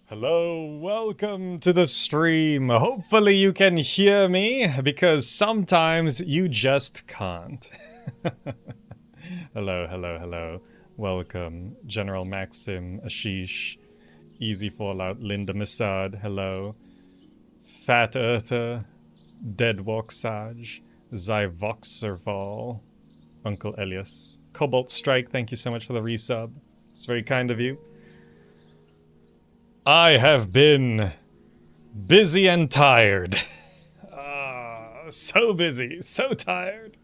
Hello, welcome to the stream. Hopefully you can hear me, because sometimes you just can't. Hello. Welcome, General Maxim, Ashish, Easy Fallout, Linda Masad, hello. Fat Earther, Deadwalk Saj, Zyvoxerval, Uncle Elias. Cobalt Strike, thank you so much for the resub. It's very kind of you. I have been busy and tired. So busy, so tired.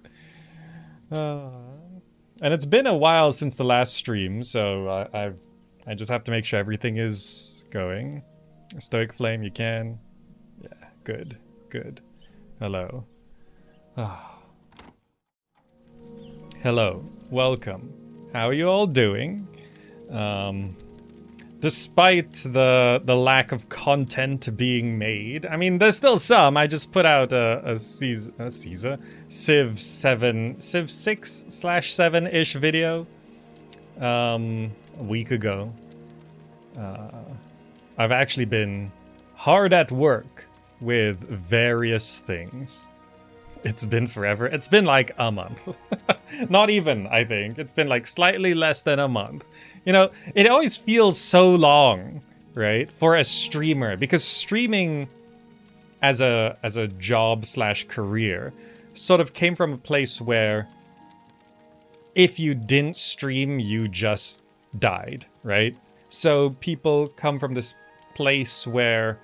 And it's been a while since the last stream, so I just have to make sure everything is going. Stoic Flame, you can. Yeah, good. Hello. Hello, welcome. How are you all doing? Despite the lack of content being made, I mean, there's still some. I just put out a Civ 6/7-ish video a week ago. I've actually been hard at work with various things. It's been forever. It's been like a month. Not even, I think. It's been like slightly less than a month. You know, it always feels so long, right, for a streamer, because streaming as a job/career sort of came from a place where if you didn't stream, you just died, right? So people come from this place where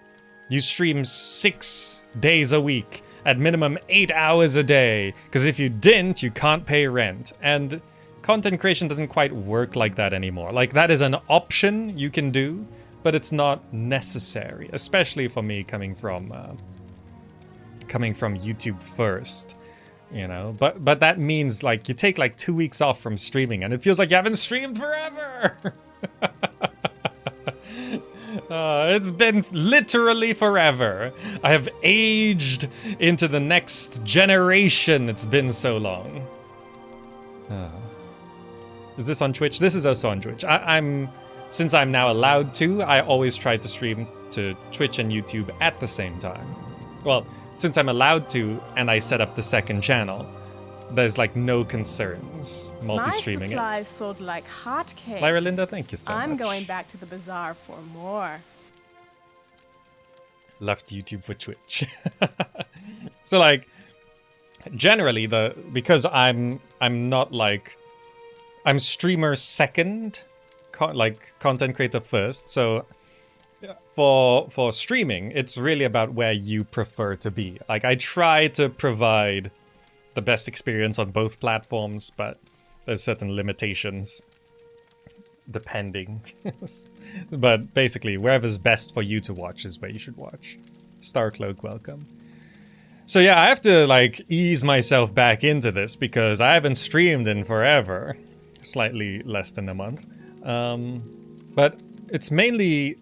you stream 6 days a week at minimum 8 hours a day, because if you didn't, you can't pay rent. And content creation doesn't quite work like that anymore. Like, that is an option you can do, but it's not necessary, especially for me coming from YouTube first, you know. But that means, like, you take like 2 weeks off from streaming and it feels like you haven't streamed forever. It's been literally forever. I have aged into the next generation. It's been so long. Is this on Twitch? This is also on Twitch. Since I'm now allowed to, I always try to stream to Twitch and YouTube at the same time. Well, since I'm allowed to, and I set up the second channel, there's like no concerns multi-streaming it. My supplies sold like hotcakes. Lyra Linda, thank you so much. I'm going back to the bazaar for more. Left YouTube for Twitch. So like, generally because I'm not like, I'm streamer second, content creator first. So for streaming, it's really about where you prefer to be. Like, I try to provide the best experience on both platforms, but there's certain limitations depending. But basically, wherever's best for you to watch is where you should watch. Starcloak, welcome. So yeah, I have to like ease myself back into this because I haven't streamed in forever. Slightly less than a month. But it's mainly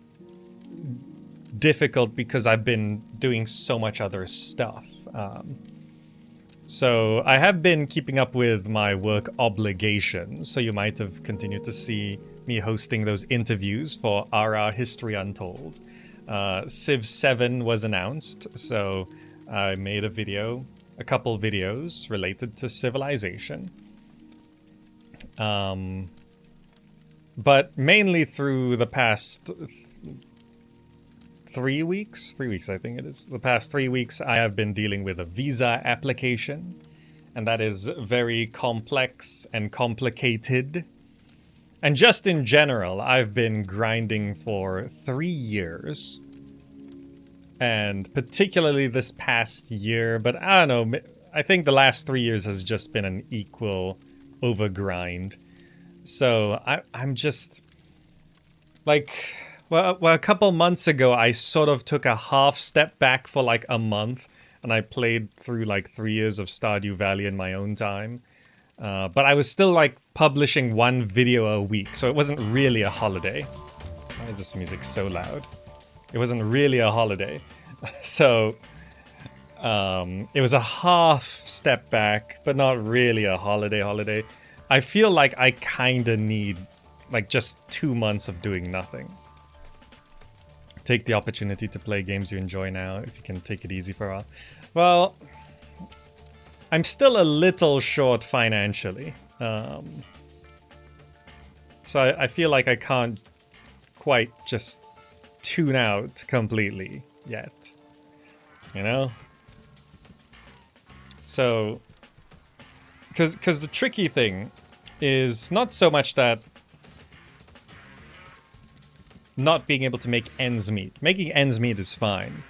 difficult because I've been doing so much other stuff. So I have been keeping up with my work obligations, so you might have continued to see me hosting those interviews for RR History Untold. Civ 7 was announced, so I made a couple videos related to Civilization. But mainly through the past 3 weeks? 3 weeks, I think it is. The past 3 weeks, I have been dealing with a visa application, and that is very complex and complicated. And just in general, I've been grinding for 3 years. And particularly this past year, but I don't know, I think the last 3 years has just been an equal overgrind. So I'm just like, well, a couple months ago, I sort of took a half step back for like a month, and I played through like 3 years of Stardew Valley in my own time. But I was still like publishing 1 video a week, so it wasn't really a holiday. Why is this music so loud? It wasn't really a holiday. So it was a half step back, but not really a holiday. I feel like I kinda need like just 2 months of doing nothing. take the opportunity to play games you enjoy now if you can take it easy for a while. Well, I'm still a little short financially. So I feel like I can't quite just tune out completely yet. You know? So, because the tricky thing is not so much that not being able to make ends meet. Making ends meet is fine.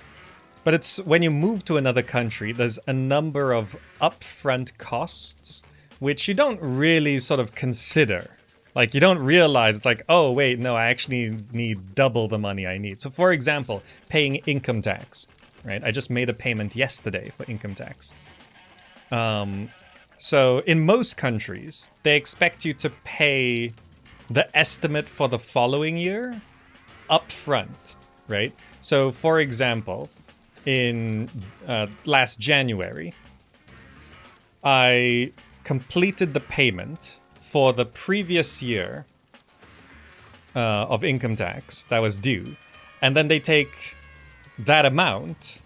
But it's when you move to another country, there's a number of upfront costs which you don't really sort of consider. Like, you don't realize, it's like, oh, wait, no, I actually need double the money I need. So, for example, paying income tax, right? I just made a payment yesterday for income tax. So, in most countries, they expect you to pay the estimate for the following year upfront, right? So, for example, in last January, I completed the payment for the previous year of income tax that was due, and then they take that amount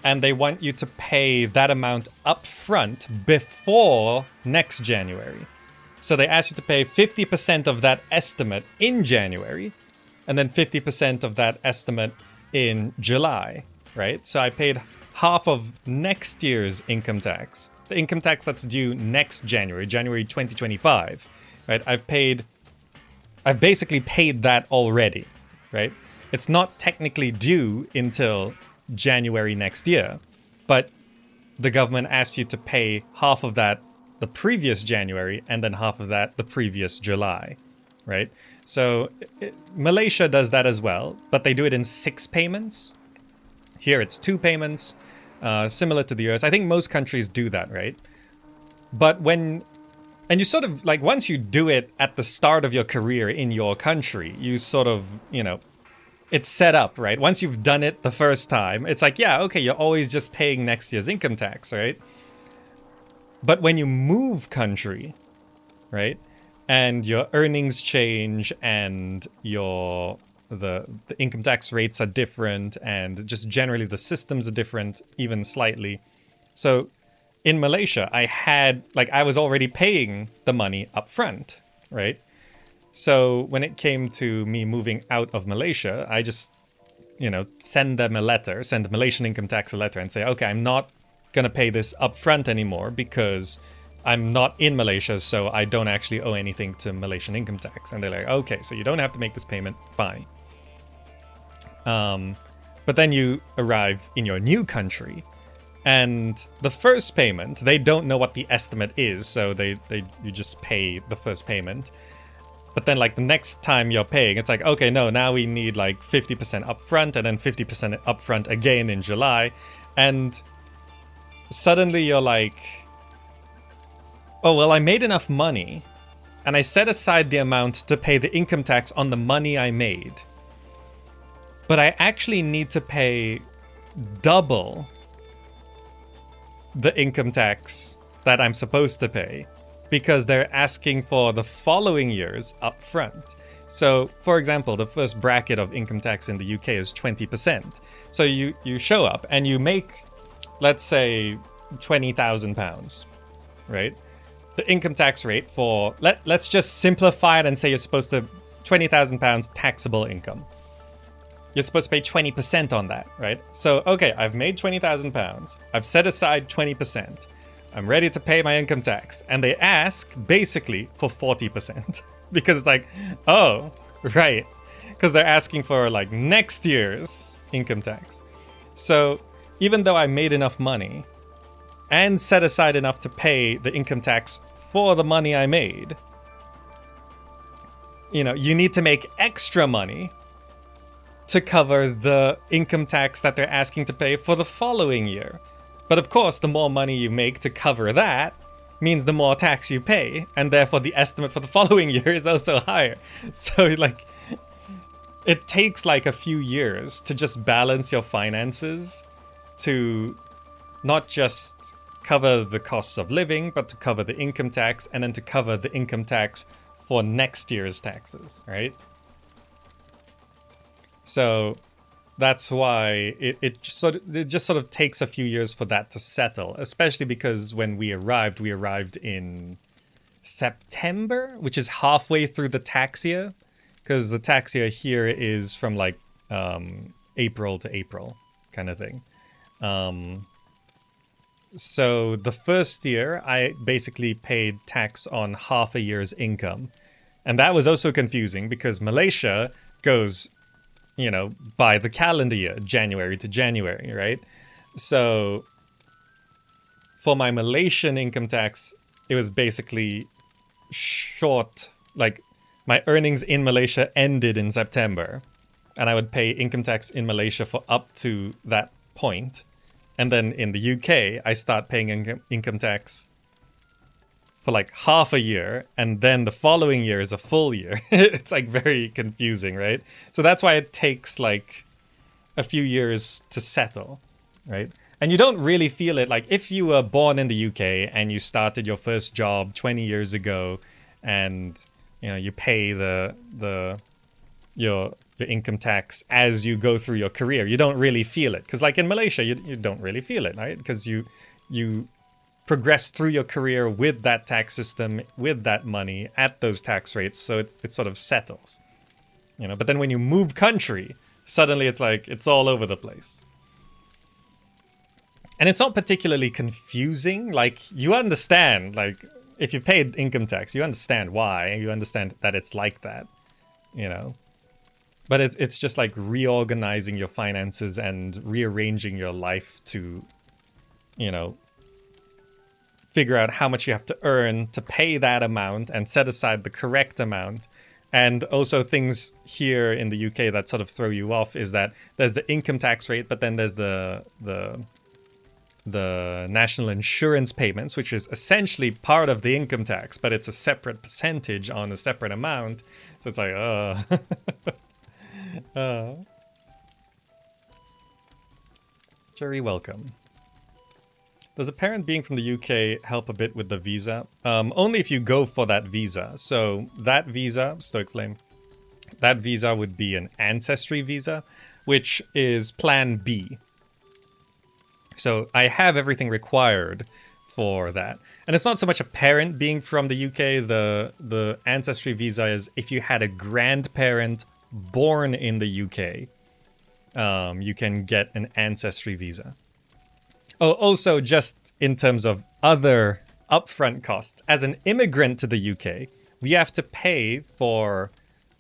and they want you to pay that amount up front before next January. So they ask you to pay 50% of that estimate in January and then 50% of that estimate in July, right? So I paid half of next year's income tax, the income tax that's due next January, January 2025, right? I've basically paid that already, right? It's not technically due until January next year, but the government asks you to pay half of that the previous January and then half of that the previous July, right? So Malaysia does that as well, but they do it in 6 payments. Here it's 2 payments, similar to the US. I think most countries do that, right? But and you sort of, like, once you do it at the start of your career in your country, you sort of, you know, it's set up, right? Once you've done it the first time, it's like, yeah, okay, you're always just paying next year's income tax, right? But when you move country, right, and your earnings change and the income tax rates are different and just generally the systems are different, even slightly. So in Malaysia, I was already paying the money up front, right? So when it came to me moving out of Malaysia, I just, you know, send Malaysian income tax a letter and say, okay, I'm not going to pay this up front anymore because I'm not in Malaysia, so I don't actually owe anything to Malaysian income tax. And they're like, okay, so you don't have to make this payment, fine. But then you arrive in your new country, and the first payment, they don't know what the estimate is, so you just pay the first payment. But then, like, the next time you're paying, it's like, okay, no, now we need like 50% upfront and then 50% upfront again in July. And suddenly you're like, oh, well, I made enough money and I set aside the amount to pay the income tax on the money I made. But I actually need to pay double the income tax that I'm supposed to pay, because they're asking for the following years up front. So, for example, the first bracket of income tax in the UK is 20%. So you show up and you make, let's say, £20,000, right? The income tax rate for, let's just simplify it and say you're supposed to, £20,000 taxable income. You're supposed to pay 20% on that, right? So, okay, I've made £20,000. I've set aside 20%. I'm ready to pay my income tax. And they ask, basically, for 40%. Because it's like, oh, right. Because they're asking for, like, next year's income tax. So, even though I made enough money and set aside enough to pay the income tax for the money I made, you know, you need to make extra money to cover the income tax that they're asking to pay for the following year. But of course, the more money you make to cover that means the more tax you pay, and therefore the estimate for the following year is also higher. So, like, it takes like a few years to just balance your finances to not just cover the costs of living, but to cover the income tax, and then to cover the income tax for next year's taxes, right? So that's why it just sort of takes a few years for that to settle, especially because when we arrived in September, which is halfway through the tax year, because the tax year here is from like April to April kind of thing. So the first year, I basically paid tax on half a year's income. And that was also confusing because Malaysia goes, you know, by the calendar year, January to January, right? So for my Malaysian income tax, it was basically short, like my earnings in Malaysia ended in September. And I would pay income tax in Malaysia for up to that point. And then in the UK, I start paying income tax for like half a year, and then the following year is a full year. It's like very confusing, right? So that's why it takes like a few years to settle, right? And you don't really feel it. Like if you were born in the UK and you started your first job 20 years ago, and you know you pay your income tax as you go through your career, you don't really feel it. Because like in Malaysia, you don't really feel it, right? Because you progress through your career with that tax system, with that money, at those tax rates, so it sort of settles. You know, but then when you move country, suddenly it's like, it's all over the place. And it's not particularly confusing. Like, you understand, like, if you paid income tax, you understand why, you understand that it's like that, you know? But it's just like reorganizing your finances and rearranging your life to, you know, figure out how much you have to earn to pay that amount and set aside the correct amount. And also things here in the UK that sort of throw you off is that there's the income tax rate, but then there's the national insurance payments, which is essentially part of the income tax, but it's a separate percentage on a separate amount. So it's like, Jerry, welcome. Does a parent being from the UK help a bit with the visa? Only if you go for that visa. So that visa, Stoic Flame, that visa would be an ancestry visa, which is Plan B. So I have everything required for that. And it's not so much a parent being from the UK. The ancestry visa is if you had a grandparent born in the UK, you can get an ancestry visa. Oh, also just in terms of other upfront costs, as an immigrant to the UK, we have to pay for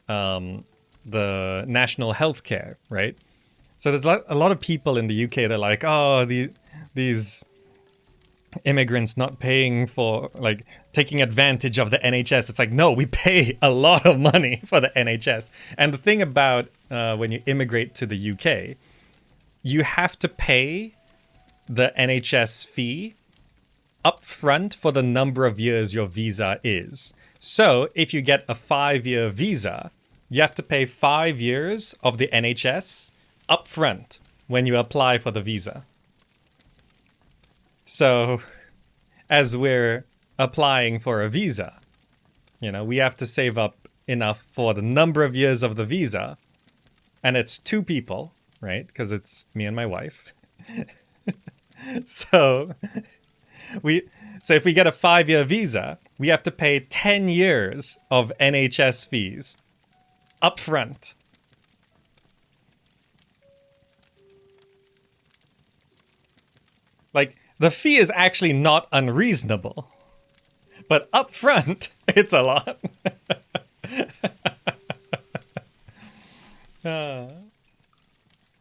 the national health care, right? So there's a lot of people in the UK that are like, oh, these immigrants not paying for, like, taking advantage of the NHS. It's like, no, we pay a lot of money for the NHS. And the thing about when you immigrate to the UK, you have to pay the NHS fee up front for the number of years your visa is. So if you get a 5-year visa, you have to pay 5 years of the NHS up front when you apply for the visa. So as we're applying for a visa, you know, we have to save up enough for the number of years of the visa. And it's 2 people, right? Because it's me and my wife. So if we get a 5-year visa, we have to pay 10 years of NHS fees up front. Like, the fee is actually not unreasonable, but up front, it's a lot. Yeah,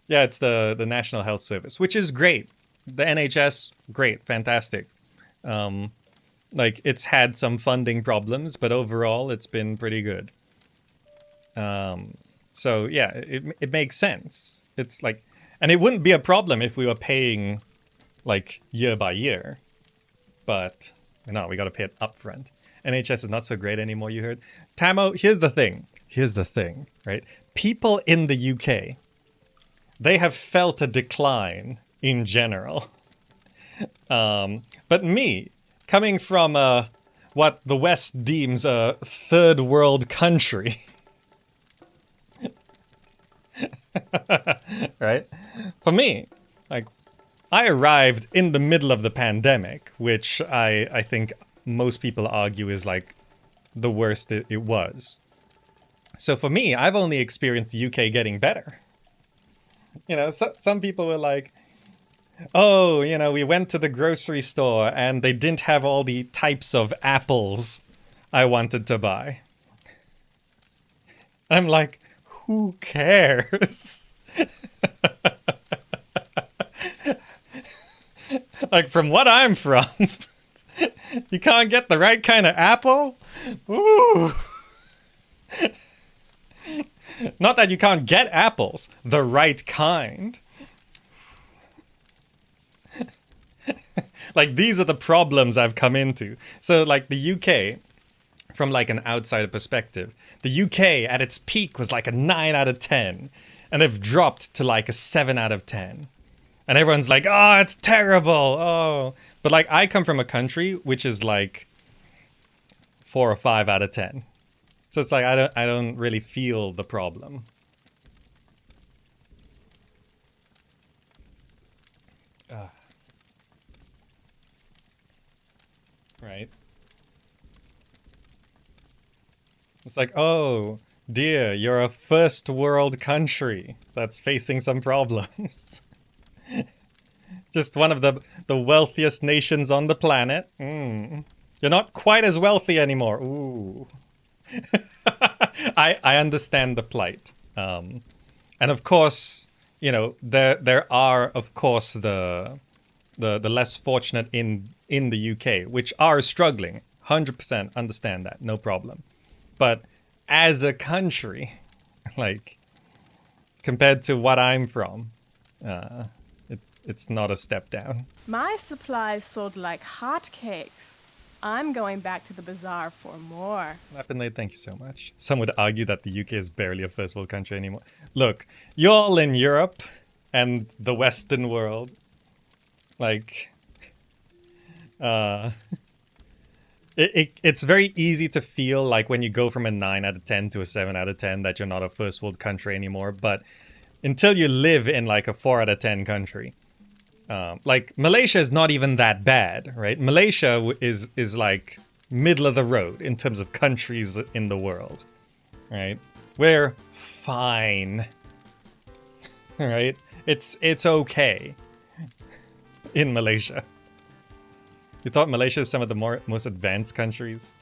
it's the National Health Service, which is great. The NHS, great, fantastic. Like, it's had some funding problems, but overall, it's been pretty good. So yeah, it makes sense. It's like, and it wouldn't be a problem if we were paying like year by year, but no, we got to pay it upfront. NHS is not so great anymore, you heard. Tamo, here's the thing, right? People in the UK, they have felt a decline in general. But me, coming from what the West deems a third world country, right? For me, like, I arrived in the middle of the pandemic, which I think most people argue is like the worst it was. So for me, I've only experienced the UK getting better. You know, some people were like, oh, you know, we went to the grocery store and they didn't have all the types of apples I wanted to buy. I'm like, who cares? Like, from what I'm from, you can't get the right kind of apple? Ooh. Not that you can't get apples, the right kind. Like, these are the problems I've come into. So, like, the UK, from like an outsider perspective, the UK at its peak was like a 9 out of 10, and they've dropped to like a 7 out of 10. And everyone's like, oh, it's terrible. Oh, but like, I come from a country which is like 4 or 5 out of 10. So it's like, I don't really feel the problem. Right? It's like, oh, dear, you're a first world country that's facing some problems. Just one of the wealthiest nations on the planet. You're not quite as wealthy anymore. Ooh. I understand the plight. And of course, you know, there are, of course, the less fortunate in the UK, which are struggling. 100% understand that, no problem. But as a country, like, compared to what I'm from, it's not a step down. My supplies sold like hotcakes. I'm going back to the bazaar for more. Lapinlade, thank you so much. Some would argue that the UK is barely a first world country anymore. Look, you're all in Europe and the Western world. Like, it's very easy to feel like when you go from a 9 out of 10 to a 7 out of 10 that you're not a first world country anymore. But until you live in like a 4 out of 10 country, like Malaysia is not even that bad, right? Malaysia is like middle of the road in terms of countries in the world, right? We're fine, right? It's okay in Malaysia. You thought Malaysia is some of the most advanced countries?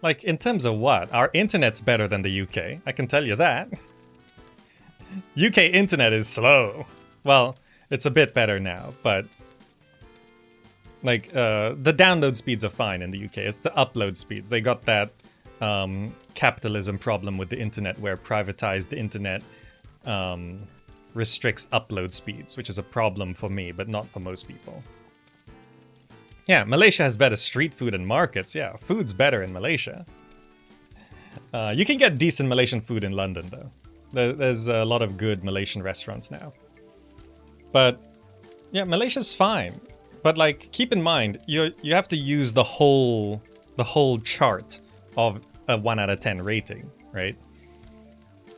Like, in terms of what? Our internet's better than the UK, I can tell you that. UK internet is slow. Well, it's a bit better now, but like, the download speeds are fine in the UK. It's the upload speeds. They got that capitalism problem with the internet where privatized internet restricts upload speeds, which is a problem for me, but not for most people. Yeah, Malaysia has better street food and markets. Yeah, food's better in Malaysia. You can get decent Malaysian food in London, though. There's a lot of good Malaysian restaurants now. But yeah, Malaysia's fine. But like, keep in mind, you have to use the whole chart of a 1 out of 10 rating, right?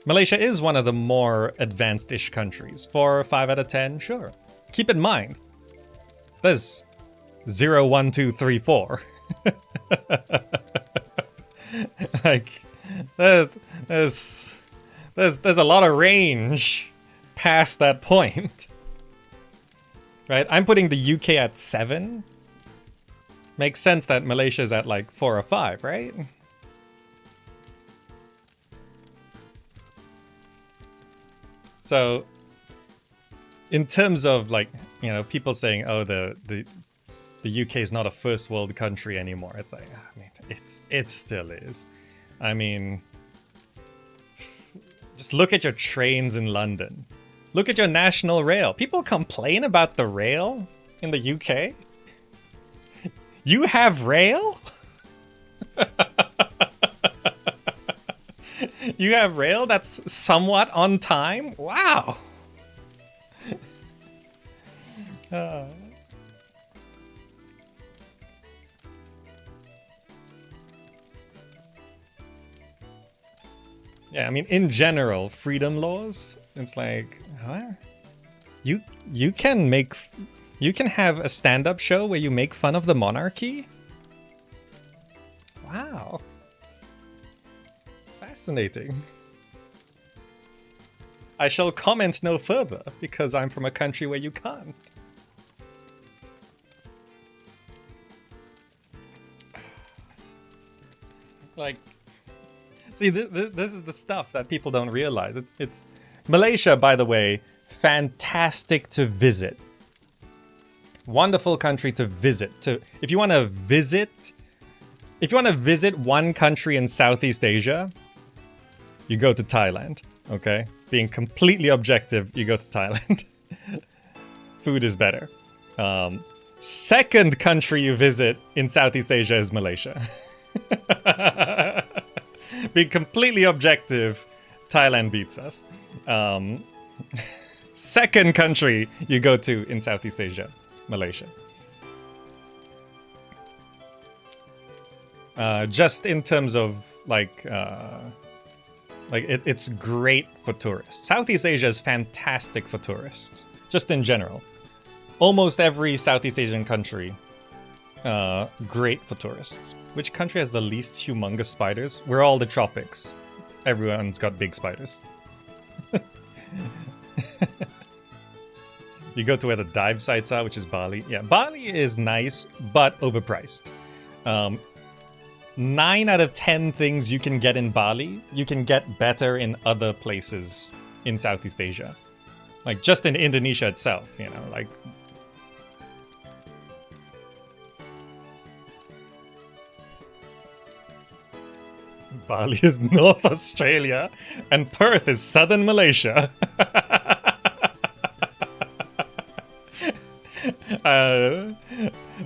Malaysia is one of the more advanced-ish countries. 4 or 5 out of 10, sure. Keep in mind, there's 0, 1, 2, 3, 4. Like, there's a lot of range past that point. Right? I'm putting the UK at 7. Makes sense that Malaysia's at like 4 or 5, right? So, in terms of like, you know, people saying, oh, the UK is not a first world country anymore. It's like, I mean, it still is. I mean, just look at your trains in London. Look at your national rail. People complain about the rail in the UK. You have rail? You have rail that's somewhat on time? Wow. Yeah, I mean, in general, freedom laws, it's like, huh? You can make, you can have a stand-up show where you make fun of the monarchy? Wow. Fascinating. I shall comment no further, because I'm from a country where you can't. Like, see, this is the stuff that people don't realize. It's Malaysia, by the way, fantastic to visit. Wonderful country to visit. If you want to visit one country in Southeast Asia, you go to Thailand. Okay, being completely objective, you go to Thailand. Food is better. Second country you visit in Southeast Asia is Malaysia. Being completely objective, Thailand beats us. Second country you go to in Southeast Asia, Malaysia. Just in terms of it's great for tourists. Southeast Asia is fantastic for tourists, just in general. Almost every Southeast Asian country, great for tourists. Which country has the least humongous spiders? We're all the tropics. Everyone's got big spiders. You go to where the dive sites are, which is Bali. Yeah, Bali is nice, but overpriced. 9 out of 10 things you can get in Bali, you can get better in other places in Southeast Asia. Like, just in Indonesia itself, you know, like... Bali is North Australia, and Perth is Southern Malaysia.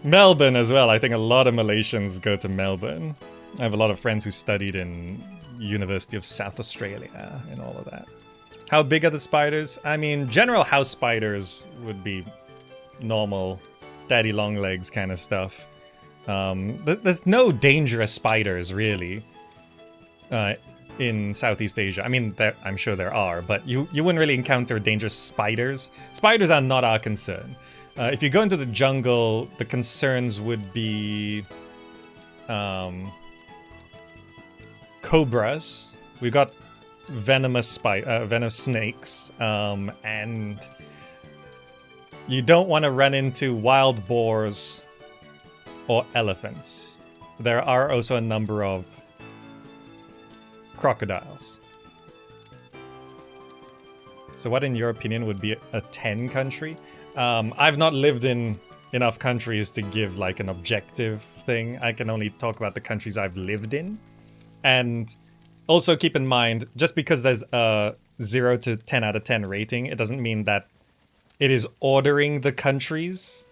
Melbourne as well. I think a lot of Malaysians go to Melbourne. I have a lot of friends who studied in University of South Australia and all of that. How big are the spiders? I mean, general house spiders would be normal, daddy long legs kind of stuff. There's no dangerous spiders, really, in Southeast Asia. I mean, I'm sure there are, but you wouldn't really encounter dangerous spiders. Spiders are not our concern. If you go into the jungle, the concerns would be cobras. We've got venomous snakes, and you don't want to run into wild boars or elephants. There are also a number of crocodiles. So what, in your opinion, would be a 10 country? I've not lived in enough countries to give like an objective thing. I can only talk about the countries I've lived in. And also keep in mind, just because there's a 0 to 10 out of 10 rating, it doesn't mean that it is ordering the countries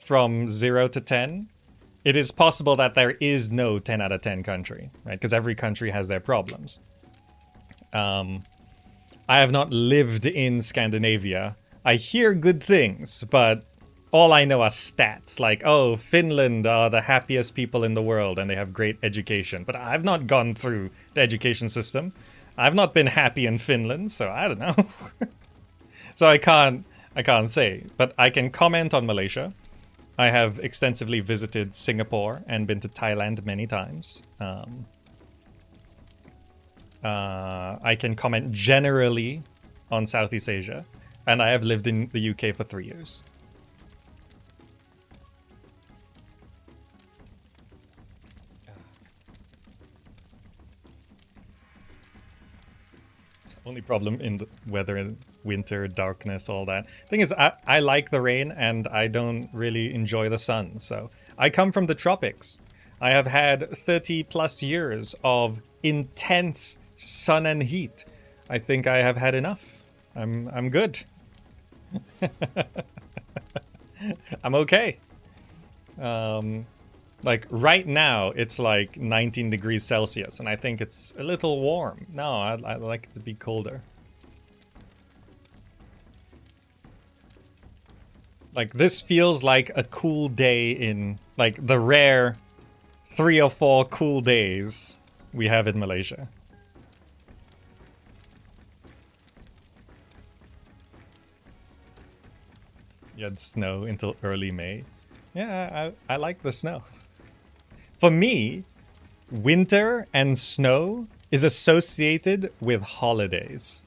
from 0 to 10. It is possible that there is no 10 out of 10 country, right? Because every country has their problems. I have not lived in Scandinavia. I hear good things, but all I know are stats, like, oh, Finland are the happiest people in the world and they have great education. But I've not gone through the education system. I've not been happy in Finland, so I don't know. So I can't say, but I can comment on Malaysia. I have extensively visited Singapore and been to Thailand many times. I can comment generally on Southeast Asia. And I have lived in the UK for 3 years. Only problem in the weather, winter, darkness, all that. Thing is, I like the rain and I don't really enjoy the sun. So I come from the tropics. I have had 30 plus years of intense sun and heat. I think I have had enough. I'm good. I'm okay. Like right now it's like 19 degrees Celsius and I think it's a little warm. No, I like it to be colder. Like this feels like a cool day in like the rare 3 or 4 cool days we have in Malaysia. You had snow until early May. Yeah, I like the snow. For me, winter and snow is associated with holidays.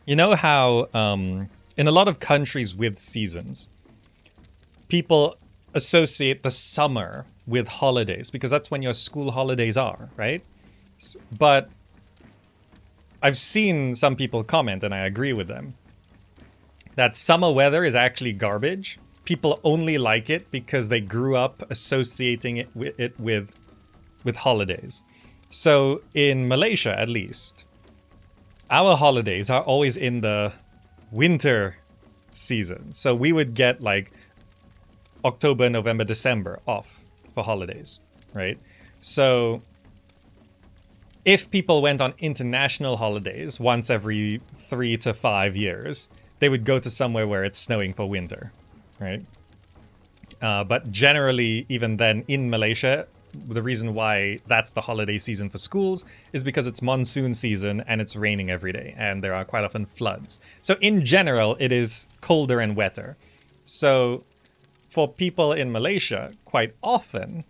You know how in a lot of countries with seasons, people associate the summer with holidays because that's when your school holidays are, right? But I've seen some people comment, and I agree with them, that summer weather is actually garbage. People only like it because they grew up associating it with holidays. So in Malaysia, at least, our holidays are always in the winter season. So we would get like October, November, December off for holidays, right? So if people went on international holidays once every 3 to 5 years, they would go to somewhere where it's snowing for winter, right? But generally, even then in Malaysia, the reason why that's the holiday season for schools is because it's monsoon season and it's raining every day and there are quite often floods. So in general, it is colder and wetter. So for people in Malaysia, quite often,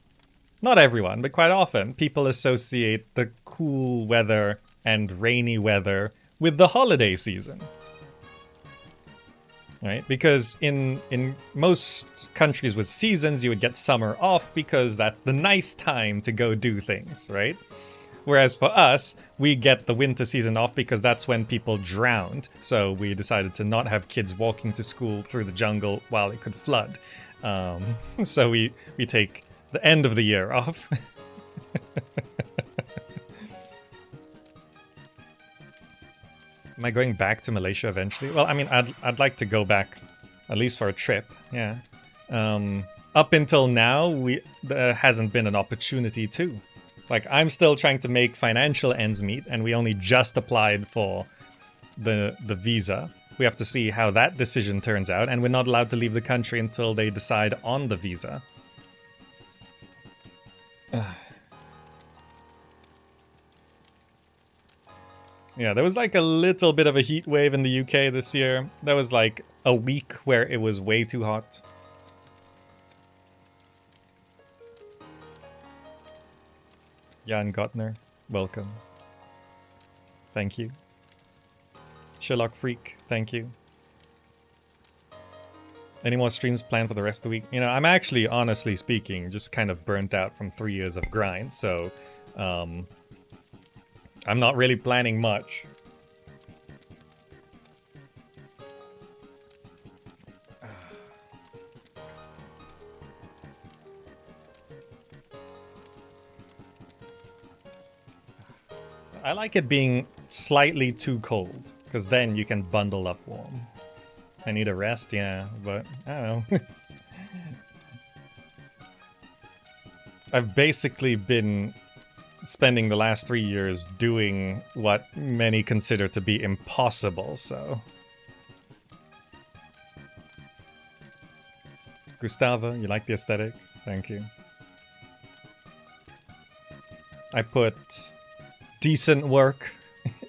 not everyone, but quite often, people associate the cool weather and rainy weather with the holiday season. Right? Because in most countries with seasons, you would get summer off because that's the nice time to go do things, right? Whereas for us, we get the winter season off because that's when people drowned. So we decided to not have kids walking to school through the jungle while it could flood. So we take the end of the year off. Am I going back to Malaysia eventually? Well, I mean, I'd like to go back, at least for a trip. Yeah. Up until now, there hasn't been an opportunity to. Like, I'm still trying to make financial ends meet, and we only just applied for the visa. We have to see how that decision turns out, and we're not allowed to leave the country until they decide on the visa. Yeah, there was like a little bit of a heat wave in the UK this year. There was like a week where it was way too hot. Jan Gottner, welcome. Thank you. Sherlock Freak, thank you. Any more streams planned for the rest of the week? You know, I'm actually, honestly speaking, just kind of burnt out from 3 years of grind, so I'm not really planning much. I like it being slightly too cold, because then you can bundle up warm. I need a rest, yeah, but I don't know. I've basically been spending the last 3 years doing what many consider to be impossible, so... Gustavo, you like the aesthetic? Thank you. I put decent work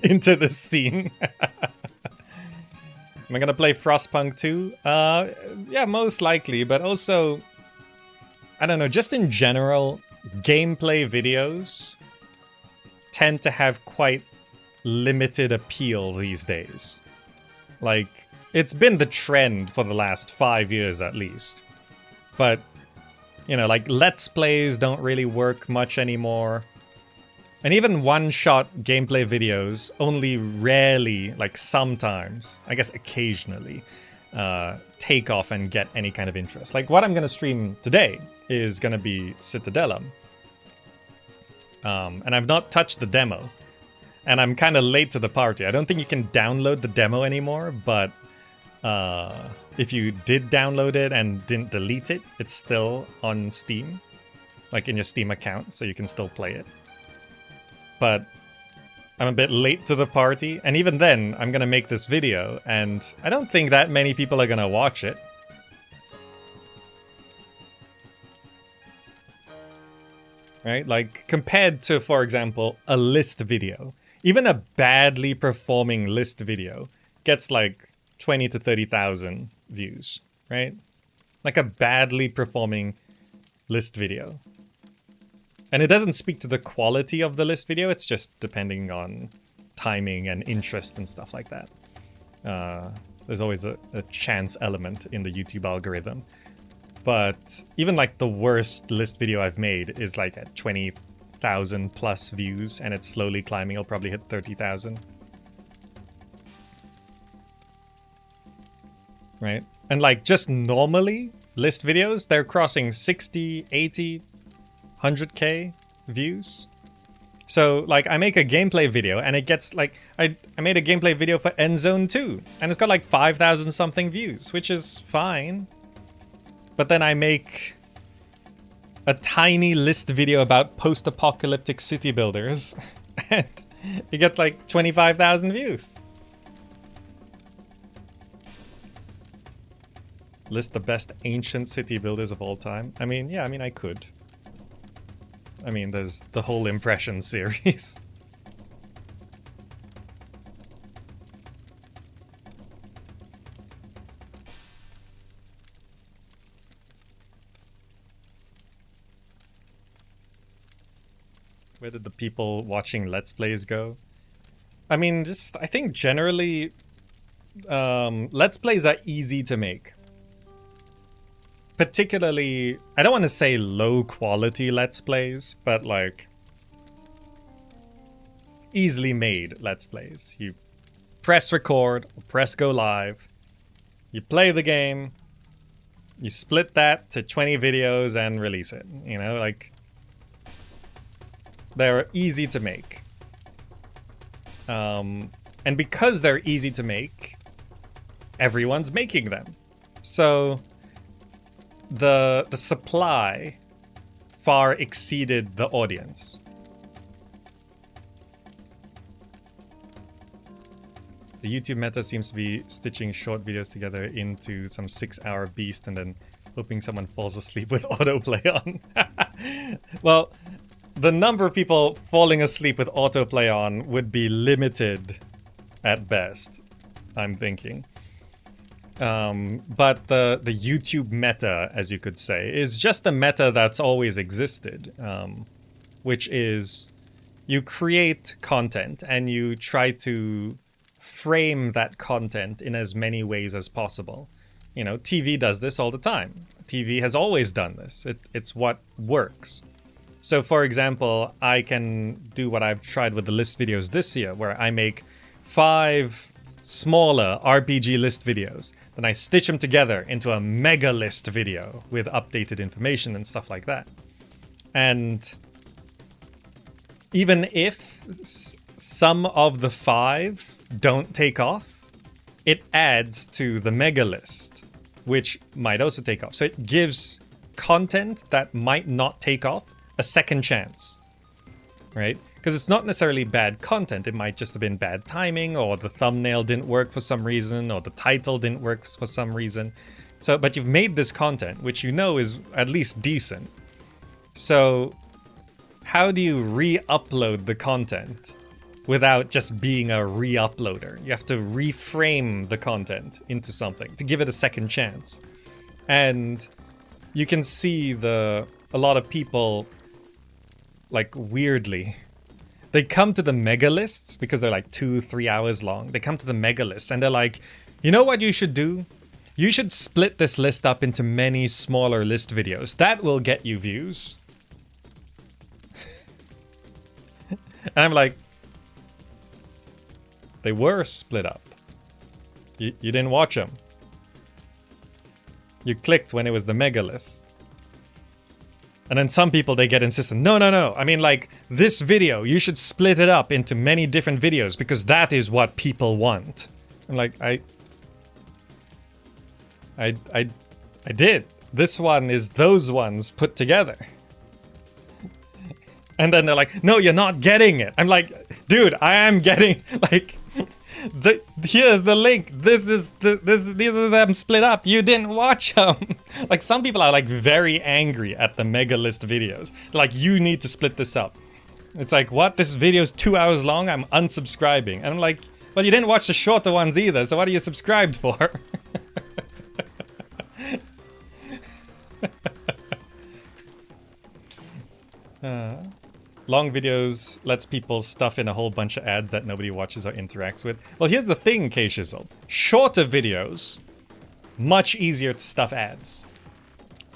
into this scene. Am I gonna play Frostpunk 2? Yeah, most likely, but also... I don't know, just in general, gameplay videos tend to have quite limited appeal these days. Like, it's been the trend for the last 5 years at least. But, you know, like, Let's Plays don't really work much anymore. And even one-shot gameplay videos only rarely, like sometimes, I guess occasionally, take off and get any kind of interest. Like, what I'm gonna stream today is gonna be Citadelum. And I've not touched the demo. And I'm kind of late to the party. I don't think you can download the demo anymore, but if you did download it and didn't delete it, it's still on Steam. Like in your Steam account, so you can still play it. But I'm a bit late to the party, and even then, I'm gonna make this video, and I don't think that many people are gonna watch it. Right? Like, compared to, for example, a list video. Even a badly performing list video gets like 20 to 30,000 views, right? Like a badly performing list video. And it doesn't speak to the quality of the list video, it's just depending on timing and interest and stuff like that. There's always a chance element in the YouTube algorithm. But even like the worst list video I've made is like at 20,000 plus views, and it's slowly climbing. It'll probably hit 30,000. Right? And like just normally, list videos, they're crossing 60, 80, 100k views. So like I make a gameplay video and it gets like, I made a gameplay video for Endzone 2 and it's got like 5,000 something views, which is fine. But then I make a tiny list video about post-apocalyptic city builders and it gets like 25,000 views. List the best ancient city builders of all time. I mean, yeah, I could. I mean, there's the whole Impression series. Where did the people watching Let's Plays go? I mean, just, I think generally, Let's Plays are easy to make. Particularly, I don't want to say low quality Let's Plays, but like easily made Let's Plays. You press record, press go live, you play the game, you split that to 20 videos and release it. You know, like they're easy to make. And because they're easy to make, everyone's making them. So the supply far exceeded the audience. The YouTube meta seems to be stitching short videos together into some 6-hour beast and then hoping someone falls asleep with autoplay on. Well, the number of people falling asleep with autoplay on would be limited at best, I'm thinking. But the YouTube meta, as you could say, is just the meta that's always existed, which is you create content and you try to frame that content in as many ways as possible. You know, TV does this all the time. TV has always done this. It's what works. So, for example, I can do what I've tried with the list videos this year, where I make 5 smaller RPG list videos. Then I stitch them together into a mega list video with updated information and stuff like that. And even if some of the 5 don't take off, it adds to the mega list, which might also take off. So it gives content that might not take off a second chance, right? Because it's not necessarily bad content. It might just have been bad timing, or the thumbnail didn't work for some reason, or the title didn't work for some reason. So, but you've made this content, which you know is at least decent. So how do you re-upload the content without just being a re-uploader? You have to reframe the content into something to give it a second chance. And you can see a lot of people, like, weirdly, they come to the mega lists because they're like 2-3 hours long. They come to the mega lists and they're like, you know what you should do? You should split this list up into many smaller list videos. That will get you views. And I'm like, they were split up. You didn't watch them. You clicked when it was the mega list. And then some people, they get insistent. No. I mean, like, this video, you should split it up into many different videos because that is what people want. I'm like, I did. This one is those ones put together. And then they're like, no, you're not getting it. I'm like, dude, I am getting, like, here's the link. These are them split up. You didn't watch them. Like, some people are like very angry at the mega list videos. Like, you need to split this up. It's like, what? This video's 2 hours long? I'm unsubscribing. And I'm like, well, you didn't watch the shorter ones either, so what are you subscribed for? Long videos lets people stuff in a whole bunch of ads that nobody watches or interacts with. Well, here's the thing, K-Shizzle. Shorter videos, much easier to stuff ads.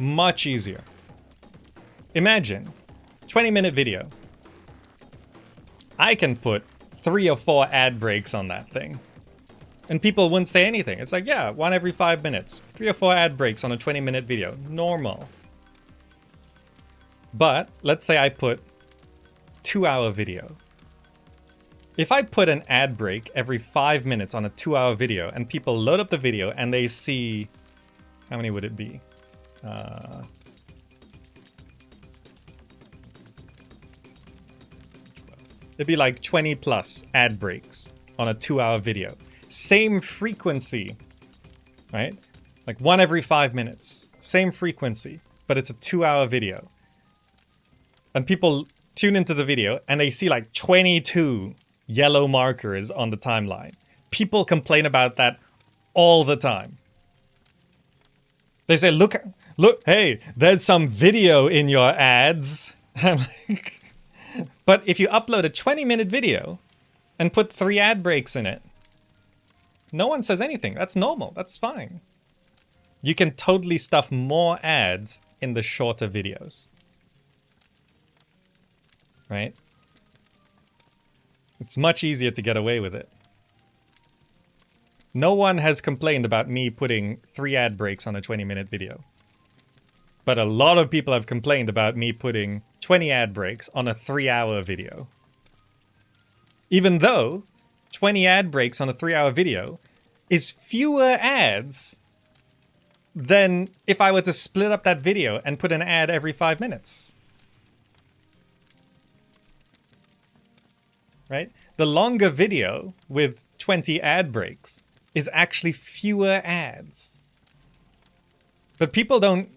Much easier. Imagine, 20-minute video. I can put 3 or 4 ad breaks on that thing. And people wouldn't say anything. It's like, yeah, 1 every 5 minutes. 3 or 4 ad breaks on a 20-minute video. Normal. But, let's say I put 2-hour video. If I put an ad break every 5 minutes on a 2-hour video and people load up the video and they see... How many would it be? It'd be like 20 plus ad breaks on a 2-hour video. Same frequency, right? Like 1 every 5 minutes. Same frequency, but it's a 2-hour video. And people tune into the video and they see like 22 yellow markers on the timeline. People complain about that all the time. They say, look, hey, there's some video in your ads. I'm like, but if you upload a 20-minute video and put 3 ad breaks in it, no one says anything. That's normal. That's fine. You can totally stuff more ads in the shorter videos. Right? It's much easier to get away with it. No one has complained about me putting 3 ad breaks on a 20-minute video. But a lot of people have complained about me putting 20 ad breaks on a 3-hour video. Even though 20 ad breaks on a 3-hour video is fewer ads than if I were to split up that video and put an ad every 5 minutes. Right? The longer video with 20 ad breaks is actually fewer ads. But people don't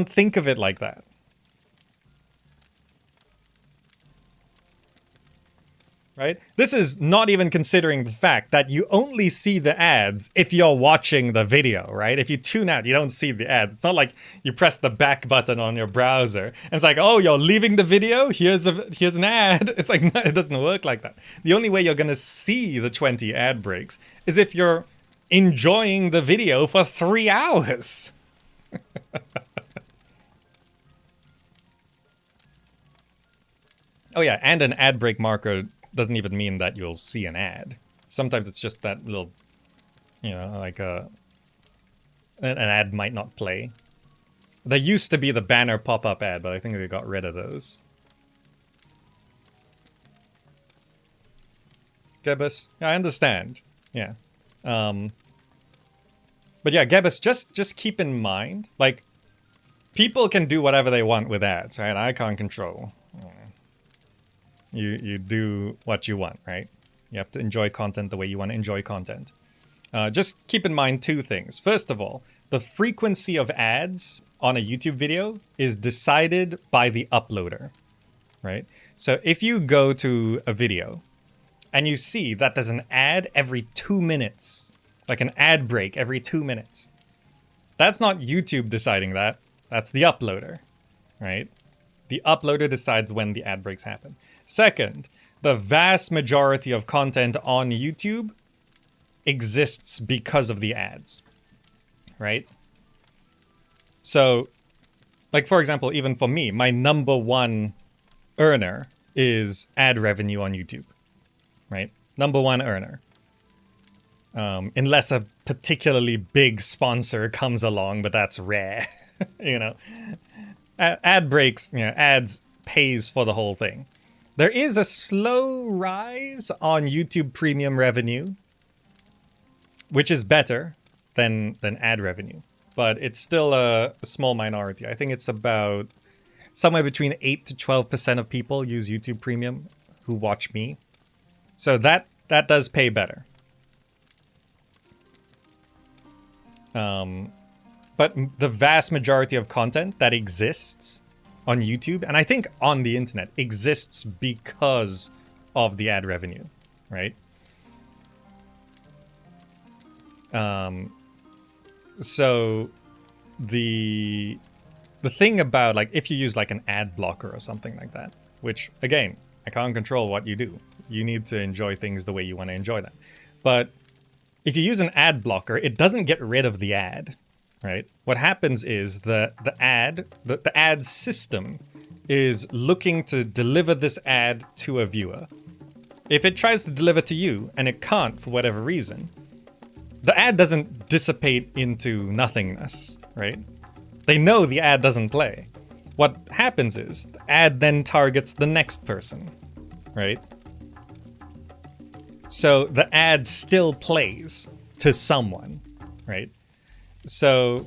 think of it like that. Right? This is not even considering the fact that you only see the ads if you're watching the video, right? If you tune out, you don't see the ads. It's not like you press the back button on your browser and it's like, oh, you're leaving the video? Here's an ad. It's like, no, it doesn't work like that. The only way you're going to see the 20 ad breaks is if you're enjoying the video for 3 hours. Oh yeah, and an ad break marker doesn't even mean that you'll see an ad. Sometimes it's just that little, you know, like an ad might not play. There used to be the banner pop-up ad, but I think they got rid of those. Gebus? Yeah, I understand. Yeah. But yeah, Gebus, just keep in mind, like, people can do whatever they want with ads, right? I can't control. You do what you want, right? You have to enjoy content the way you want to enjoy content. Just keep in mind 2 things. First of all, the frequency of ads on a YouTube video is decided by the uploader, right? So if you go to a video and you see that there's an ad every 2 minutes, like an ad break every 2 minutes, that's not YouTube deciding that. That's the uploader, right? The uploader decides when the ad breaks happen. Second, the vast majority of content on YouTube exists because of the ads, right? So, like for example, even for me, my #1 earner is ad revenue on YouTube, right? #1 earner. Unless a particularly big sponsor comes along, but that's rare, you know. Ad breaks, you know, ads pays for the whole thing. There is a slow rise on YouTube premium revenue, which is better than ad revenue, but it's still a small minority. I think it's about somewhere between 8 to 12% of people use YouTube premium who watch me. So that does pay better. But the vast majority of content that exists on YouTube, and I think on the internet, exists because of the ad revenue, right? So the thing about, like, if you use like an ad blocker or something like that, which again, I can't control what you do. You need to enjoy things the way you want to enjoy them. But if you use an ad blocker, it doesn't get rid of the ad, right? What happens is the ad system is looking to deliver this ad to a viewer. If it tries to deliver to you and it can't for whatever reason, the ad doesn't dissipate into nothingness, right? They know the ad doesn't play. What happens is the ad then targets the next person, right? So the ad still plays to someone, right? So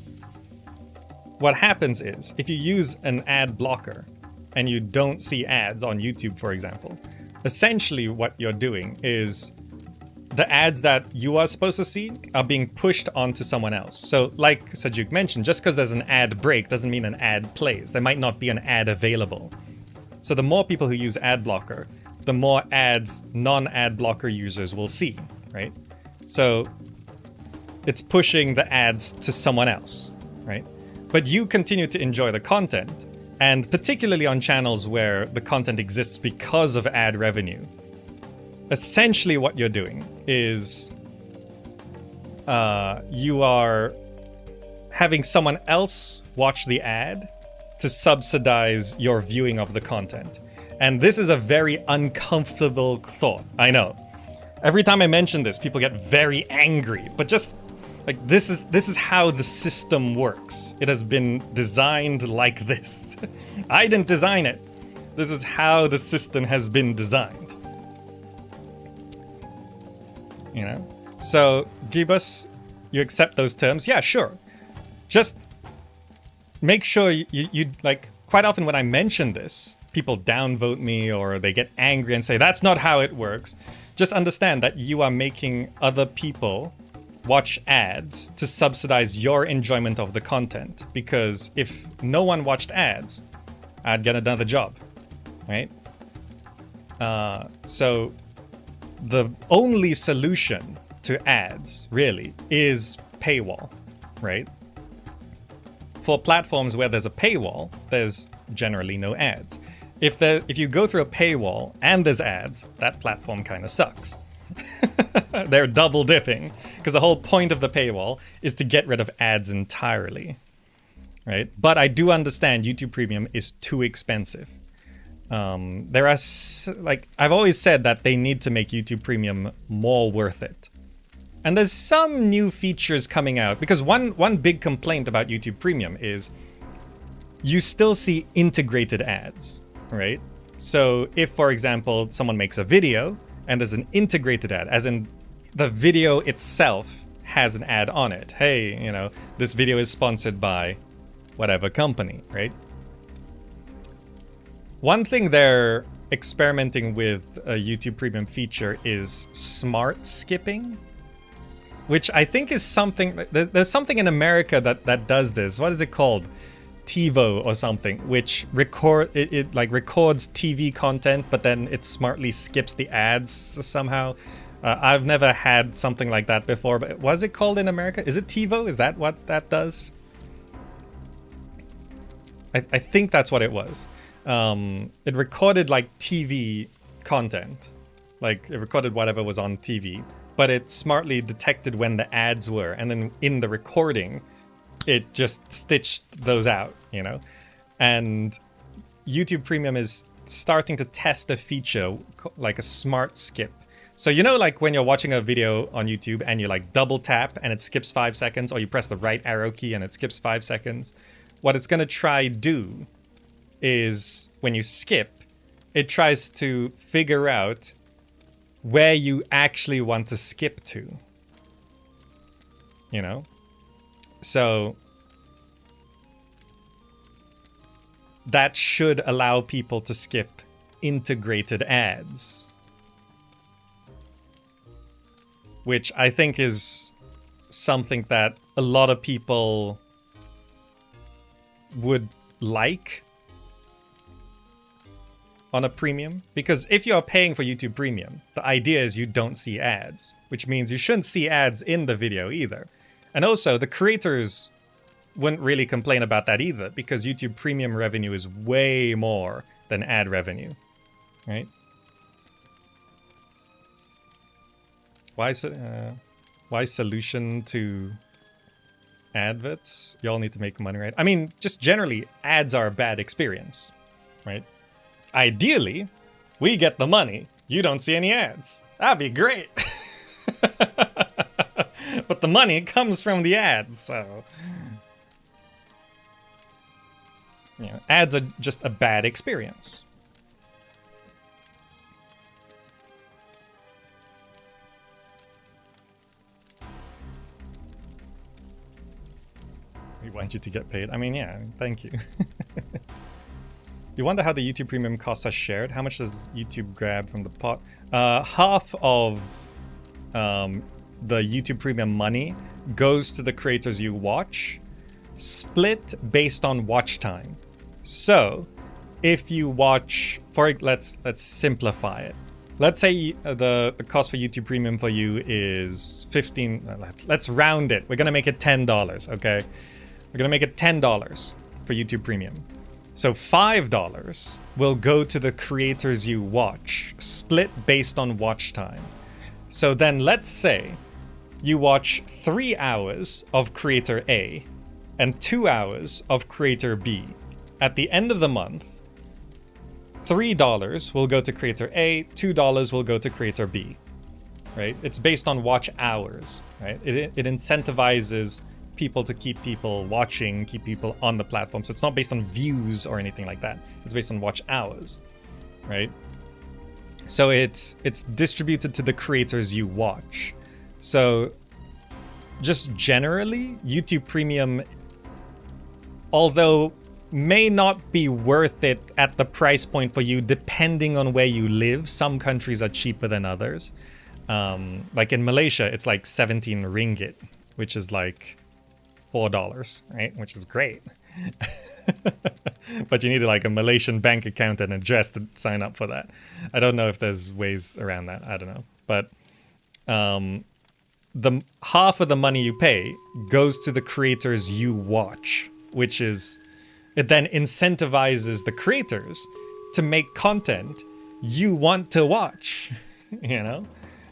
what happens is if you use an ad blocker and you don't see ads on YouTube, for example, essentially what you're doing is the ads that you are supposed to see are being pushed onto someone else. So like Sajuk mentioned, just because there's an ad break doesn't mean an ad plays. There might not be an ad available. So the more people who use ad blocker, the more ads non-ad blocker users will see, right? So it's pushing the ads to someone else, right? But you continue to enjoy the content, and particularly on channels where the content exists because of ad revenue, essentially what you're doing is you are having someone else watch the ad to subsidize your viewing of the content. And this is a very uncomfortable thought, I know. Every time I mention this, people get very angry, but just like this is how the system works. It has been designed like this. I didn't design it. This is how the system has been designed. You know? So, Gibus, you accept those terms? Yeah, sure. Just make sure you like, quite often when I mention this, people downvote me or they get angry and say, that's not how it works. Just understand that you are making other people watch ads to subsidize your enjoyment of the content. Because if no one watched ads, I'd get another job, right? So the only solution to ads, really, is paywall, right? For platforms where there's a paywall, there's generally no ads. If you go through a paywall and there's ads, that platform kind of sucks. They're double dipping, because the whole point of the paywall is to get rid of ads entirely, right? But I do understand YouTube Premium is too expensive. There are, like, I've always said that they need to make YouTube Premium more worth it. And there's some new features coming out, because one big complaint about YouTube Premium is you still see integrated ads, right? So if, for example, someone makes a video and there's an integrated ad, as in the video itself has an ad on it. Hey, you know, this video is sponsored by whatever company, right? One thing they're experimenting with a YouTube Premium feature is smart skipping, which I think is something, there's something in America that does this. What is it called? TiVo or something, which records TV content, but then it smartly skips the ads somehow. I've never had something like that before, but what is it called in America? Is it TiVo? Is that what that does? I think that's what it was. It recorded like TV content, like it recorded whatever was on TV, but it smartly detected when the ads were, and then in the recording it just stitched those out, you know? And YouTube Premium is starting to test a feature like a smart skip. So, you know, like when you're watching a video on YouTube and you like double tap and it skips 5 seconds, or you press the right arrow key and it skips 5 seconds, what it's gonna try do is when you skip, it tries to figure out where you actually want to skip to, you know? So that should allow people to skip integrated ads, which I think is something that a lot of people would like, on a premium, because if you are paying for YouTube Premium, the idea is you don't see ads, which means you shouldn't see ads in the video either. And also, the creators wouldn't really complain about that either, because YouTube Premium revenue is way more than ad revenue, right? Why solution to adverts? Y'all need to make money, right? I mean, just generally, ads are a bad experience, right? Ideally, we get the money. You don't see any ads. That'd be great. But the money comes from the ads, so... You know, ads are just a bad experience. We want you to get paid. I mean, yeah, thank you. You wonder how the YouTube Premium costs are shared? How much does YouTube grab from the pot? Half of the YouTube Premium money goes to the creators you watch, split based on watch time. So, if you watch, let's simplify it. Let's say the cost for YouTube Premium for you is 15. Let's round it. We're gonna make it $10. Okay, we're gonna make it $10 for YouTube Premium. So $5 will go to the creators you watch, split based on watch time. So then let's say you watch 3 hours of creator A and 2 hours of creator B. At the end of the month, $3 will go to creator A, $2 will go to creator B, right? It's based on watch hours, right? It incentivizes people to keep people watching, keep people on the platform. So it's not based on views or anything like that. It's based on watch hours, right? So it's distributed to the creators you watch. So just generally, YouTube Premium, although may not be worth it at the price point for you depending on where you live. Some countries are cheaper than others. Like in Malaysia, it's like 17 ringgit, which is like $4, right? Which is great. But you need like a Malaysian bank account and address to sign up for that. I don't know if there's ways around that. I don't know. But the half of the money you pay goes to the creators you watch, which is, it then incentivizes the creators to make content you want to watch, you know?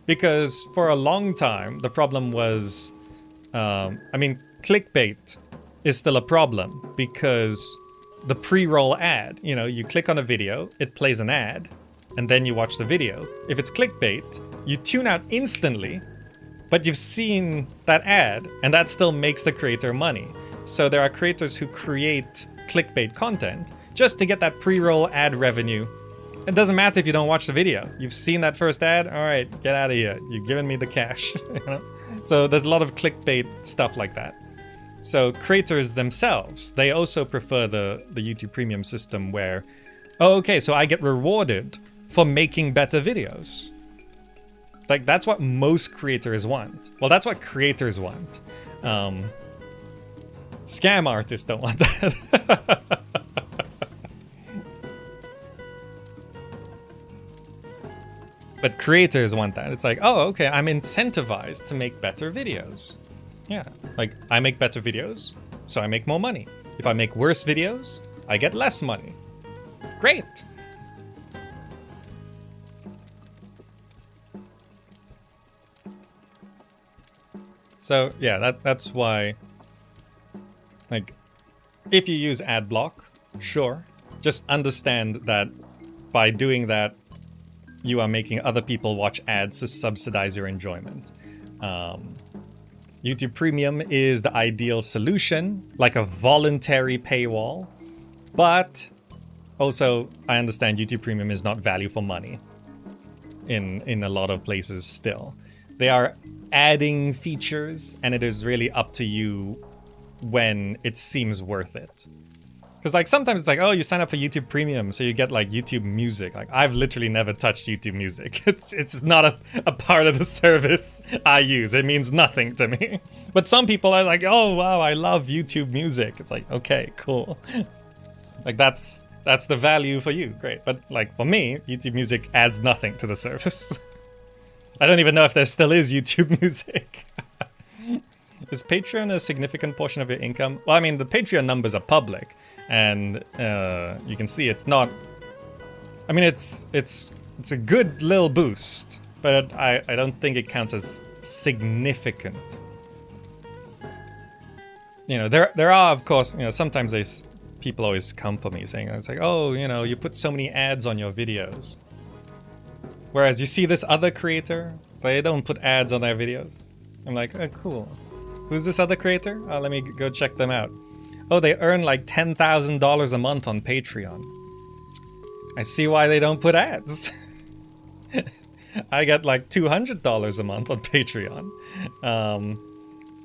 Because for a long time, the problem was, I mean, clickbait is still a problem because the pre-roll ad, you know, you click on a video, it plays an ad, and then you watch the video. If it's clickbait, you tune out instantly, but you've seen that ad, and that still makes the creator money. So there are creators who create clickbait content just to get that pre-roll ad revenue. It doesn't matter if you don't watch the video. You've seen that first ad, all right, get out of here. You've given me the cash. You know? So there's a lot of clickbait stuff like that. So creators themselves, they also prefer the YouTube Premium system where, oh, okay, so I get rewarded for making better videos. Like, that's what most creators want. Well, that's what creators want. Scam artists don't want that. But creators want that. It's like, oh, okay, I'm incentivized to make better videos. Yeah, like, I make better videos, so I make more money. If I make worse videos, I get less money. Great! So, yeah, that's why, like, if you use ad block, sure. Just understand that by doing that, you are making other people watch ads to subsidize your enjoyment. YouTube Premium is the ideal solution, like a voluntary paywall. But also, I understand YouTube Premium is not value for money in a lot of places still. They are adding features, and it is really up to you when it seems worth it. Because like sometimes it's like, oh, you sign up for YouTube Premium, so you get like YouTube Music. Like, I've literally never touched YouTube Music. It's not a part of the service I use. It means nothing to me. But some people are like, oh wow, I love YouTube Music. It's like, okay, cool. Like that's That's the value for you, great. But like for me, YouTube Music adds nothing to the service. I don't even know if there still is YouTube Music. Is Patreon a significant portion of your income? Well, I mean, the Patreon numbers are public, and you can see it's not. I mean, it's a good little boost, but I don't think it counts as significant. You know, there are, of course, you know, sometimes people always come for me saying, it's like, oh, you know, you put so many ads on your videos. Whereas you see this other creator, they don't put ads on their videos. I'm like, oh, cool. Who's this other creator? Oh, let me go check them out. Oh, they earn like $10,000 a month on Patreon. I see why they don't put ads. I get like $200 a month on Patreon.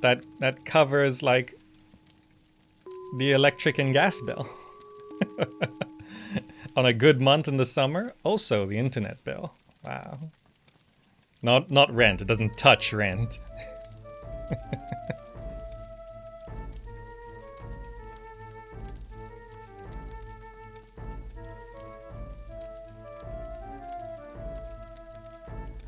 That covers like the electric and gas bill. On a good month in the summer, also the internet bill. Wow. Not rent. It doesn't touch rent.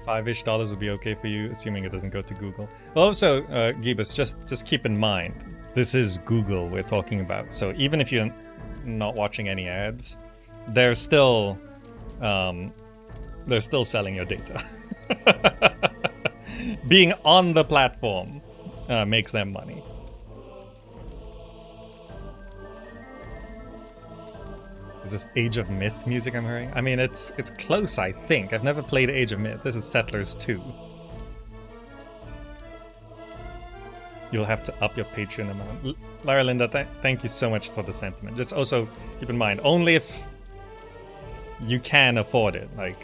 $5-ish would be okay for you, assuming it doesn't go to Google. Well, also, Gibus, just keep in mind, this is Google we're talking about. So even if you're not watching any ads, they're still selling your data. Being on the platform makes them money. Is this Age of Myth music I'm hearing? I mean, it's close, I think. I've never played Age of Myth. This is Settlers 2. You'll have to up your Patreon amount. Lara Linda, thank you so much for the sentiment. Just also keep in mind, only if you can afford it. Like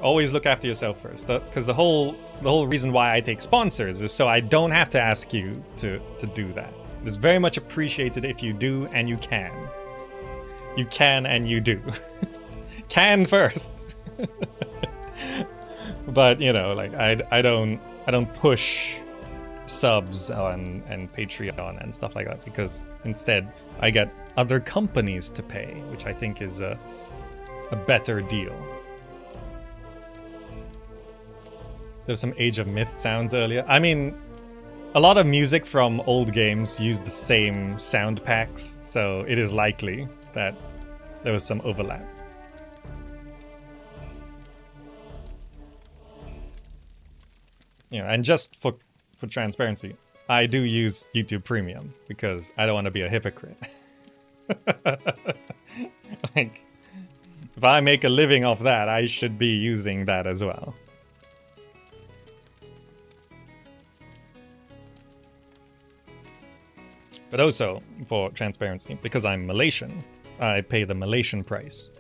always look after yourself first. Because the whole reason why I take sponsors is so I don't have to ask you to do that. It's very much appreciated if you do and you can. You can and you do. Can first. But you know, like I don't push subs and Patreon and stuff like that, because instead I get other companies to pay, which I think is a better deal. There's some Age of Myth sounds earlier. I mean, a lot of music from old games use the same sound packs, so it is likely that there was some overlap. You know, and just for transparency, I do use YouTube Premium because I don't want to be a hypocrite. Like, if I make a living off that, I should be using that as well. But also, for transparency, because I'm Malaysian, I pay the Malaysian price.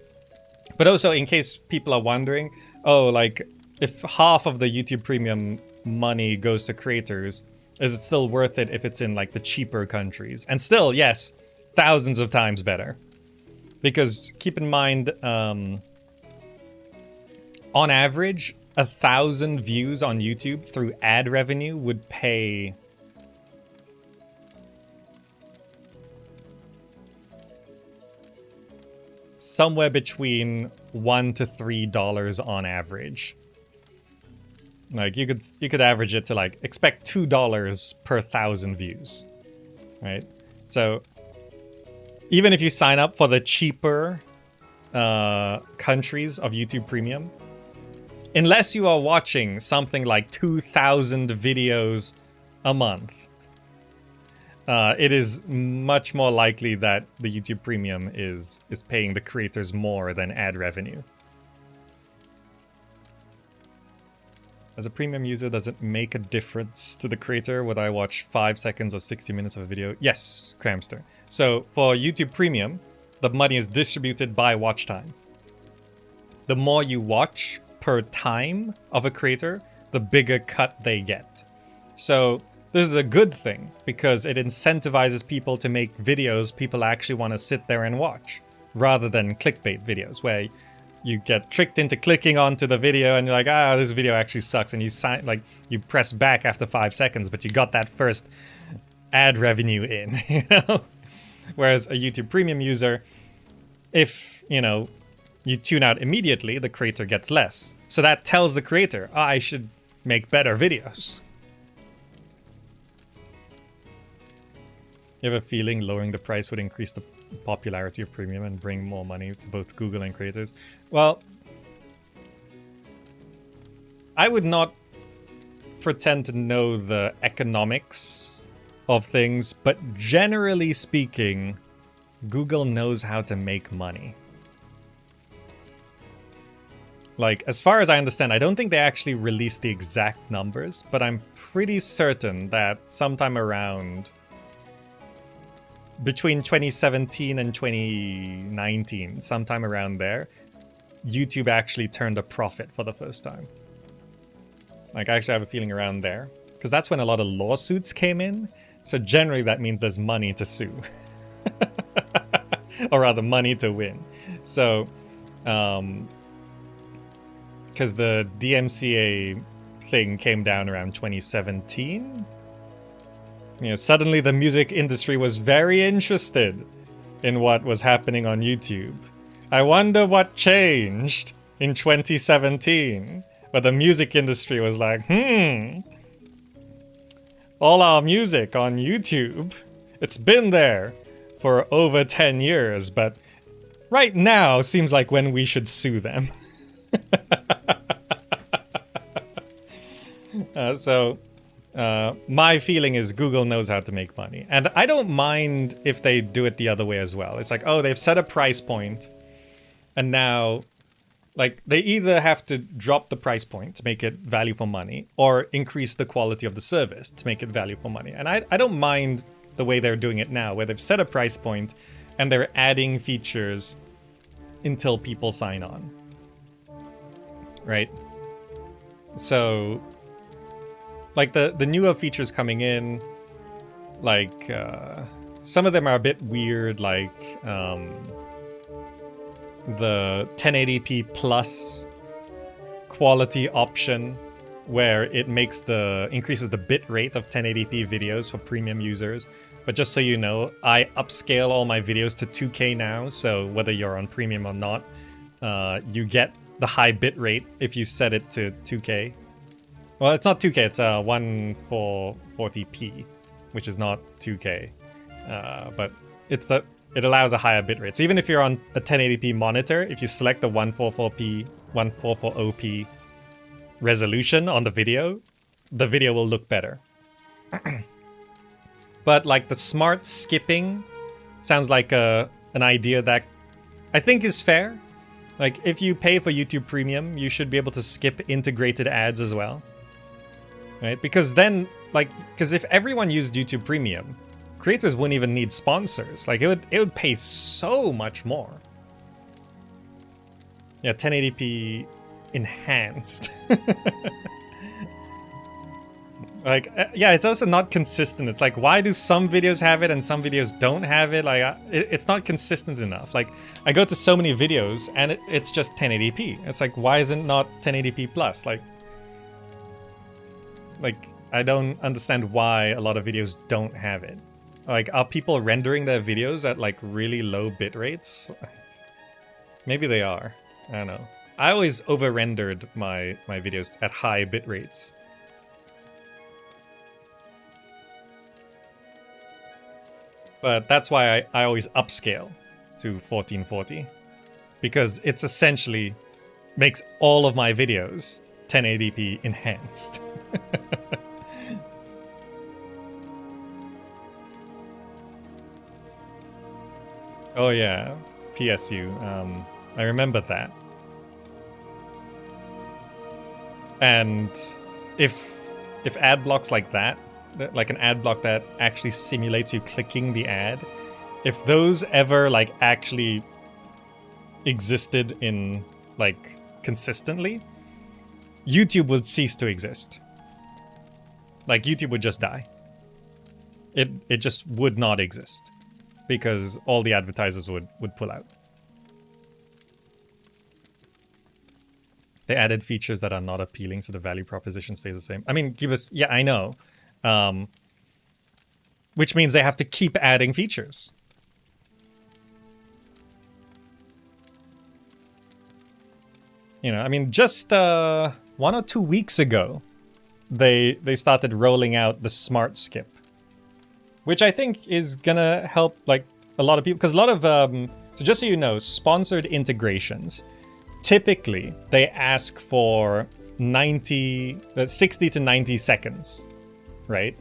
But also, in case people are wondering, oh, like, if half of the YouTube Premium money goes to creators, is it still worth it if it's in, like, the cheaper countries? And still, yes, thousands of times better. Because, keep in mind, on average, 1,000 views on YouTube through ad revenue would pay somewhere between $1 to $3 on average. Like you could average it to like expect $2 per 1,000 views, right? So even if you sign up for the cheaper countries of YouTube Premium, unless you are watching something like 2,000 videos a month, it is much more likely that the YouTube Premium is paying the creators more than ad revenue. As a premium user, does it make a difference to the creator whether I watch 5 seconds or 60 minutes of a video? Yes, Cramster. So for YouTube Premium, the money is distributed by watch time. The more you watch per time of a creator, the bigger cut they get. So this is a good thing because it incentivizes people to make videos people actually want to sit there and watch, rather than clickbait videos where you get tricked into clicking onto the video and you're like, ah, this video actually sucks, and you press back after 5 seconds, but you got that first ad revenue in, you know? Whereas a YouTube Premium user, if, you know, you tune out immediately, the creator gets less. So that tells the creator, oh, I should make better videos. You have a feeling lowering the price would increase the popularity of Premium and bring more money to both Google and creators? Well, I would not pretend to know the economics of things, but generally speaking, Google knows how to make money. Like, as far as I understand, I don't think they actually released the exact numbers, but I'm pretty certain that sometime around between 2017 and 2019, sometime around there, YouTube actually turned a profit for the first time. Like, I actually have a feeling around there, because that's when a lot of lawsuits came in. So generally that means there's money to sue. Or rather, money to win. So, because the DMCA thing came down around 2017. You know, suddenly the music industry was very interested in what was happening on YouTube. I wonder what changed in 2017, where the music industry was like, all our music on YouTube, it's been there for over 10 years, but right now seems like when we should sue them. My feeling is Google knows how to make money. And I don't mind if they do it the other way as well. It's like, oh, they've set a price point, and now, like, they either have to drop the price point to make it value for money, or increase the quality of the service to make it value for money. And I don't mind the way they're doing it now, where they've set a price point, and they're adding features until people sign on. Right? So, like, the newer features coming in, like, some of them are a bit weird, like, the 1080p plus quality option, where it increases the bit rate of 1080p videos for premium users. But just so you know, I upscale all my videos to 2K now, so whether you're on premium or not, you get the high bit rate if you set it to 2K. Well, it's not 2K, it's 1440p, which is not 2K. But it allows a higher bitrate. So even if you're on a 1080p monitor, if you select the 1440p resolution on the video will look better. But like the smart skipping sounds like an idea that I think is fair. Like, if you pay for YouTube Premium, you should be able to skip integrated ads as well. Right? Because then, like, if everyone used YouTube Premium, creators wouldn't even need sponsors. Like, it would pay so much more. Yeah, 1080p enhanced. Like, yeah, it's also not consistent. It's like, why do some videos have it and some videos don't have it? Like, it's not consistent enough. Like, I go to so many videos and it's just 1080p. It's like, why isn't not 1080p plus? Like, I don't understand why a lot of videos don't have it. Like, are people rendering their videos at, like, really low bit rates? Maybe they are. I don't know. I always over-rendered my videos at high bit rates. But that's why I always upscale to 1440. Because it's essentially makes all of my videos 1080p enhanced. Oh yeah, PSU. I remember that. And if ad blocks like that, like an ad block that actually simulates you clicking the ad, if those ever like actually existed in like consistently, YouTube would cease to exist. Like, YouTube would just die. It just would not exist because all the advertisers would pull out. They added features that are not appealing, so the value proposition stays the same. I mean, yeah, I know. Which means they have to keep adding features. You know, I mean, just 1 or 2 weeks ago, they started rolling out the smart skip, which I think is gonna help like a lot of people, because a lot of so just so you know, sponsored integrations typically they ask for 60 to 90 seconds, right?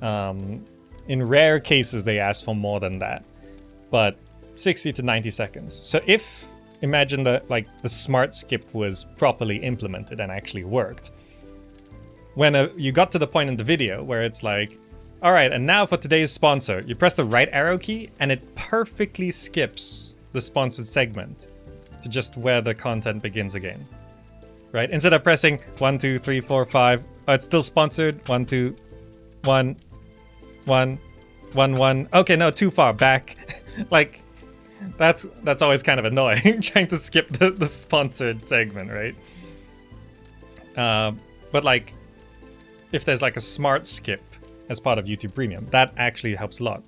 In rare cases they ask for more than that, but 60 to 90 seconds. So if imagine that like the smart skip was properly implemented and actually worked, when you got to the point in the video where it's like, all right, and now for today's sponsor, you press the right arrow key and it perfectly skips the sponsored segment to just where the content begins again, right? Instead of pressing 1, 2, 3, 4, 5, oh, it's still sponsored. 1, 2, 1, 1, 1, 1. Okay, no, too far back. Like, that's always kind of annoying, trying to skip the sponsored segment, right? But like, if there's like a smart skip as part of YouTube Premium, that actually helps a lot.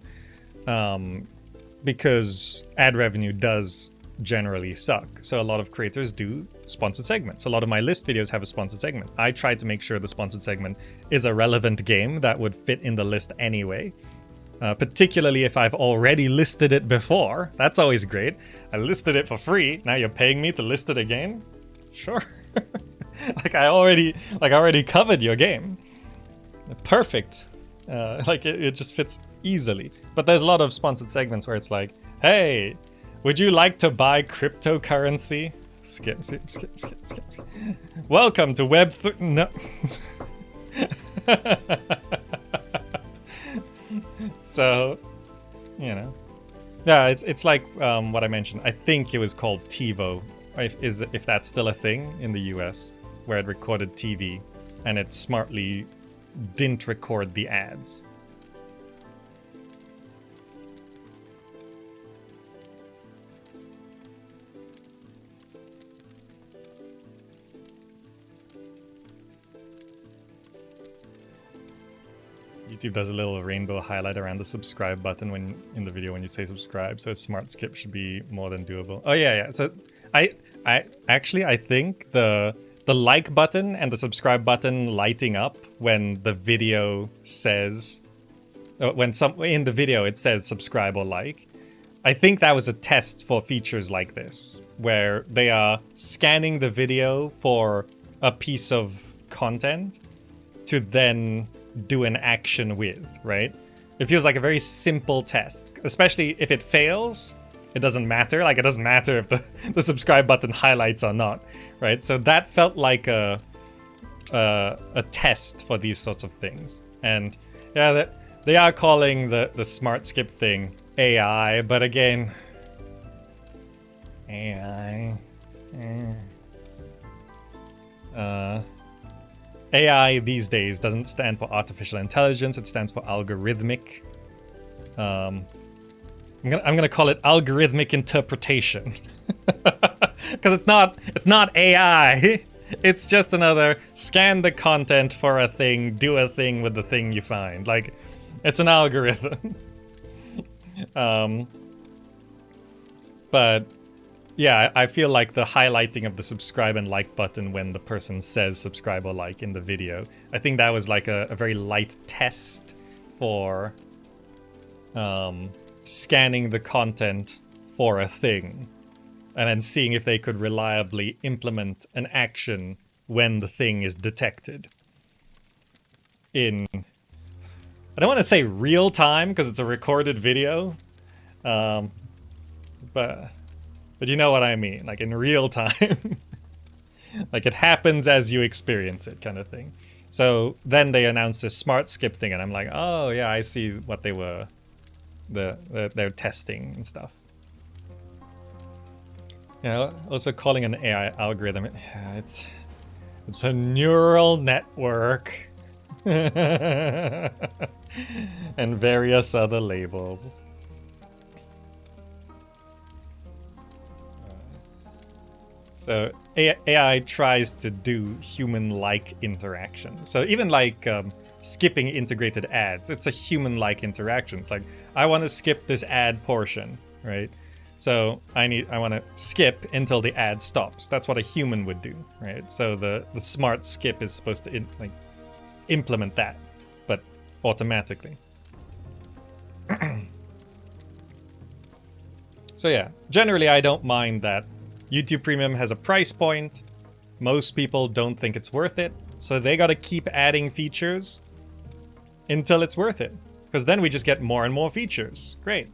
Because ad revenue does generally suck. So a lot of creators do sponsored segments. A lot of my list videos have a sponsored segment. I try to make sure the sponsored segment is a relevant game that would fit in the list anyway. Particularly if I've already listed it before. That's always great. I listed it for free. Now you're paying me to list it again? Sure. Like I already covered your game. Perfect. Like it just fits easily. But there's a lot of sponsored segments where it's like, hey, would you like to buy cryptocurrency? Skip. Welcome to Web3. No. So, you know. Yeah, it's like what I mentioned. I think it was called TiVo, if that's still a thing in the US, where it recorded TV and it smartly didn't record the ads. YouTube does a little rainbow highlight around the subscribe button when in the video when you say subscribe, so a smart skip should be more than doable. Oh yeah. So I think the like button and the subscribe button lighting up when the video says in the video it says subscribe or like. I think that was a test for features like this, where they are scanning the video for a piece of content to then do an action with, right? It feels like a very simple test, especially if it fails, it doesn't matter. Like, it doesn't matter if the subscribe button highlights or not, right? So that felt like a test for these sorts of things. And yeah, they are calling the smart skip thing AI, but again, AI. AI these days doesn't stand for artificial intelligence, it stands for algorithmic. I'm gonna call it algorithmic interpretation. Because it's not AI. It's just another scan the content for a thing, do a thing with the thing you find. Like, it's an algorithm. But yeah, I feel like the highlighting of the subscribe and like button when the person says subscribe or like in the video, I think that was like a very light test for scanning the content for a thing and then seeing if they could reliably implement an action when the thing is detected. In, I don't want to say real time because it's a recorded video, but you know what I mean, like in real time. Like it happens as you experience it kind of thing. So then they announced this smart skip thing and I'm like, oh yeah, I see what they were, they're testing and stuff. Yeah, also calling an AI algorithm, it's a neural network. And various other labels. So AI tries to do human-like interaction. So even like skipping integrated ads, it's a human-like interaction. It's like, I want to skip this ad portion, right? So I want to skip until the ad stops. That's what a human would do, right? So the smart skip is supposed to implement that, but automatically. So yeah, generally I don't mind that YouTube Premium has a price point. Most people don't think it's worth it, so they gotta keep adding features until it's worth it. Because then we just get more and more features. Great.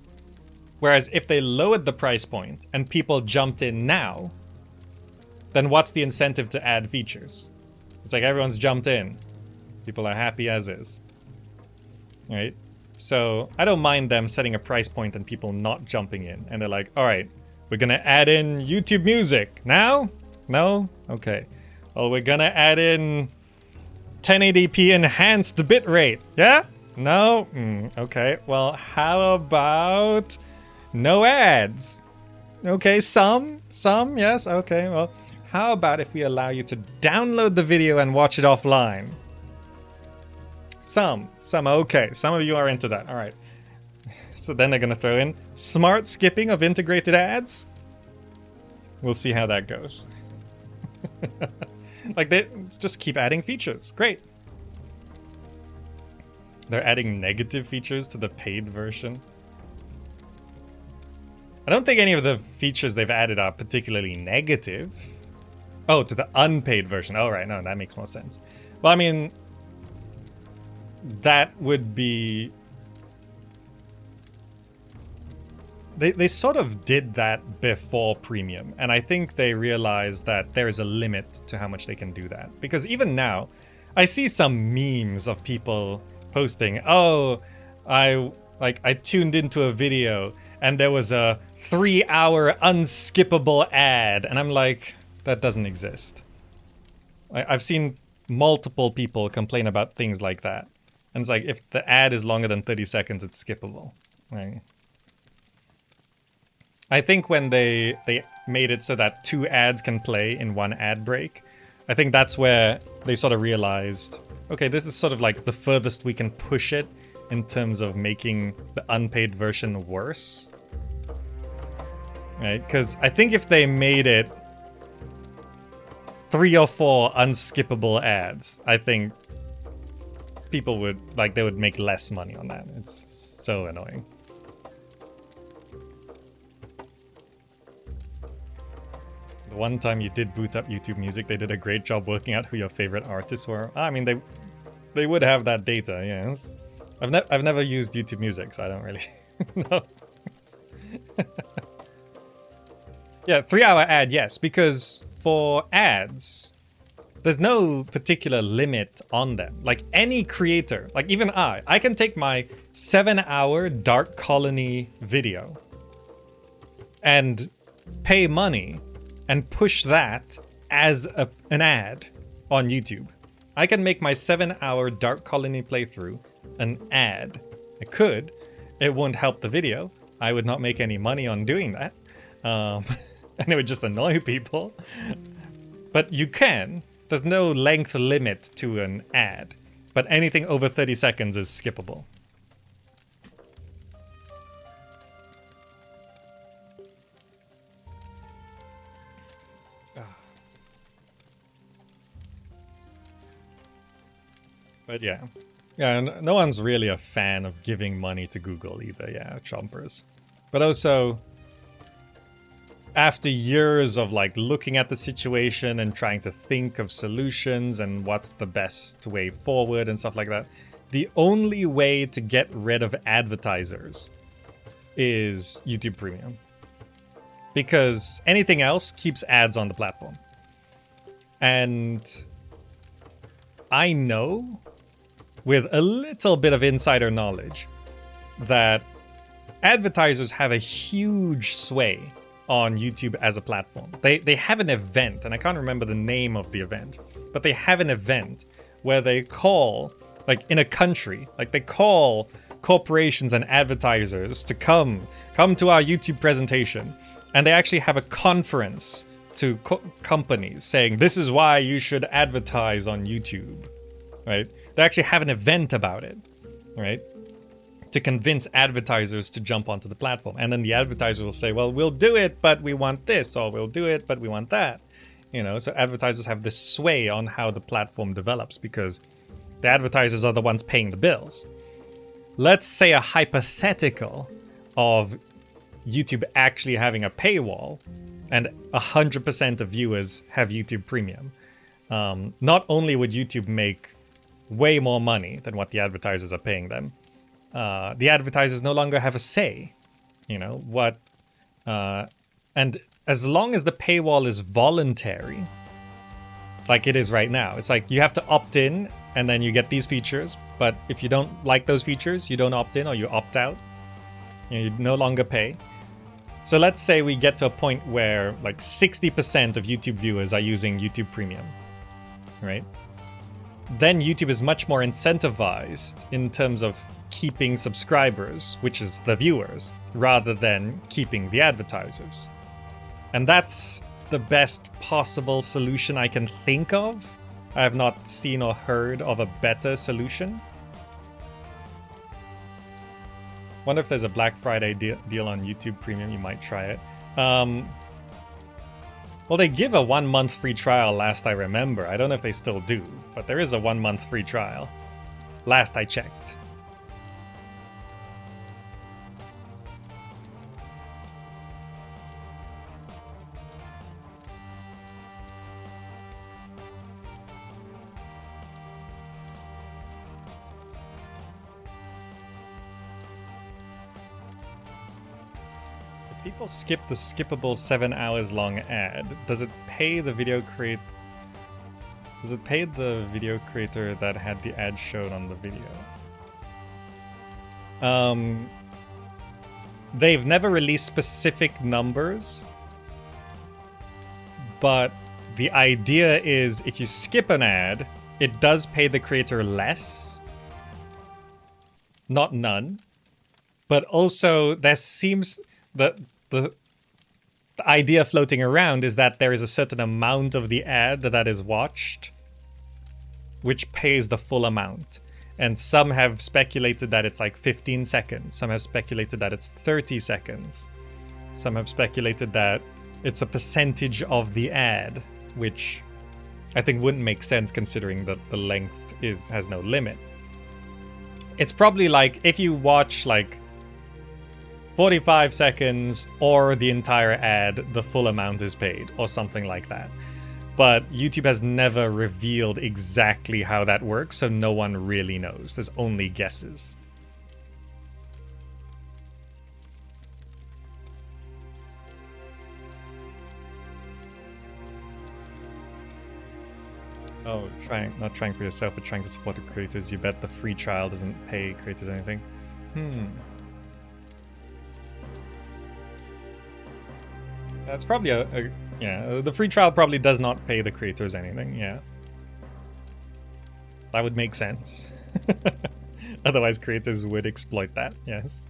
Whereas if they lowered the price point and people jumped in now, then what's the incentive to add features? It's like everyone's jumped in. People are happy as is. Right? So I don't mind them setting a price point and people not jumping in. And they're like, all right, we're going to add in YouTube Music. Now? No? Okay. Well, we're going to add in 1080p enhanced bitrate. Yeah? No? Okay. Well, how about no ads? Okay, some, yes. Okay, well, how about if we allow you to download the video and watch it offline? Some, okay. Some of you are into that. All right. So then they're going to throw in smart skipping of integrated ads. We'll see how that goes. Like, they just keep adding features. Great. They're adding negative features to the paid version. I don't think any of the features they've added are particularly negative. Oh, to the unpaid version. Oh, right. No, that makes more sense. Well, I mean, that would be... They sort of did that before Premium, and I think they realized that there is a limit to how much they can do that. Because even now, I see some memes of people posting, oh, I tuned into a video and there was a 3-hour unskippable ad, and I'm like, that doesn't exist. I've seen multiple people complain about things like that, and it's like, if the ad is longer than 30 seconds, it's skippable. Right? I think when they made it so that 2 ads can play in 1 ad break, I think that's where they sort of realized, okay, this is sort of like the furthest we can push it in terms of making the unpaid version worse. Right? Because I think if they made it 3 or 4 unskippable ads, I think people would, like, they would make less money on that. It's so annoying. The one time you did boot up YouTube Music, they did a great job working out who your favorite artists were. I mean, they would have that data, yes. I've never used YouTube Music, so I don't really know. Yeah, 3-hour ad, yes, because for ads, there's no particular limit on them. Like, any creator, like even I can take my 7-hour Dark Colony video and pay money and push that as an ad on YouTube. I can make my 7-hour Dark Colony playthrough an ad. I could. It wouldn't help the video. I would not make any money on doing that. And it would just annoy people. But you can. There's no length limit to an ad. But anything over 30 seconds is skippable. But yeah. Yeah, no one's really a fan of giving money to Google either, yeah, chompers. But also, after years of like looking at the situation and trying to think of solutions and what's the best way forward and stuff like that, the only way to get rid of advertisers is YouTube Premium. Because anything else keeps ads on the platform. And I know, with a little bit of insider knowledge, that advertisers have a huge sway on YouTube as a platform. They have an event, and I can't remember the name of the event, but they have an event where they call, like in a country, like they call corporations and advertisers to come to our YouTube presentation, and they actually have a conference to companies saying, this is why you should advertise on YouTube, right? They actually have an event about it, right? to convince advertisers to jump onto the platform. And then the advertiser will say, well, we'll do it, but we want this, or we'll do it, but we want that. You know, so advertisers have this sway on how the platform develops because the advertisers are the ones paying the bills. Let's say a hypothetical of YouTube actually having a paywall and 100% of viewers have YouTube Premium. Not only would YouTube make way more money than what the advertisers are paying them, the advertisers no longer have a say. You know, what... and as long as the paywall is voluntary, like it is right now, it's like you have to opt in and then you get these features, but if you don't like those features, you don't opt in or you opt out. You know, you no longer pay. So let's say we get to a point where like 60% of YouTube viewers are using YouTube Premium, right? Then YouTube is much more incentivized in terms of keeping subscribers, which is the viewers, rather than keeping the advertisers. And that's the best possible solution I can think of. I have not seen or heard of a better solution. Wonder if there's a Black Friday deal on YouTube Premium. You might try it. Well, they give a 1 month free trial last I remember. I don't know if they still do, but there is a 1 month free trial. Last I checked. People skip the skippable 7 hours long ad. Does it pay the video video creator that had the ad shown on the video? They've never released specific numbers, but the idea is if you skip an ad, it does pay the creator less. Not none. But also there seems that the idea floating around is that there is a certain amount of the ad that is watched, which pays the full amount. And some have speculated that it's like 15 seconds. Some have speculated that it's 30 seconds. Some have speculated that it's a percentage of the ad, which I think wouldn't make sense considering that the length has no limit. It's probably like if you watch like 45 seconds or the entire ad, the full amount is paid, or something like that. But YouTube has never revealed exactly how that works, so no one really knows. There's only guesses. Oh, not trying for yourself, but trying to support the creators. You bet the free trial doesn't pay creators anything. That's probably yeah, the free trial probably does not pay the creators anything, yeah. That would make sense. Otherwise creators would exploit that, yes.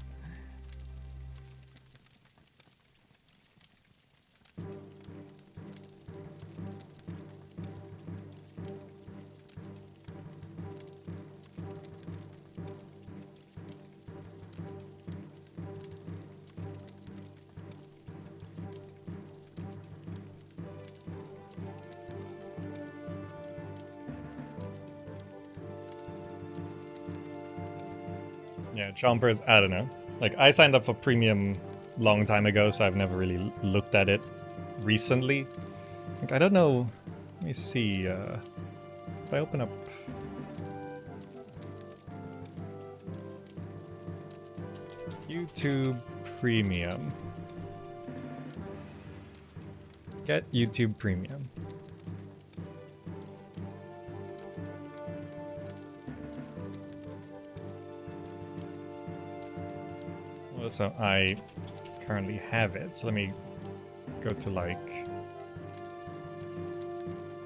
Yeah, Chompers, I don't know. Like, I signed up for Premium long time ago, so I've never really looked at it recently. Like, I don't know. Let me see. If I open up... YouTube Premium. Get YouTube Premium. So I currently have it. So let me go to like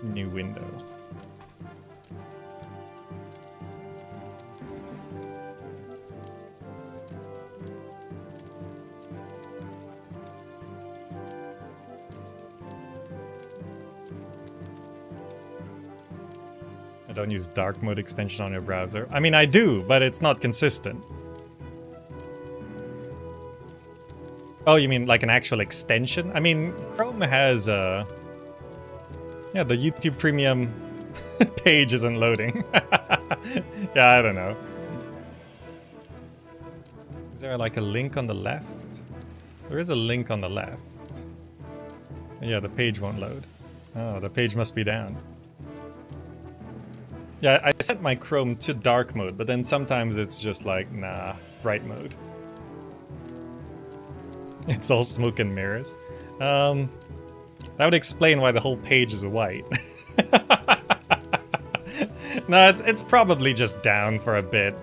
new window. I don't use dark mode extension on your browser. I mean, I do, but it's not consistent. Oh, you mean like an actual extension? I mean, Chrome has, yeah, the YouTube Premium page isn't loading. Yeah, I don't know. Is there like a link on the left? There is a link on the left. Yeah, the page won't load. Oh, the page must be down. Yeah, I set my Chrome to dark mode, but then sometimes it's just like, nah, bright mode. It's all smoke and mirrors. That would explain why the whole page is white. No, it's probably just down for a bit.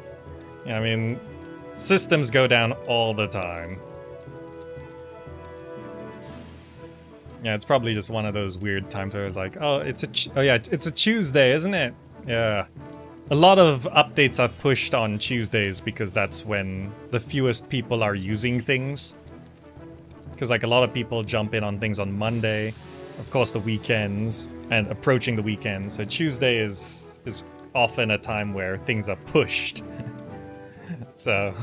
I mean, systems go down all the time. Yeah, it's probably just one of those weird times where it's like, oh, it's a Tuesday, isn't it? Yeah. A lot of updates are pushed on Tuesdays because that's when the fewest people are using things. Because like a lot of people jump in on things on Monday, of course the weekends, and approaching the weekend. So Tuesday is often a time where things are pushed. So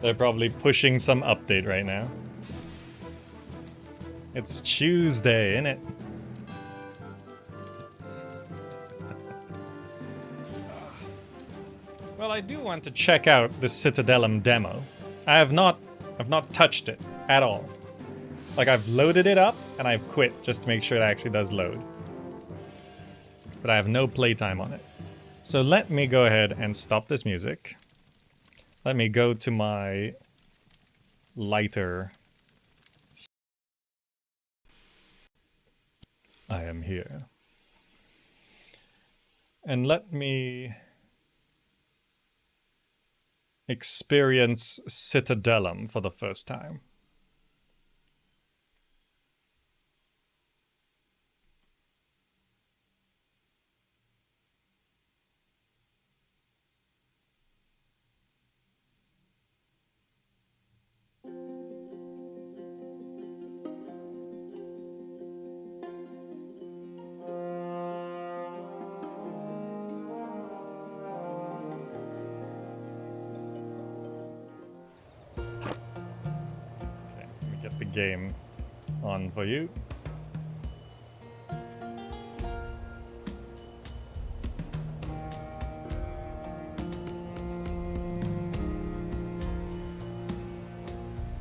they're probably pushing some update right now. It's Tuesday, innit? Well, I do want to check out the Citadelum demo. I've not touched it at all. Like, I've loaded it up and I've quit just to make sure it actually does load. But I have no playtime on it. So let me go ahead and stop this music. Let me go to my lighter. I am here. And let me experience Citadelum for the first time. The game on for you.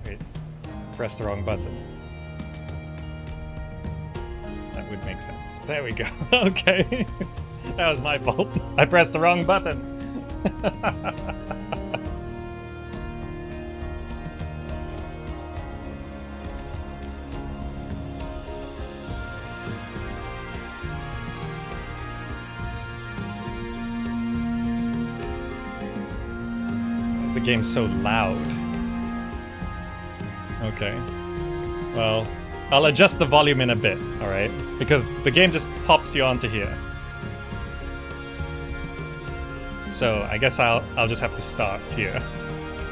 Wait, press the wrong button. That would make sense. There we go. Okay. That was my fault. I pressed the wrong button. The game's so loud. Okay. Well, I'll adjust the volume in a bit, alright? Because the game just pops you onto here. So I guess I'll just have to start here.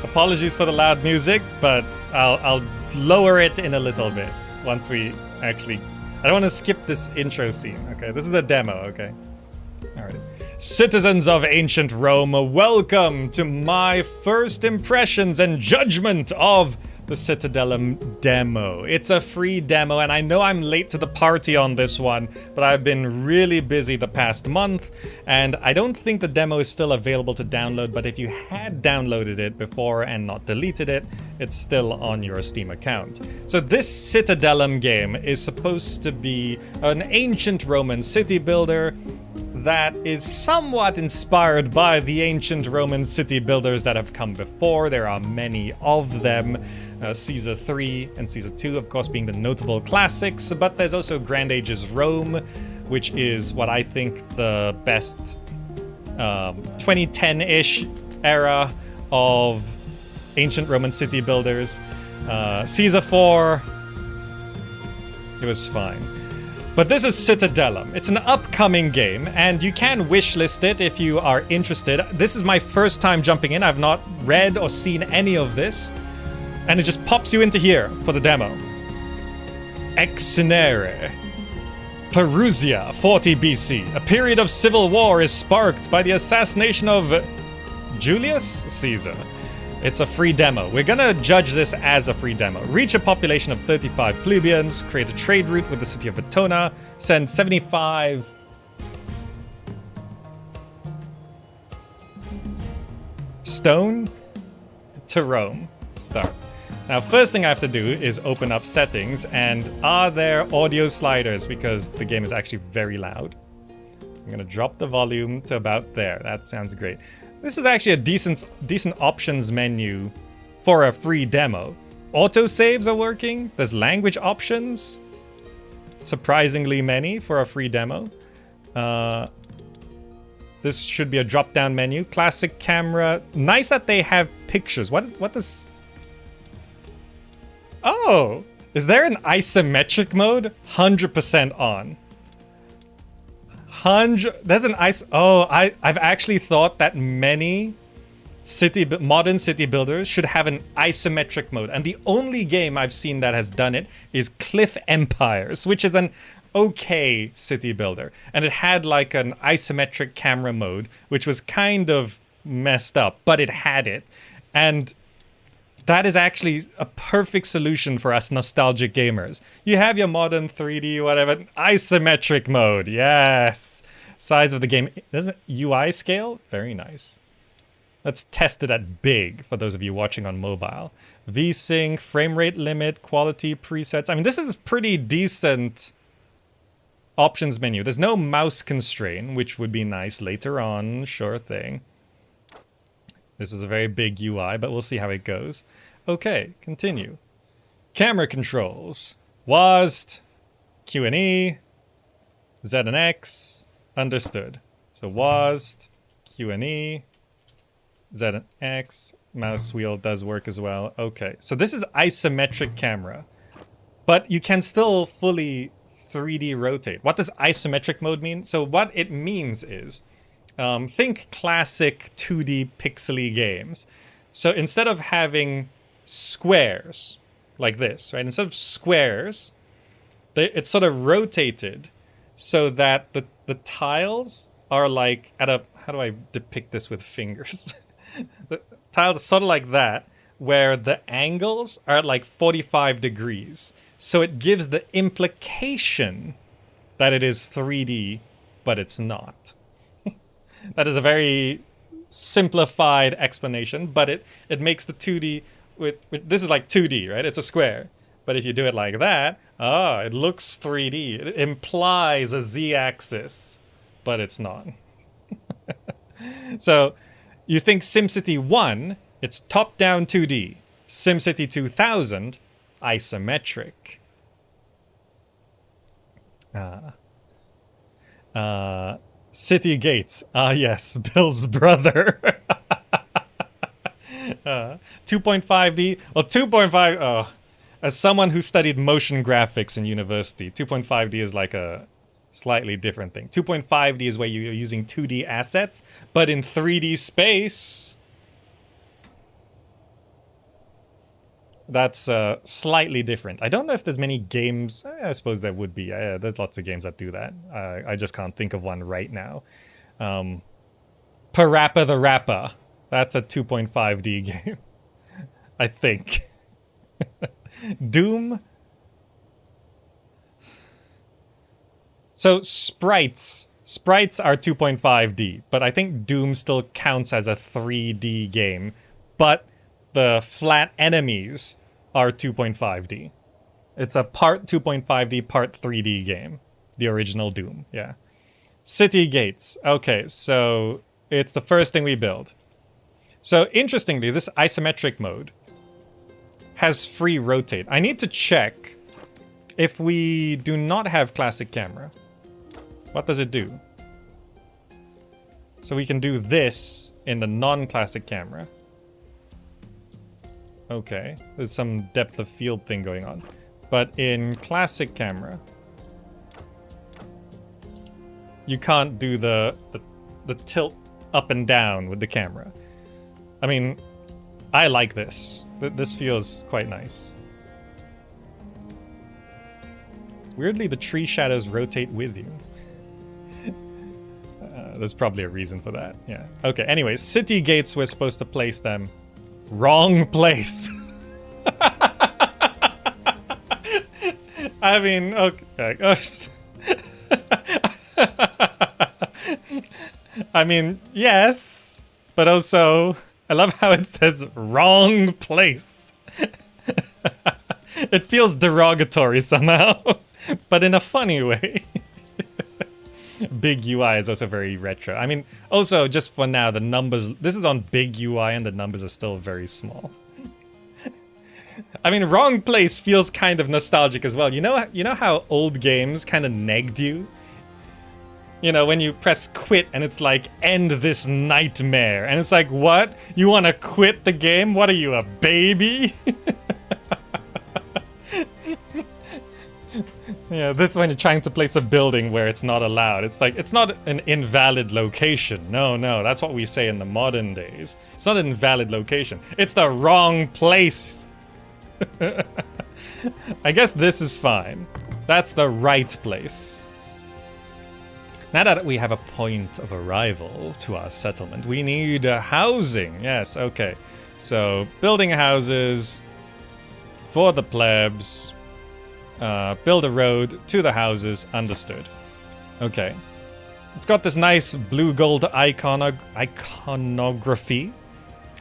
Apologies for the loud music, but I'll lower it in a little bit once we actually... I don't want to skip this intro scene, okay? This is a demo, okay? Alright. Citizens of ancient Rome, welcome to my first impressions and judgment of the Citadelum demo. It's a free demo, and I know I'm late to the party on this one, but I've been really busy the past month, and I don't think the demo is still available to download, but if you had downloaded it before and not deleted it, it's still on your Steam account. So this Citadelum game is supposed to be an ancient Roman city builder that is somewhat inspired by the ancient Roman city builders that have come before. There are many of them. Caesar 3 and Caesar 2, of course, being the notable classics, but there's also Grand Ages Rome, which is what I think the best 2010-ish era of ancient Roman city builders. Caesar 4, it was fine. But this is Citadelum. It's an upcoming game, and you can wishlist it if you are interested. This is my first time jumping in. I've not read or seen any of this. And it just pops you into here for the demo. Exinere. Perusia, 40 BC. A period of civil war is sparked by the assassination of Julius Caesar. It's a free demo. We're gonna judge this as a free demo. Reach a population of 35 plebeians, create a trade route with the city of Atona, send 75... stone to Rome. Start. Now, first thing I have to do is open up settings, and are there audio sliders? Because the game is actually very loud. So I'm gonna drop the volume to about there. That sounds great. This is actually a decent options menu for a free demo. Autosaves are working. There's language options. Surprisingly many for a free demo. This should be a drop-down menu. Classic camera. Nice that they have pictures. What does... Oh! Is there an isometric mode? 100% on. There's an I've actually thought that many modern city builders should have an isometric mode, and the only game I've seen that has done it is Cliff Empires, which is an okay city builder, and it had like an isometric camera mode, which was kind of messed up, but it had it, and that is actually a perfect solution for us nostalgic gamers. You have your modern 3D, whatever, isometric mode, yes. Size of the game, doesn't UI scale? Very nice. Let's test it at big for those of you watching on mobile. VSync, frame rate limit, quality presets. I mean, this is pretty decent options menu. There's no mouse constraint, which would be nice later on, sure thing. This is a very big UI, but we'll see how it goes. Okay, continue. Camera controls. WASD, Q&E, Z and X, understood. So WASD, Q&E, Z and X, mouse wheel does work as well. Okay, so this is isometric camera, but you can still fully 3D rotate. What does isometric mode mean? So what it means is, think classic 2D pixely games. So instead of having squares like this, right? Instead of squares, it's sort of rotated so that the tiles are like at a... How do I depict this with fingers? The tiles are sort of like that, where the angles are at like 45 degrees. So it gives the implication that it is 3D, but it's not. That is a very simplified explanation, but it makes the 2D with this is like 2D, right? It's a square. But if you do it like that, it looks 3D. It implies a z-axis, but it's not. So you think SimCity 1, it's top-down 2D. SimCity 2000, isometric. City Gates. Ah, yes, Bill's brother. 2.5D. Well, 2.5... Oh, as someone who studied motion graphics in university, 2.5D is like a slightly different thing. 2.5D is where you're using 2D assets, but in 3D space... That's slightly different. I don't know if there's many games. I suppose there would be. There's lots of games that do that. I just can't think of one right now. Parappa the Rapper. That's a 2.5D game. I think. Doom. So sprites. Sprites are 2.5D, but I think Doom still counts as a 3D game. But the flat enemies are 2.5D. It's a part 2.5D, part 3D game. The original Doom, yeah. City Gates. Okay, so it's the first thing we build. So interestingly, this isometric mode has free rotate. I need to check if we do not have classic camera. What does it do? So we can do this in the non-classic camera. Okay, there's some depth of field thing going on. But in classic camera, you can't do the tilt up and down with the camera. I mean, I like this. This feels quite nice. Weirdly, the tree shadows rotate with you. There's probably a reason for that, yeah. Okay, anyways, city gates, we're supposed to place them Wrong place. I mean, okay. I mean, yes, but also, I love how it says wrong place. It feels derogatory somehow, but in a funny way. Big UI is also very retro. I mean, also, just for now, the numbers... This is on big UI and the numbers are still very small. I mean, wrong place feels kind of nostalgic as well. You know how old games kind of negged you? You know, when you press quit and it's like, end this nightmare. And it's like, what? You want to quit the game? What are you, a baby? Yeah, this is when you're trying to place a building where it's not allowed. It's like, it's not an invalid location. No, that's what we say in the modern days. It's not an invalid location. It's the wrong place. I guess this is fine. That's the right place. Now that we have a point of arrival to our settlement, we need housing. Yes, okay. So, building houses for the plebs. Build a road to the houses. Understood. Okay. It's got this nice blue-gold iconography.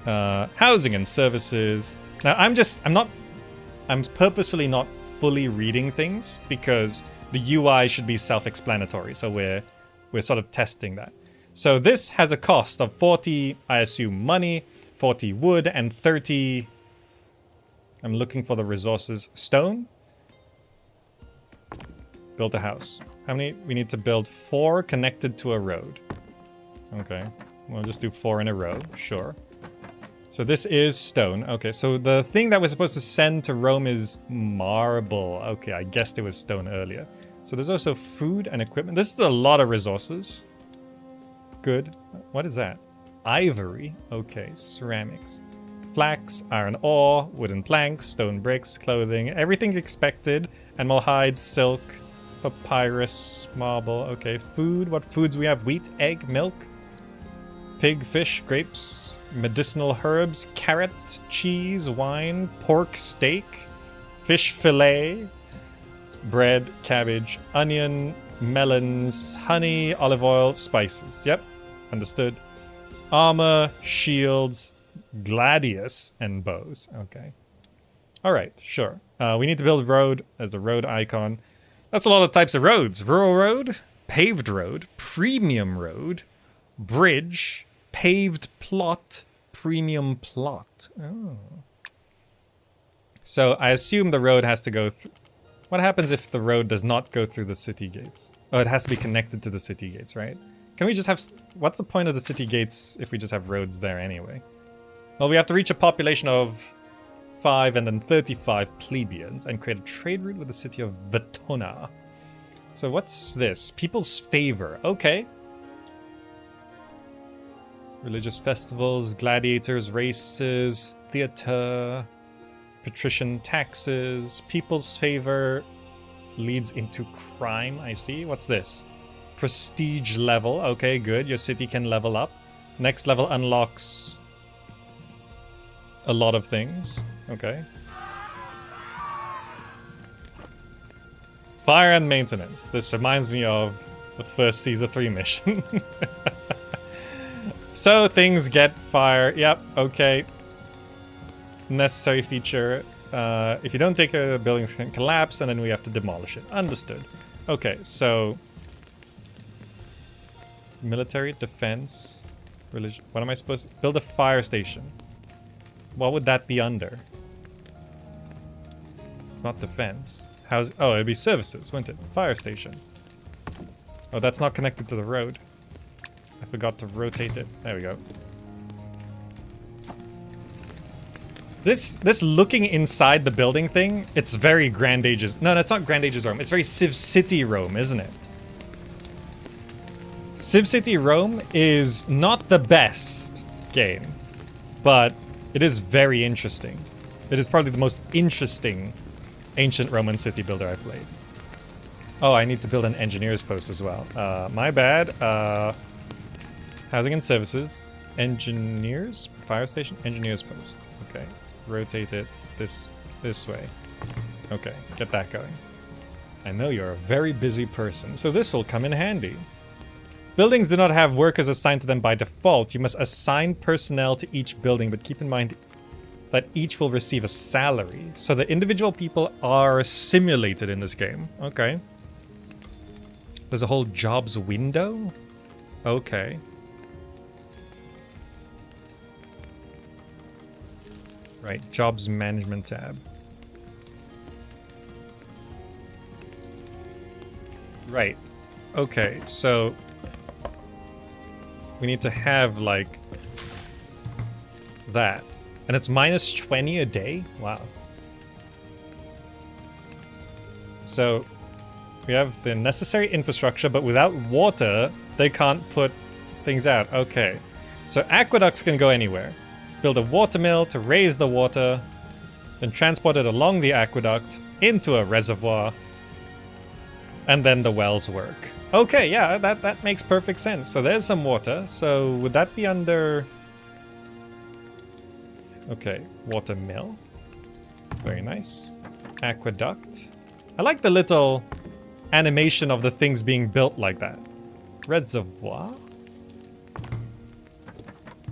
Housing and services. Now, I'm purposefully not fully reading things because the UI should be self-explanatory. So we're sort of testing that. So this has a cost of 40, I assume, money, 40 wood, and 30... I'm looking for the resources. Stone? Build a house. How many? We need to build 4 connected to a road. Okay. We'll just do 4 in a row. Sure. So this is stone. Okay, so the thing that we're supposed to send to Rome is marble. Okay, I guessed it was stone earlier. So there's also food and equipment. This is a lot of resources. Good. What is that? Ivory. Okay, ceramics. Flax, iron ore, wooden planks, stone bricks, clothing, everything expected. Animal hides, silk, papyrus, marble. Okay, food. What foods we have? Wheat, egg, milk, pig, fish, grapes, medicinal herbs, carrot, cheese, wine, pork steak, fish fillet, bread, cabbage, onion, melons, honey, olive oil, spices. Yep, understood. Armor, shields, gladius, and bows. Okay. Alright, sure. We need to build a road as a road icon. That's a lot of types of roads. Rural road, paved road, premium road, bridge, paved plot, premium plot. Oh. So I assume the road has to go through... What happens if the road does not go through the city gates? Oh, it has to be connected to the city gates, right? Can we just have... What's the point of the city gates if we just have roads there anyway? Well, we have to reach a population of 5 and then 35 plebeians and create a trade route with the city of Vetona. So what's this? People's favor. Okay. Religious festivals, gladiators, races, theater, patrician taxes, people's favor leads into crime, I see. What's this? Prestige level. Okay, good. Your city can level up. Next level unlocks a lot of things. Okay. Fire and maintenance. This reminds me of the first Caesar 3 mission. So things get fire. Yep, okay. Necessary feature. If you don't take care, the buildings can collapse and then we have to demolish it. Understood. Okay, so... Military, defense, religion. What am I supposed to... Build a fire station. What would that be under? It's not defense. How's... Oh, it'd be services, wouldn't it? Fire station. Oh, that's not connected to the road. I forgot to rotate it. There we go. This looking inside the building thing, it's very Grand Ages... No, it's not Grand Ages Rome. It's very Civ City Rome, isn't it? Civ City Rome is not the best game, but it is very interesting. It is probably the most interesting ancient Roman city builder I've played. Oh, I need to build an engineer's post as well. My bad. Housing and services. Engineers? Fire station? Engineers post. Okay. Rotate it this way. Okay, get that going. I know you're a very busy person, so this will come in handy. Buildings do not have workers assigned to them by default. You must assign personnel to each building, but keep in mind that each will receive a salary. So the individual people are simulated in this game. Okay. There's a whole jobs window? Okay. Right, jobs management tab. Right. Okay, so we need to have like that. And it's minus 20 a day? Wow. So we have the necessary infrastructure, but without water, they can't put things out. Okay. So aqueducts can go anywhere. Build a water mill to raise the water, then transport it along the aqueduct into a reservoir, and then the wells work. Okay, yeah, that makes perfect sense. So there's some water. So would that be under... Okay, water mill. Very nice. Aqueduct. I like the little animation of the things being built like that. Reservoir.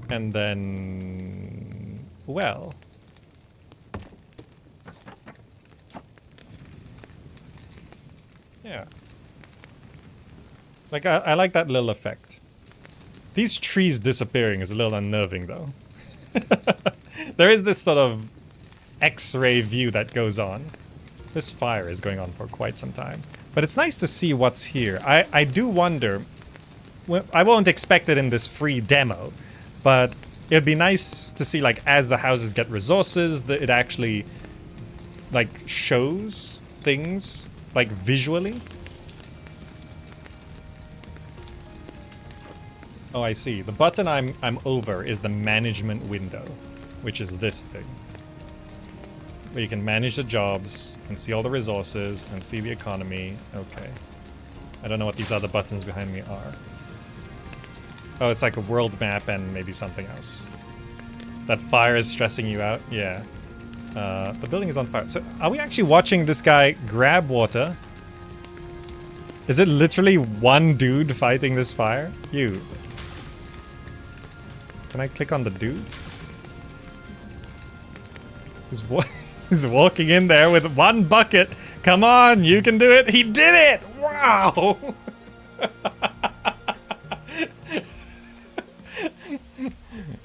And then... well. Yeah. Like, I like that little effect. These trees disappearing is a little unnerving, though. There is this sort of X-ray view that goes on. This fire is going on for quite some time. But it's nice to see what's here. I do wonder... well, I won't expect it in this free demo, but it'd be nice to see, like, as the houses get resources, that it actually, like, shows things, like, visually. Oh, I see. The button I'm over is the management window, which is this thing. Where you can manage the jobs and see all the resources and see the economy. Okay. I don't know what these other buttons behind me are. Oh, it's like a world map and maybe something else. That fire is stressing you out? Yeah. The building is on fire. So, are we actually watching this guy grab water? Is it literally one dude fighting this fire? You. Can I click on the dude? He's walking in there with one bucket. Come on, you can do it. He did it! Wow!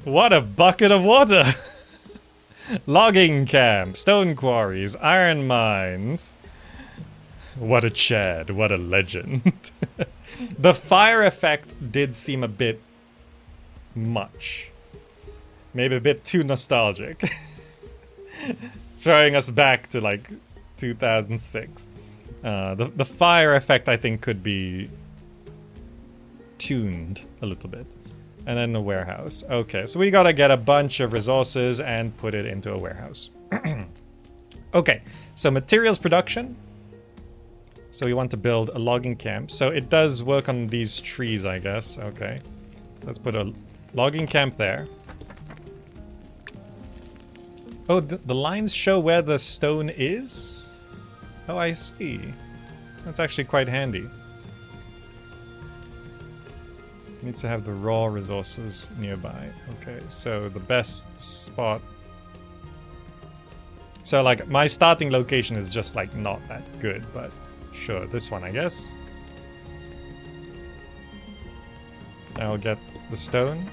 What a bucket of water! Logging camp, stone quarries, iron mines. What a Chad, what a legend. The fire effect did seem a bit much. Maybe a bit too nostalgic. Throwing us back to like 2006. The fire effect I think could be tuned a little bit. And then a warehouse. Okay, so we gotta get a bunch of resources and put it into a warehouse. Okay, so materials production. So we want to build a logging camp. So it does work on these trees, I guess. Okay. Let's put a logging camp there. Oh, the lines show where the stone is? Oh, I see. That's actually quite handy. Needs to have the raw resources nearby. Okay, so the best spot... So, like, my starting location is just, like, not that good, but sure, this one, I guess. I'll get the stone.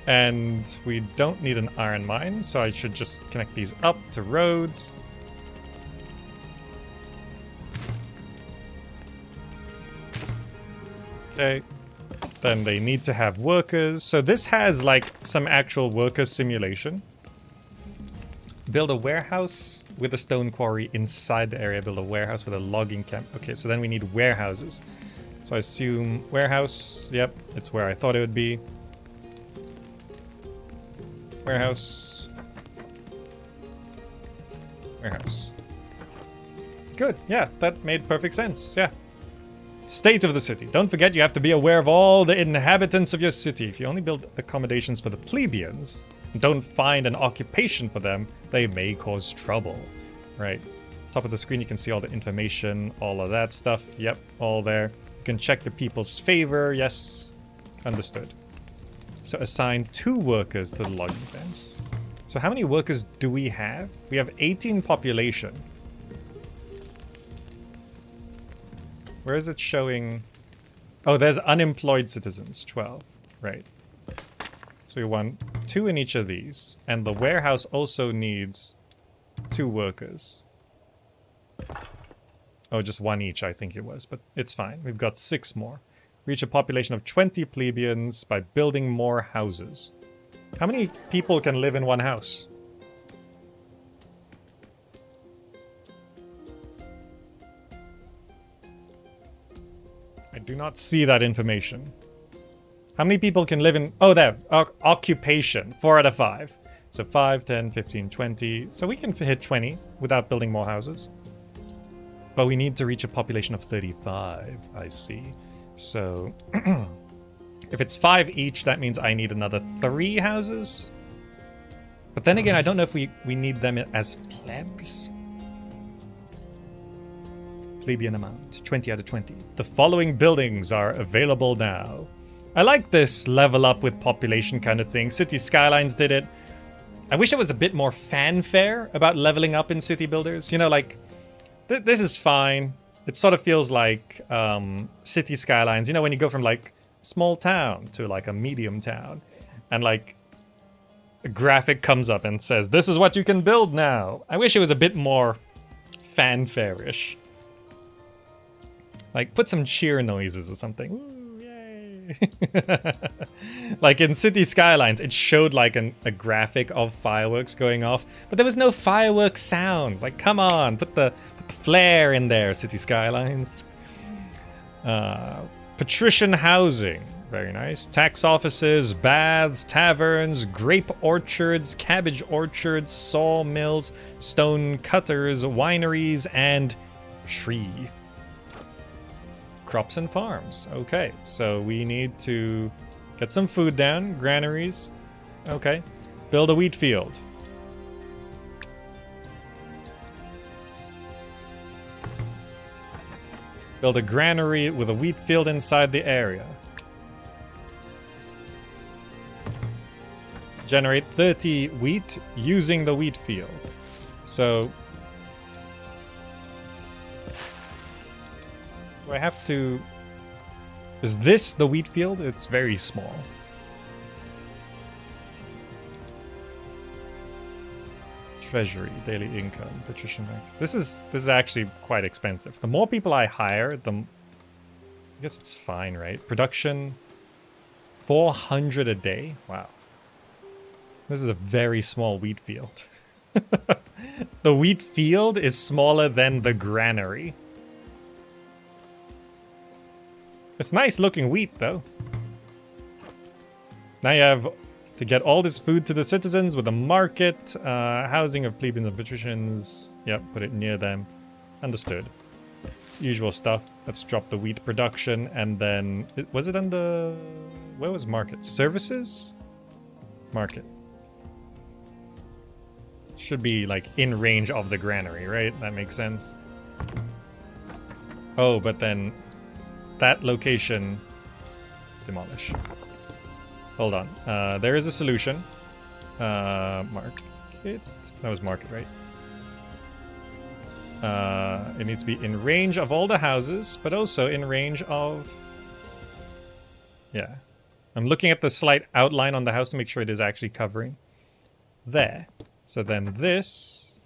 And we don't need an iron mine, so I should just connect these up to roads. Okay. Then they need to have workers. So this has like some actual worker simulation. Build a warehouse with a stone quarry inside the area. Build a warehouse with a logging camp. Okay, so then we need warehouses. So I assume warehouse. Yep, it's where I thought it would be. Warehouse. Warehouse. Good, yeah, that made perfect sense, yeah. State of the city. Don't forget you have to be aware of all the inhabitants of your city. If you only build accommodations for the plebeians and don't find an occupation for them, they may cause trouble. Right. Top of the screen you can see all the information, all of that stuff. Yep, all there. You can check your people's favor. Yes. Understood. So assign 2 workers to the logging fence. So how many workers do we have? We have 18 population. Where is it showing? Oh, there's unemployed citizens, 12. Right. So we want 2 in each of these. And the warehouse also needs 2 workers. Oh, just 1 each, I think it was. But it's fine. We've got 6 more. Reach a population of 20 plebeians by building more houses. How many people can live in one house? I do not see that information. How many people can live in... Oh, there. Occupation. 4 out of 5. So 5, 10, 15, 20. So we can hit 20 without building more houses. But we need to reach a population of 35. I see. So... if it's 5 each, that means I need another 3 houses. But then again, I don't know if we need them as plebs. Plebeian amount, 20 out of 20. The following buildings are available now. I like this level up with population kind of thing. City Skylines did it. I wish there was a bit more fanfare about leveling up in city builders. You know, like, this is fine. It sort of feels like City Skylines. You know, when you go from, like, a small town to, like, a medium town. And, like, a graphic comes up and says, this is what you can build now. I wish it was a bit more fanfare-ish. Like, put some cheer noises or something. Woo, yay. Like in City Skylines, it showed like a graphic of fireworks going off, but there was no fireworks sounds. Like, come on, put the flair in there, City Skylines. Patrician housing, very nice. Tax offices, baths, taverns, grape orchards, cabbage orchards, sawmills, stone cutters, wineries, and tree. Crops and farms. Okay, so we need to get some food down. Granaries. Okay. Build a wheat field. Build a granary with a wheat field inside the area. Generate 30 wheat using the wheat field. So... do I have to... is this the wheat field? It's very small. Treasury, daily income, patrician max. This is actually quite expensive. The more people I hire, I guess it's fine, right? Production, 400 a day. Wow. This is a very small wheat field. The wheat field is smaller than the granary. It's nice looking wheat, though. Now you have to get all this food to the citizens with a market, housing of plebeians and patricians. Yep, put it near them. Understood. Usual stuff. Let's drop the wheat production, and then... was it under... where was market? Services? Market. Should be, like, in range of the granary, right? That makes sense. Oh, but then... that location... demolish. Hold on. There is a solution. Market? That was market, right? It needs to be in range of all the houses, but also in range of... yeah. I'm looking at the slight outline on the house to make sure it is actually covering. There. So then this...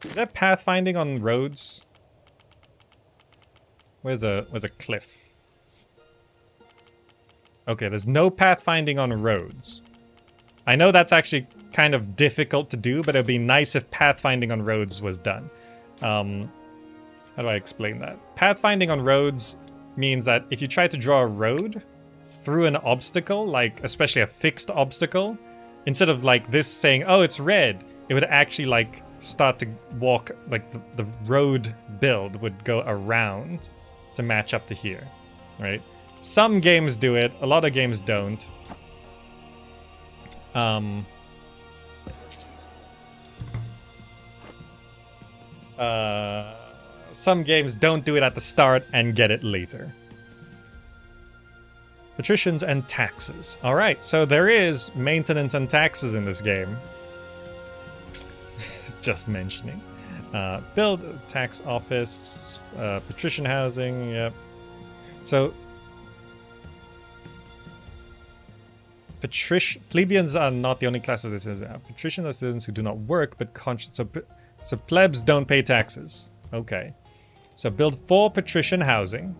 is that pathfinding on roads? Where's a cliff? Okay, there's no pathfinding on roads. I know that's actually kind of difficult to do, but it'd be nice if pathfinding on roads was done. How do I explain that? Pathfinding on roads means that if you try to draw a road through an obstacle, like especially a fixed obstacle, instead of like this saying, oh, it's red, it would actually like start to walk, like the road build would go around to match up to here, right? Some games do it, a lot of games don't. Some games don't do it at the start and get it later. Patricians and taxes. Alright, so there is maintenance and taxes in this game. Just mentioning. Build tax office, patrician housing, yep. So plebeians are not the only class of this. Patricians are citizens who do not work but conscious. So plebs don't pay taxes. Okay. So build 4 patrician housing.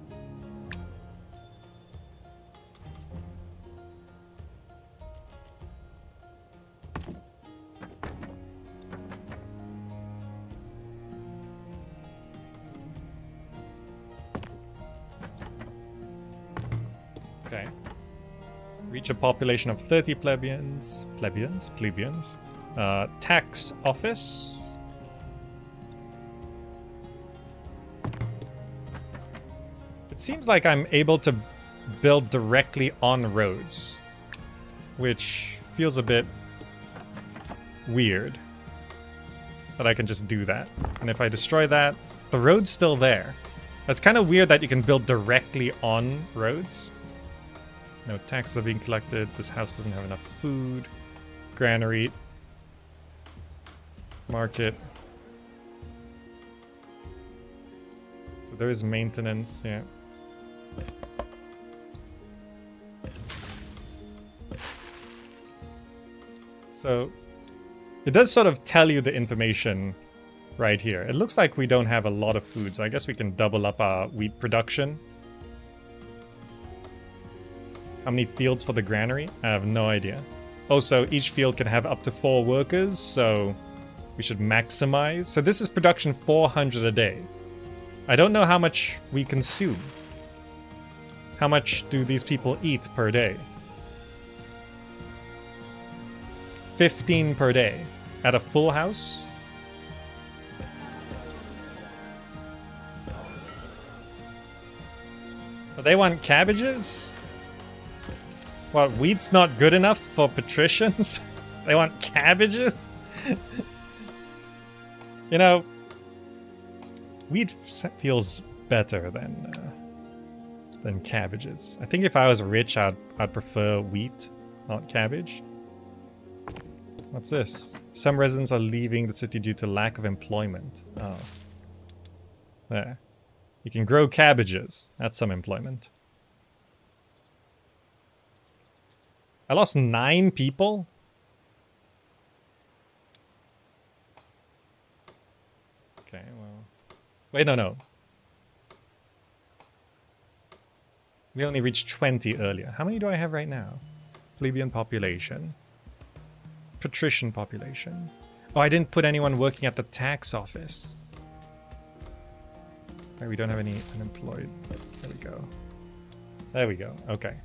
Okay. Reach a population of 30 plebeians. Tax office. It seems like I'm able to build directly on roads, which feels a bit weird that I can just do that. And if I destroy that, the road's still there. That's kind of weird that you can build directly on roads. No taxes are being collected. This house doesn't have enough food. Granary. Market. So there is maintenance, yeah. So it does sort of tell you the information right here. It looks like we don't have a lot of food, so I guess we can double up our wheat production. How many fields for the granary? I have no idea. Also, each field can have up to 4 workers, so we should maximize. So this is production 400 a day. I don't know how much we consume. How much do these people eat per day? 15 per day. At a full house? Oh, they want cabbages? What, wheat's not good enough for patricians? They want cabbages? You know, wheat feels better than cabbages. I think if I was rich, I'd prefer wheat, not cabbage. What's this? Some residents are leaving the city due to lack of employment. Oh. There. You can grow cabbages. That's some employment. I lost 9 people? Okay, well... Wait, no. We only reached 20 earlier. How many do I have right now? Plebeian population. Patrician population. Oh, I didn't put anyone working at the tax office. Right, we don't have any unemployed. There we go. There we go. Okay.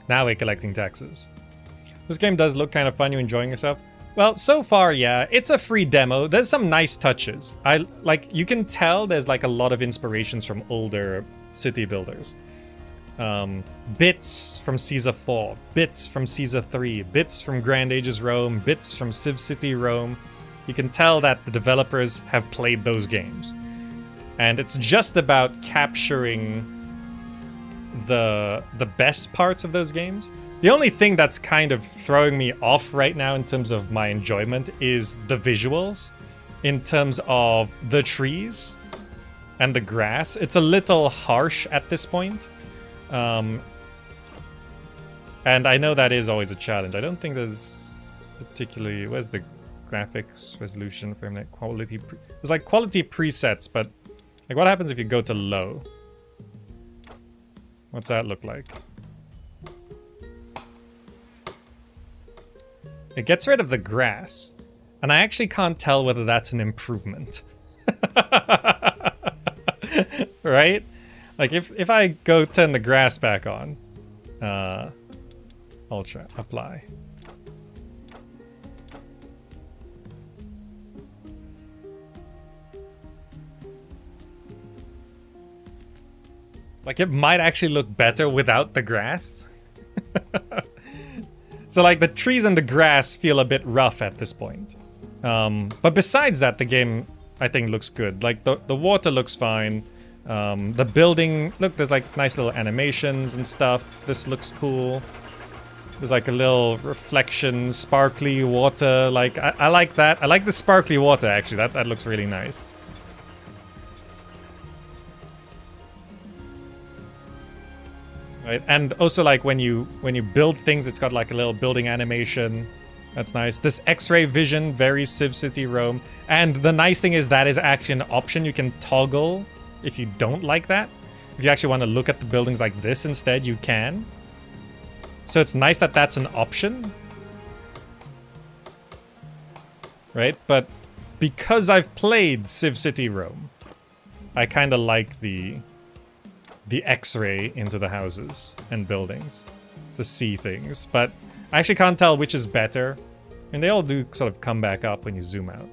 Now we're collecting taxes. This game does look kind of fun. You enjoying yourself? Well, so far, yeah. It's a free demo. There's some nice touches. You can tell there's like a lot of inspirations from older city builders. Bits from Caesar 4, bits from Caesar 3, bits from Grand Ages Rome, bits from Civ City Rome. You can tell that the developers have played those games. And it's just about capturing the best parts of those games. The only thing that's kind of throwing me off right now in terms of my enjoyment is the visuals. In terms of the trees and the grass. It's a little harsh at this point. And I know that is always a challenge. I don't think there's particularly... Where's the graphics, resolution, frame rate, quality... There's like quality presets, but... Like what happens if you go to low? What's that look like? It gets rid of the grass. And I actually can't tell whether that's an improvement. Right? Like if I go turn the grass back on, ultra, apply. Like, it might actually look better without the grass. So, like, the trees and the grass feel a bit rough at this point. But besides that, the game, I think, looks good. Like, the water looks fine. The building... Look, there's, like, nice little animations and stuff. This looks cool. There's, like, a little reflection, sparkly water. Like, I like that. I like the sparkly water, actually. That looks really nice. Right, and also like when you build things, it's got like a little building animation. That's nice. This X-ray vision, very Civ City Rome. And the nice thing is that is actually an option you can toggle if you don't like that. If you actually want to look at the buildings like this instead, you can. So it's nice that that's an option. Right, but because I've played Civ City Rome, I kind of like the X-ray into the houses and buildings to see things, but I actually can't tell which is better. And they all do sort of come back up when you zoom out.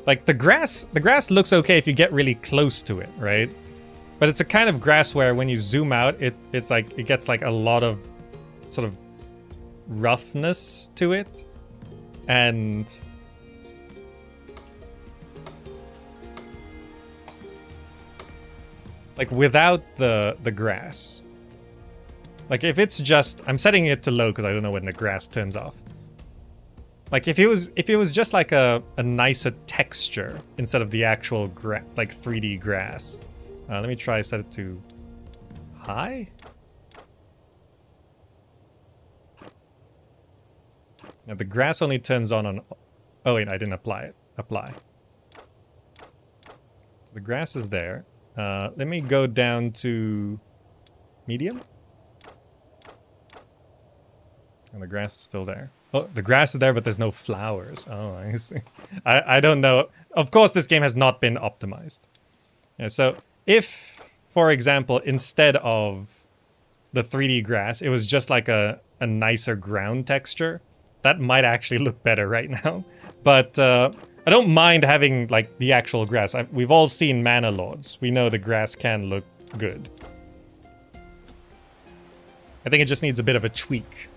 Like the grass looks okay if you get really close to it, right? But it's a kind of grass where when you zoom out, it's like it gets like a lot of sort of roughness to it, and like without the grass. Like if it's just, I'm setting it to low because I don't know when the grass turns off. Like if it was just like a nicer texture instead of the actual like 3D grass. Let me try set it to high. Now the grass only turns on. Oh wait, I didn't apply it. Apply. So the grass is there. Let me go down to medium. And the grass is still there. Oh, the grass is there, but there's no flowers. Oh, I see. I don't know. Of course, this game has not been optimized. Yeah, so if, for example, instead of the 3D grass, it was just like a nicer ground texture, that might actually look better right now. But I don't mind having like the actual grass. We've all seen Mana Lords. We know the grass can look good. I think it just needs a bit of a tweak.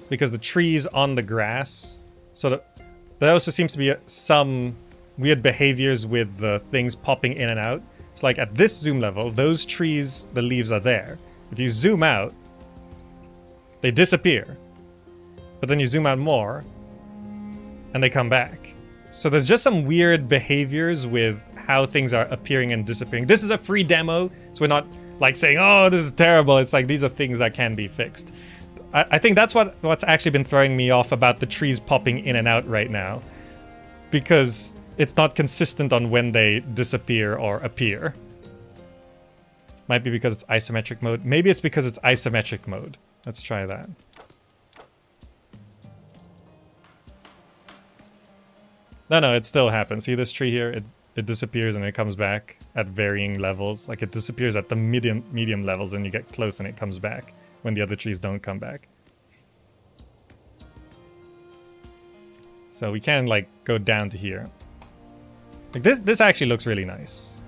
Because the trees on the grass, sort of, there also seems to be some weird behaviors with the things popping in and out. So like at this zoom level, those trees, the leaves are there. If you zoom out, they disappear. But then you zoom out more, and they come back. So there's just some weird behaviors with how things are appearing and disappearing. This is a free demo, so we're not like saying, oh, this is terrible. It's like these are things that can be fixed. I think that's what's actually been throwing me off about the trees popping in and out right now. Because it's not consistent on when they disappear or appear. Might be because it's isometric mode. Maybe it's because it's isometric mode. Let's try that. No, it still happens. See this tree here? It disappears and it comes back at varying levels. Like it disappears at the medium levels, and you get close and it comes back when the other trees don't come back. So we can like go down to here. Like this actually looks really nice.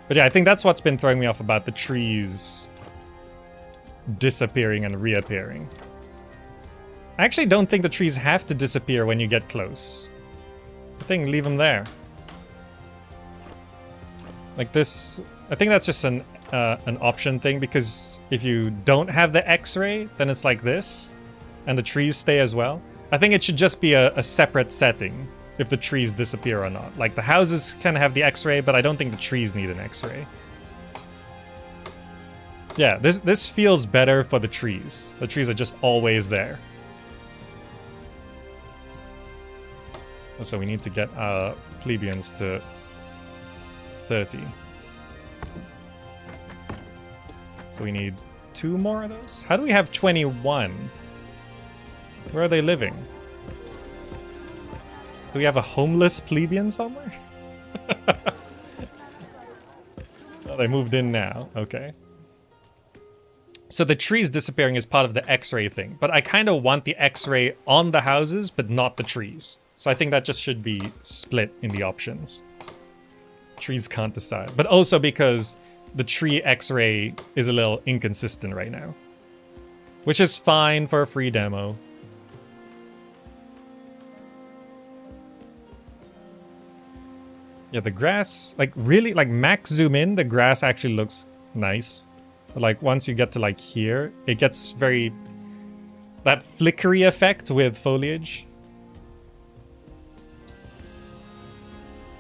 But yeah, I think that's what's been throwing me off about the trees disappearing and reappearing. I actually don't think the trees have to disappear when you get close. I think leave them there. Like this, I think that's just an option thing, because if you don't have the X-ray, then it's like this, and the trees stay as well. I think it should just be a separate setting if the trees disappear or not. Like the houses can have the X-ray, but I don't think the trees need an X-ray. Yeah, this feels better for the trees. The trees are just always there. So we need to get our plebeians to 30. So we need 2 more of those? How do we have 21? Where are they living? Do we have a homeless plebeian somewhere? Oh, they moved in now. Okay. So the trees disappearing is part of the X-ray thing. But I kind of want the X-ray on the houses, but not the trees. So I think that just should be split in the options. Trees can't decide. But also because the tree X-ray is a little inconsistent right now. Which is fine for a free demo. Yeah, the grass, like really, like max zoom in, the grass actually looks nice. But like once you get to like here, it gets very, that flickery effect with foliage.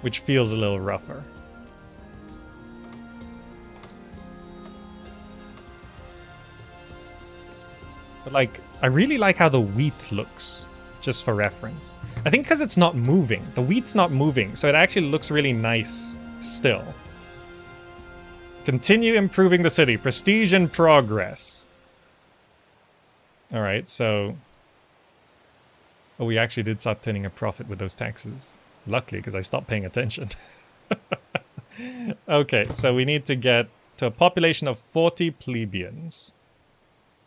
Which feels a little rougher. But like, I really like how the wheat looks, just for reference. I think because it's not moving. The wheat's not moving, so it actually looks really nice still. Continue improving the city. Prestige and progress. Alright, so... Oh, we actually did start turning a profit with those taxes. Luckily, because I stopped paying attention. Okay, so we need to get to a population of 40 plebeians.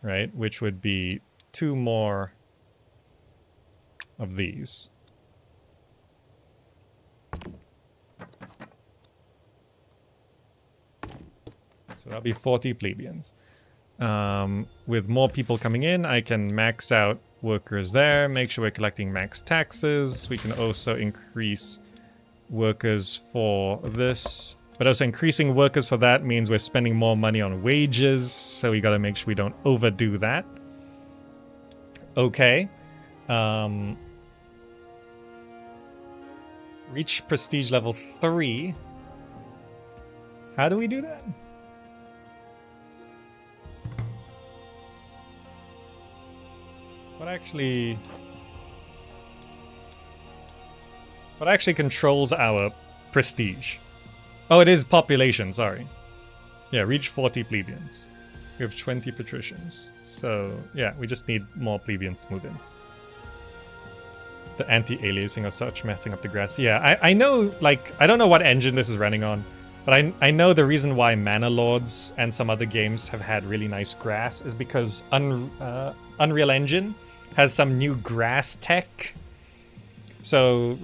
Right, which would be 2 more of these. So that'll be 40 plebeians. With more people coming in, I can max out workers there, make sure we're collecting max taxes. We can also increase workers for this. But also increasing workers for that means we're spending more money on wages, so we gotta make sure we don't overdo that. Okay. Reach prestige level 3. How do we do that? What actually controls our prestige? Oh, it is population, sorry. Yeah, reach 40 plebeians. We have 20 patricians. So, yeah, we just need more plebeians to move in. The anti-aliasing or such messing up the grass. Yeah, I know, like, I don't know what engine this is running on, but I know the reason why Mana Lords and some other games have had really nice grass is because Unreal Engine has some new grass tech. So,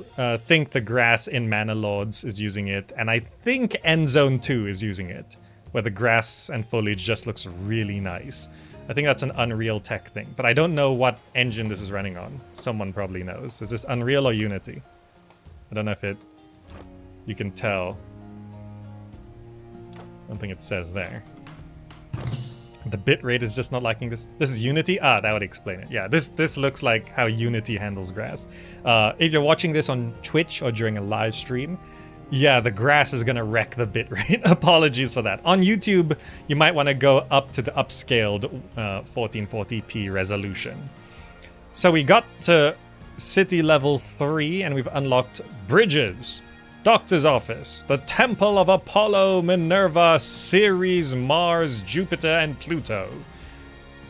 think the grass in Mana Lords is using it, and I think Endzone 2 is using it, where the grass and foliage just looks really nice. I think that's an Unreal Tech thing, but I don't know what engine this is running on. Someone probably knows. Is this Unreal or Unity? I don't know if you can tell. I don't think it says there. The bitrate is just not liking this. This is Unity? Ah, that would explain it. Yeah, this looks like how Unity handles grass. If you're watching this on Twitch or during a live stream, yeah, the grass is gonna wreck the bitrate. Apologies for that. On YouTube, you might want to go up to the upscaled 1440p resolution. So we got to city level 3 and we've unlocked bridges. Doctor's office, the Temple of Apollo, Minerva, Ceres, Mars, Jupiter, and Pluto.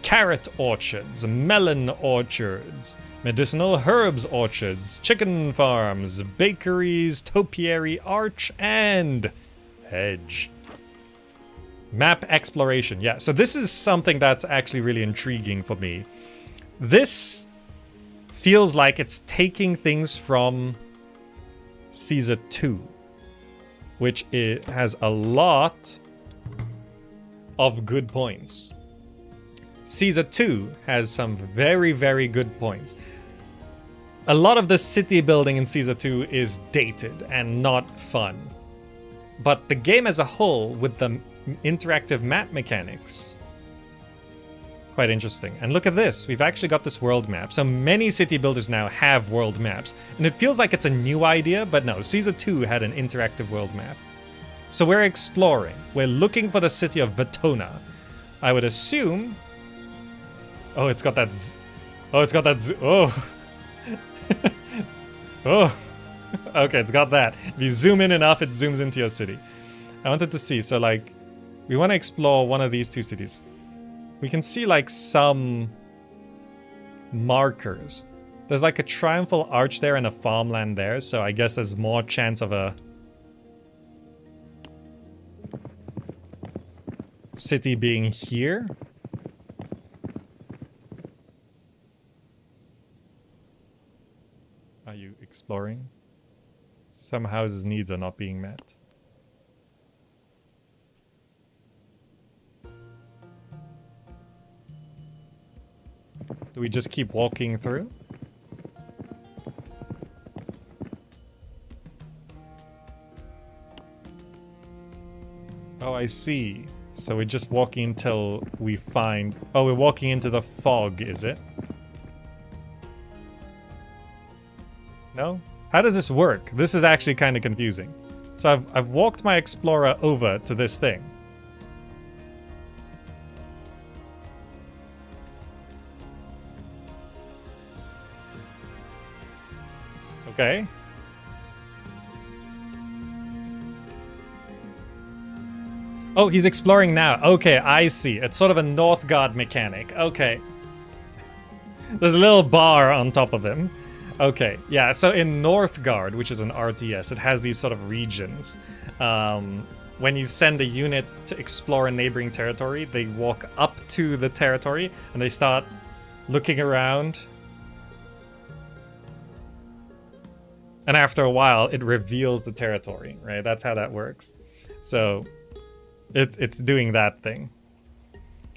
Carrot orchards, melon orchards, medicinal herbs orchards, chicken farms, bakeries, topiary arch, and hedge. Map exploration. Yeah, so this is something that's actually really intriguing for me. This feels like it's taking things from Caesar 2, which it has a lot of good points. Caesar 2 has some very, very good points. A lot of the city building in Caesar 2 is dated and not fun. But the game as a whole, with the interactive map mechanics, quite interesting. And look at this, we've actually got this world map. So many city builders now have world maps. And it feels like it's a new idea, but no, Caesar 2 had an interactive world map. So we're exploring. We're looking for the city of Vetona. I would assume... Oh, it's got that... Oh. Oh. Okay, it's got that. If you zoom in enough, it zooms into your city. I wanted to see, so like, we want to explore one of these two cities. We can see like some markers. There's like a triumphal arch there and a farmland there, so I guess there's more chance of a city being here. Are you exploring? Some houses' needs are not being met. Do we just keep walking through? Oh, I see. So we're just walking until we find... Oh, we're walking into the fog, is it? No? How does this work? This is actually kind of confusing. So I've walked my explorer over to this thing. Okay. Oh, he's exploring now. Okay, I see. It's sort of a Northgard mechanic. Okay. There's a little bar on top of him. Okay, yeah, so in Northgard, which is an RTS, it has these sort of regions. When you send a unit to explore a neighboring territory, they walk up to the territory and they start looking around. And after a while, it reveals the territory, right? That's how that works. So it's doing that thing.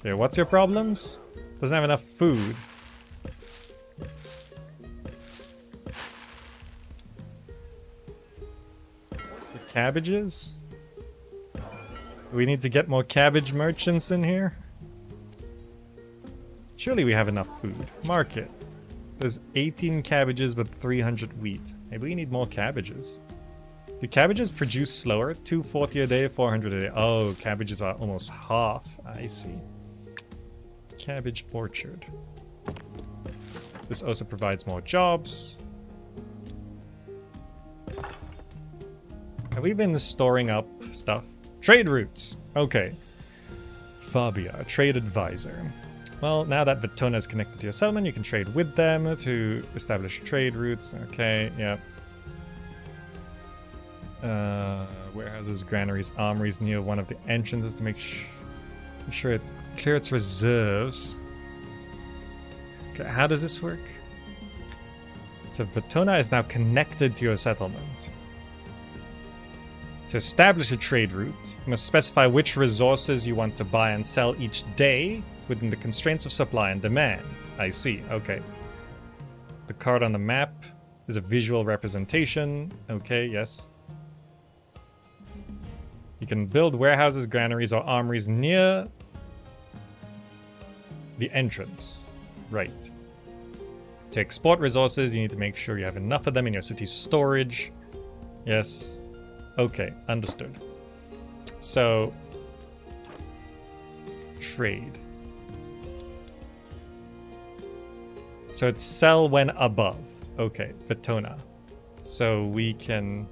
Okay, what's your problems? Doesn't have enough food. Cabbages? Do we need to get more cabbage merchants in here? Surely we have enough food. Market. There's 18 cabbages but 300 wheat. Maybe we need more cabbages. Do cabbages produce slower? 240 a day, 400 a day. Oh, cabbages are almost half. I see. Cabbage orchard. This also provides more jobs. Have we been storing up stuff? Trade routes. Okay. Fabia, trade advisor. Well, now that Vitona is connected to your settlement, you can trade with them to establish trade routes. Okay, yeah. Warehouses, granaries, armories near one of the entrances to make sure it clear its reserves. Okay, how does this work? So Vitona is now connected to your settlement. To establish a trade route, you must specify which resources you want to buy and sell each day within the constraints of supply and demand. I see, okay. The card on the map is a visual representation. Okay, yes. You can build warehouses, granaries, or armories near the entrance. Right. To export resources, you need to make sure you have enough of them in your city's storage. Yes. Okay, understood. So, trade. So it's sell when above. Okay, Vitona. So we can...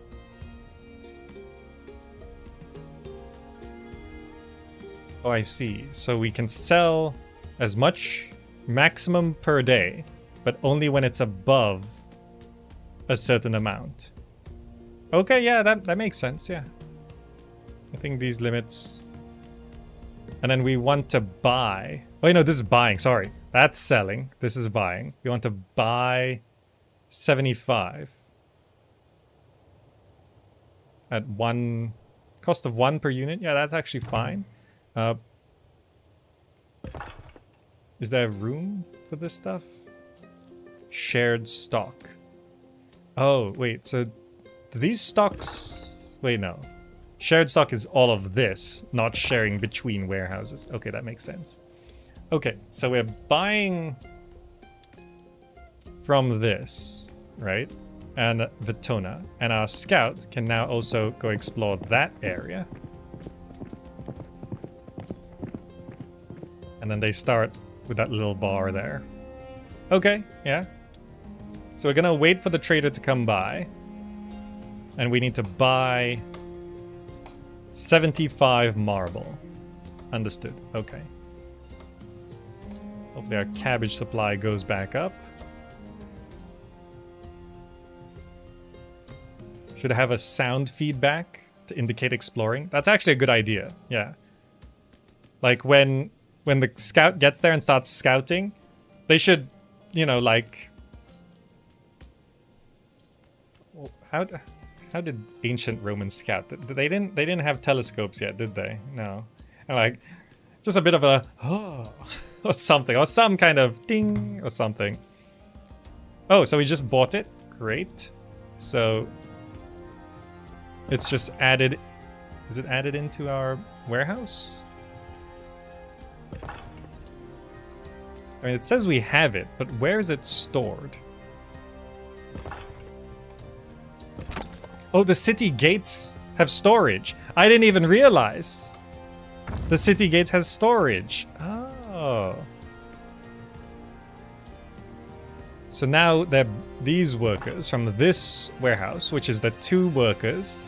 Oh, I see. So we can sell as much maximum per day, but only when it's above a certain amount. Okay, yeah, that makes sense, yeah. I think these limits... And then we want to buy... Oh, no, this is buying, sorry. That's selling. This is buying. We want to buy 75. At one... Cost of 1 per unit? Yeah, that's actually fine. Is there room for this stuff? Shared stock. Oh, wait, so... Do these stocks... Wait, no. Shared stock is all of this, not sharing between warehouses. Okay, that makes sense. Okay, so we're buying from this, right? And Vitona. And our scout can now also go explore that area. And then they start with that little bar there. Okay, yeah. So we're gonna wait for the trader to come by. And we need to buy 75 marble. Understood. Okay. Hopefully our cabbage supply goes back up. Should have a sound feedback to indicate exploring. That's actually a good idea. Yeah. Like when the scout gets there and starts scouting, they should, you know, like how did ancient Romans scout? They didn't have telescopes yet, did they? No. And like, just a bit of a or something, or some kind of ding or something. Oh, so we just bought it. Great. So it's just added. Is it added into our warehouse? I mean, it says we have it, but where is it stored? Oh, the city gates have storage. I didn't even realize. The city gates has storage. Oh. So now these workers from this warehouse, which is the 2 workers,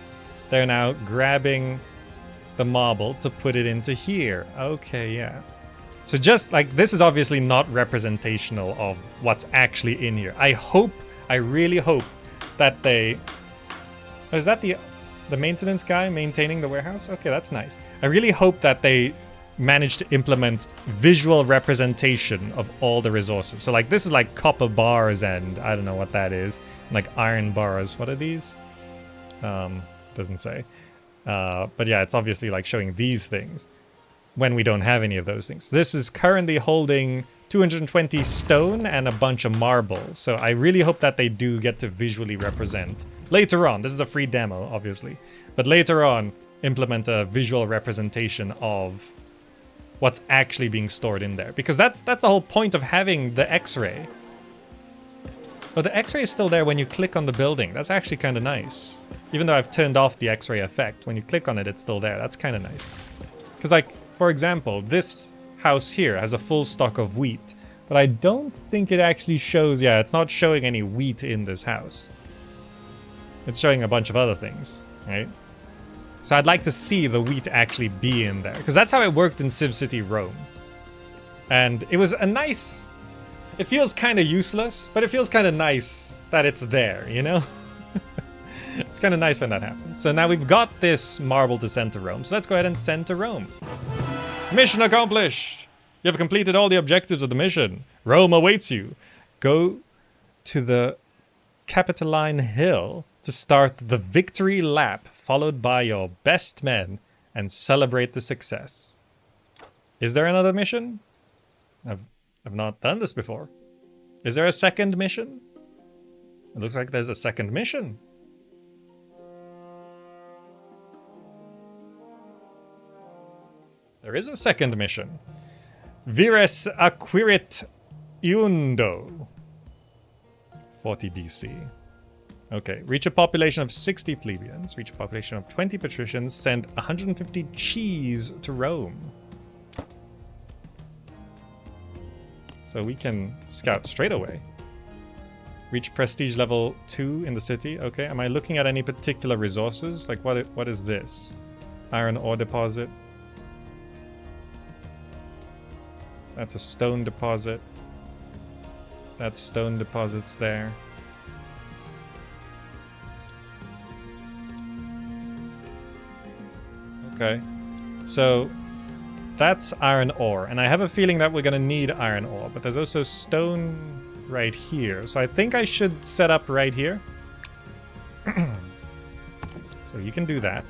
they're now grabbing the marble to put it into here. Okay, yeah. So just like, this is obviously not representational of what's actually in here. I really hope that they... Oh, is that the maintenance guy maintaining the warehouse? Okay, that's nice. I really hope that they managed to implement visual representation of all the resources. So like, this is like copper bars and I don't know what that is. Like iron bars. What are these? Doesn't say. But yeah, it's obviously like showing these things when we don't have any of those things. This is currently holding 220 stone and a bunch of marble. So I really hope that they do get to visually represent later on. This is a free demo, obviously. But later on, implement a visual representation of what's actually being stored in there. Because that's the whole point of having the X-ray. Oh, the X-ray is still there when you click on the building. That's actually kind of nice. Even though I've turned off the X-ray effect, when you click on it, it's still there. That's kind of nice. Because like, for example, this house here has a full stock of wheat. But I don't think it actually shows... Yeah, it's not showing any wheat in this house. It's showing a bunch of other things, right? So I'd like to see the wheat actually be in there. Because that's how it worked in Civ City Rome. And it was a nice... It feels kind of useless, but it feels kind of nice that it's there, you know? It's kind of nice when that happens. So now we've got this marble to send to Rome. So let's go ahead and send to Rome. Mission accomplished! You have completed all the objectives of the mission. Rome awaits you. Go to the Capitoline Hill to start the victory lap, followed by your best men, and celebrate the success. Is there another mission? I've not done this before. Is there a second mission? It looks like there's a second mission. There is a second mission. Vires acquirit iundo. 40 BC. Okay, reach a population of 60 plebeians, reach a population of 20 patricians, send 150 cheese to Rome. So we can scout straight away. Reach prestige level 2 in the city. Okay, am I looking at any particular resources? Like what is this? Iron ore deposit. That's a stone deposit. That stone deposit's there. Okay, so that's iron ore, and I have a feeling that we're gonna need iron ore, but there's also stone right here, so I think I should set up right here. So you can do that.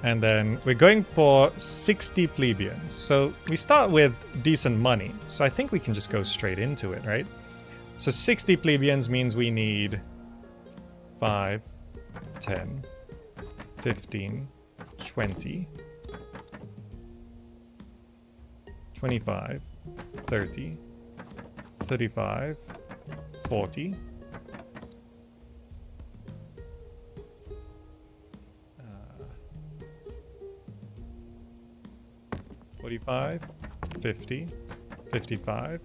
And then we're going for 60 plebeians. So we start with decent money. So I think we can just go straight into it, right? So 60 plebeians means we need 5, 10, 15, 20, 25, 30, 35, 40. 45, 50, 55,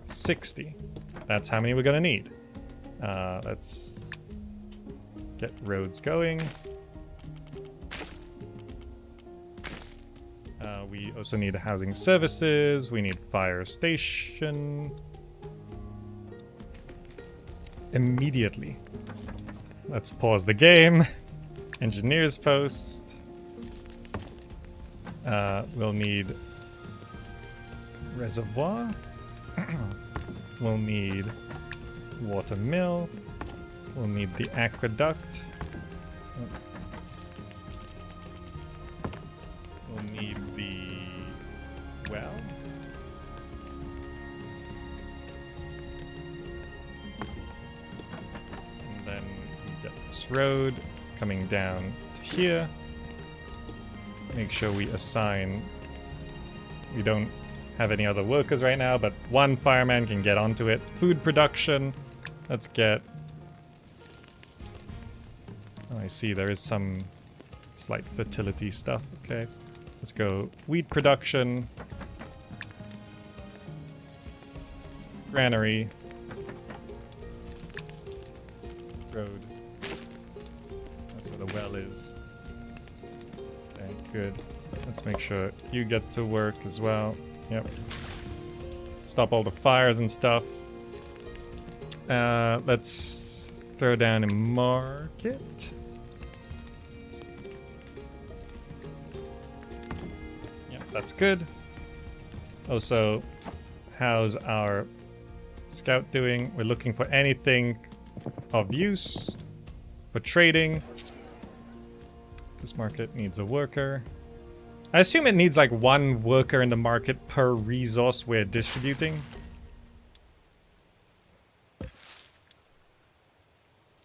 60. That's how many we're gonna need. Let's get roads going. We also need housing services. We need fire station. Immediately. Let's pause the game. Engineers post. We'll need reservoir. We'll need water mill. We'll need the aqueduct. We'll need the well. And then we get this road coming down to here. Make sure we assign... We don't have any other workers right now, but one fireman can get onto it. Food production. Let's get... Oh, I see. There is some slight fertility stuff. Okay. Let's go wheat production. Granary. Road. That's where the well is. Okay, good. Let's make sure you get to work as well. Yep. Stop all the fires and stuff. Let's throw down a market. Yep, that's good. Also, how's our scout doing? We're looking for anything of use for trading. This market needs a worker. I assume it needs like one worker in the market per resource we're distributing.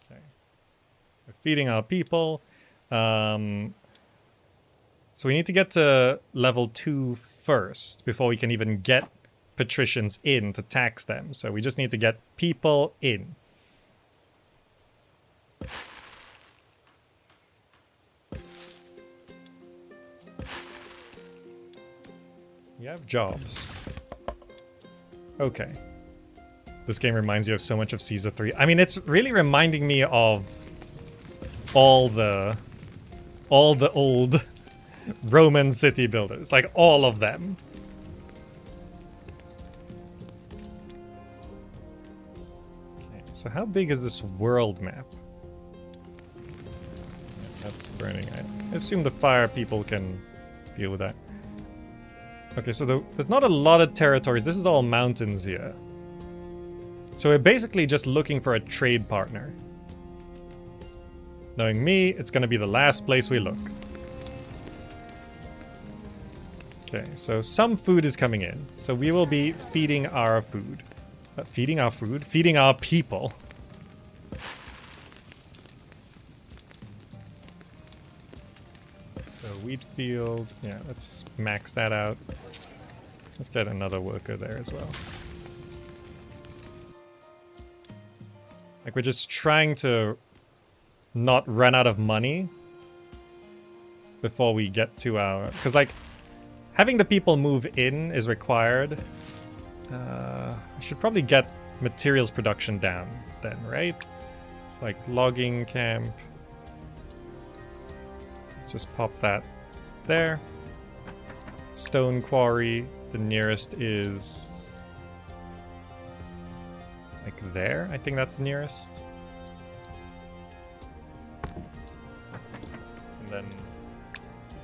Okay. We're feeding our people. So we need to get to level 2 first before we can even get patricians in to tax them. So we just need to get people in. You have jobs. Okay. This game reminds you of so much of Caesar 3. I mean, it's really reminding me of all the old Roman city builders. Like, all of them. Okay, so how big is this world map? Yeah, that's burning. I assume the fire people can deal with that. Okay, so there's not a lot of territories. This is all mountains here. So we're basically just looking for a trade partner. Knowing me, it's going to be the last place we look. Okay, so some food is coming in. So we will be feeding our food. Feeding our food? Feeding our people. So wheat field. Yeah, let's max that out. Let's get another worker there as well. Like, we're just trying to not run out of money before we get to our... Because, like, having the people move in is required. I should probably get materials production down then, right? It's like logging camp. Let's just pop that there. Stone quarry. The nearest is... like there? I think that's the nearest. And then...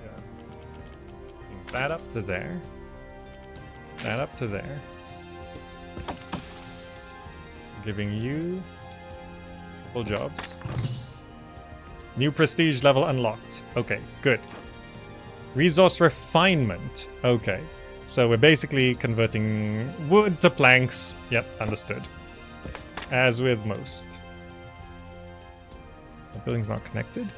yeah. Bring that up to there. That up to there. Giving you a couple jobs. New prestige level unlocked. Okay, good. Resource refinement. Okay. So we're basically converting wood to planks. Yep, understood. As with most. The building's not connected.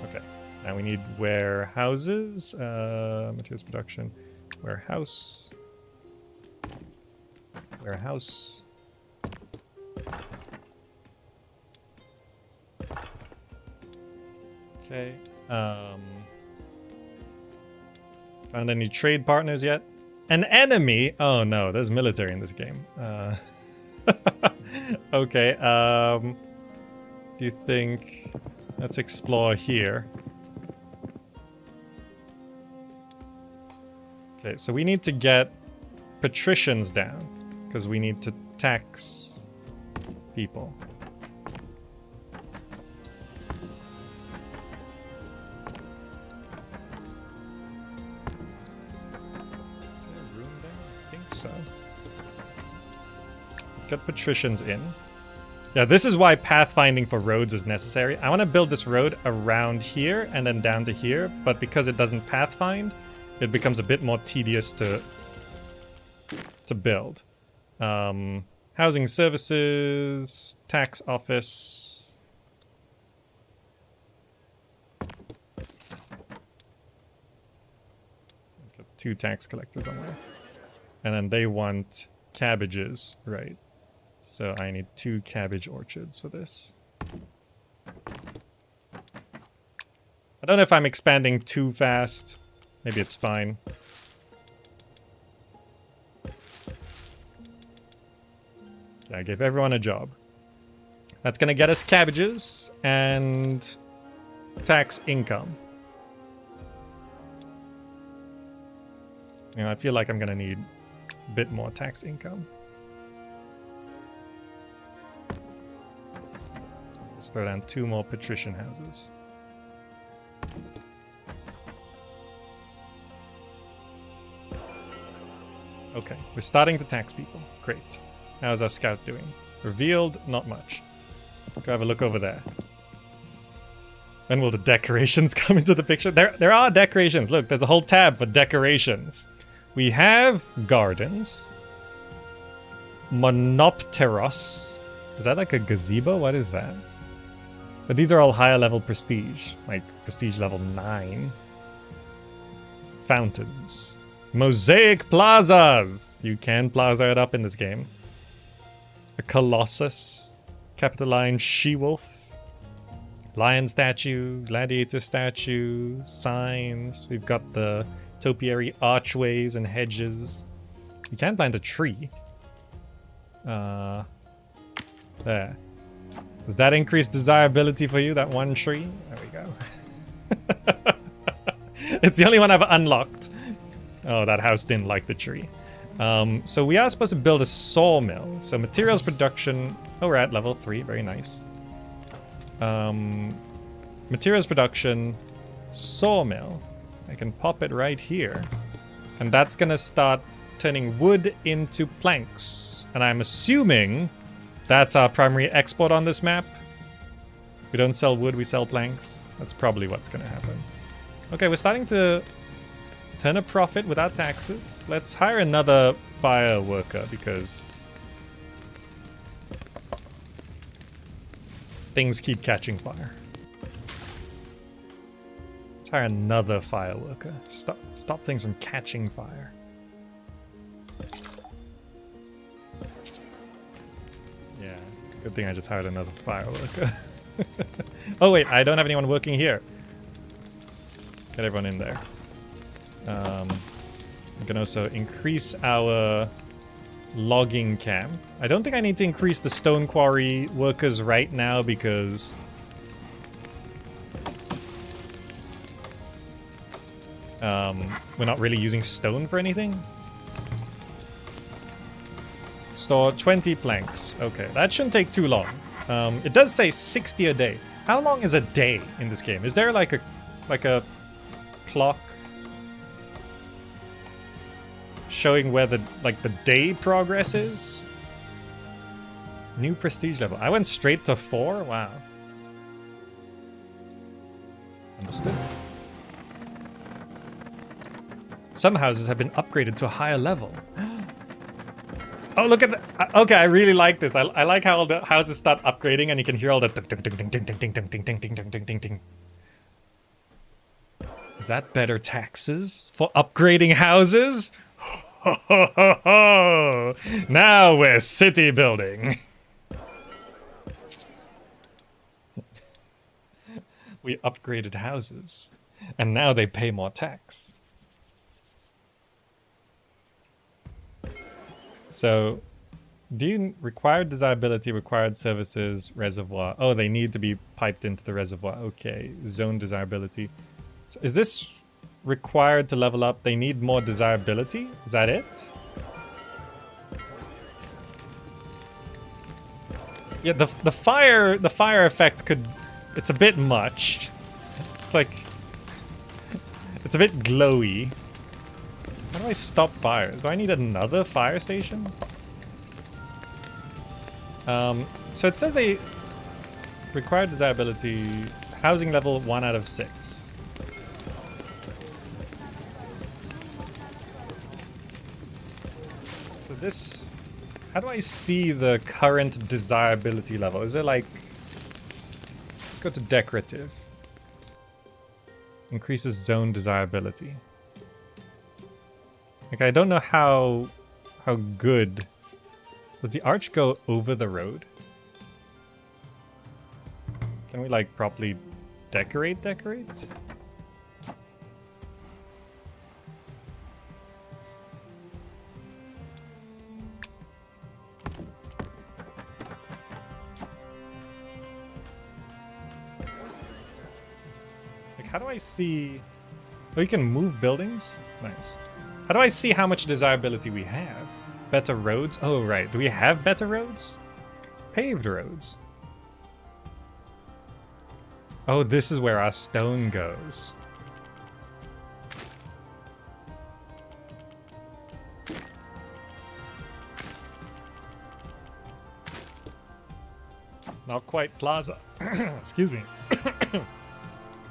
Okay. Now we need warehouses. Materials production. Warehouse. Warehouse. Okay. Found any trade partners yet? An enemy? Oh no, there's military in this game. Okay. Do you think... let's explore here. Okay, so we need to get patricians down because we need to tax people. So let's get patricians in. Yeah, this is why pathfinding for roads is necessary. I want to build this road around here and then down to here, but because it doesn't pathfind, it becomes a bit more tedious to build. Housing services, tax office. Let's get 2 tax collectors on there. And then they want cabbages, right? So I need 2 cabbage orchards for this. I don't know if I'm expanding too fast. Maybe it's fine. I gave everyone a job. That's gonna get us cabbages and tax income. You know, I feel like I'm gonna need a bit more tax income. Let's throw down 2 more patrician houses. Okay, we're starting to tax people. Great. How's our scout doing? Revealed, not much. Go have a look over there. When will the decorations come into the picture? There are decorations. Look, there's a whole tab for decorations. We have gardens. Monopteros. Is that like a gazebo? What is that? But these are all higher level prestige. Like prestige level 9. Fountains. Mosaic plazas! You can plaza it up in this game. A colossus. Capitoline she-wolf. Lion statue. Gladiator statue. Signs. We've got the topiary archways and hedges. You can plant a tree. There. Does that increase desirability for you, that one tree? There we go. It's the only one I've unlocked. Oh, that house didn't like the tree. So we are supposed to build a sawmill. So materials production. Oh, we're at level 3. Very nice. Materials production. Sawmill. I can pop it right here. And that's going to start turning wood into planks. And I'm assuming that's our primary export on this map. We don't sell wood, we sell planks. That's probably what's going to happen. Okay, we're starting to turn a profit without taxes. Let's hire another fire worker because things keep catching fire. Let's hire another fire worker. Stop things from catching fire. Yeah, good thing I just hired another fire worker. Oh wait, I don't have anyone working here. Get everyone in there. We can also increase our logging camp. I don't think I need to increase the stone quarry workers right now because we're not really using stone for anything. Store 20 planks. Okay, that shouldn't take too long. It does say 60 a day. How long is a day in this game? Is there like a clock showing where the day progress is? New prestige level. I went straight to 4? Wow. Understood. Some houses have been upgraded to a higher level. Oh, look at that. Okay, I really like this. I like how all the houses start upgrading and you can hear all the ding ding ding ding ding ding ding ding ding ding ding ding ding. Is that better taxes for upgrading houses? Ho, ho, ho, ho. Now we're city building. We upgraded houses and now they pay more tax. So, do you require desirability, required services, reservoir? Oh, they need to be piped into the reservoir. Okay, zone desirability. So is this required to level up? They need more desirability? Is that it? Yeah, the fire effect could... It's a bit much. It's like... It's a bit glowy. How do I stop fires? Do I need another fire station? So it says they required desirability, housing level 1 out of 6. So this, how do I see the current desirability level? Is it like, let's go to decorative. Increases zone desirability. Like, I don't know how good. Does the arch go over the road? Can we like properly decorate? Like, how do I see... Oh, you can move buildings? Nice. How do I see how much desirability we have? Better roads? Oh, right. Do we have better roads? Paved roads. Oh, this is where our stone goes. Not quite plaza. Excuse me.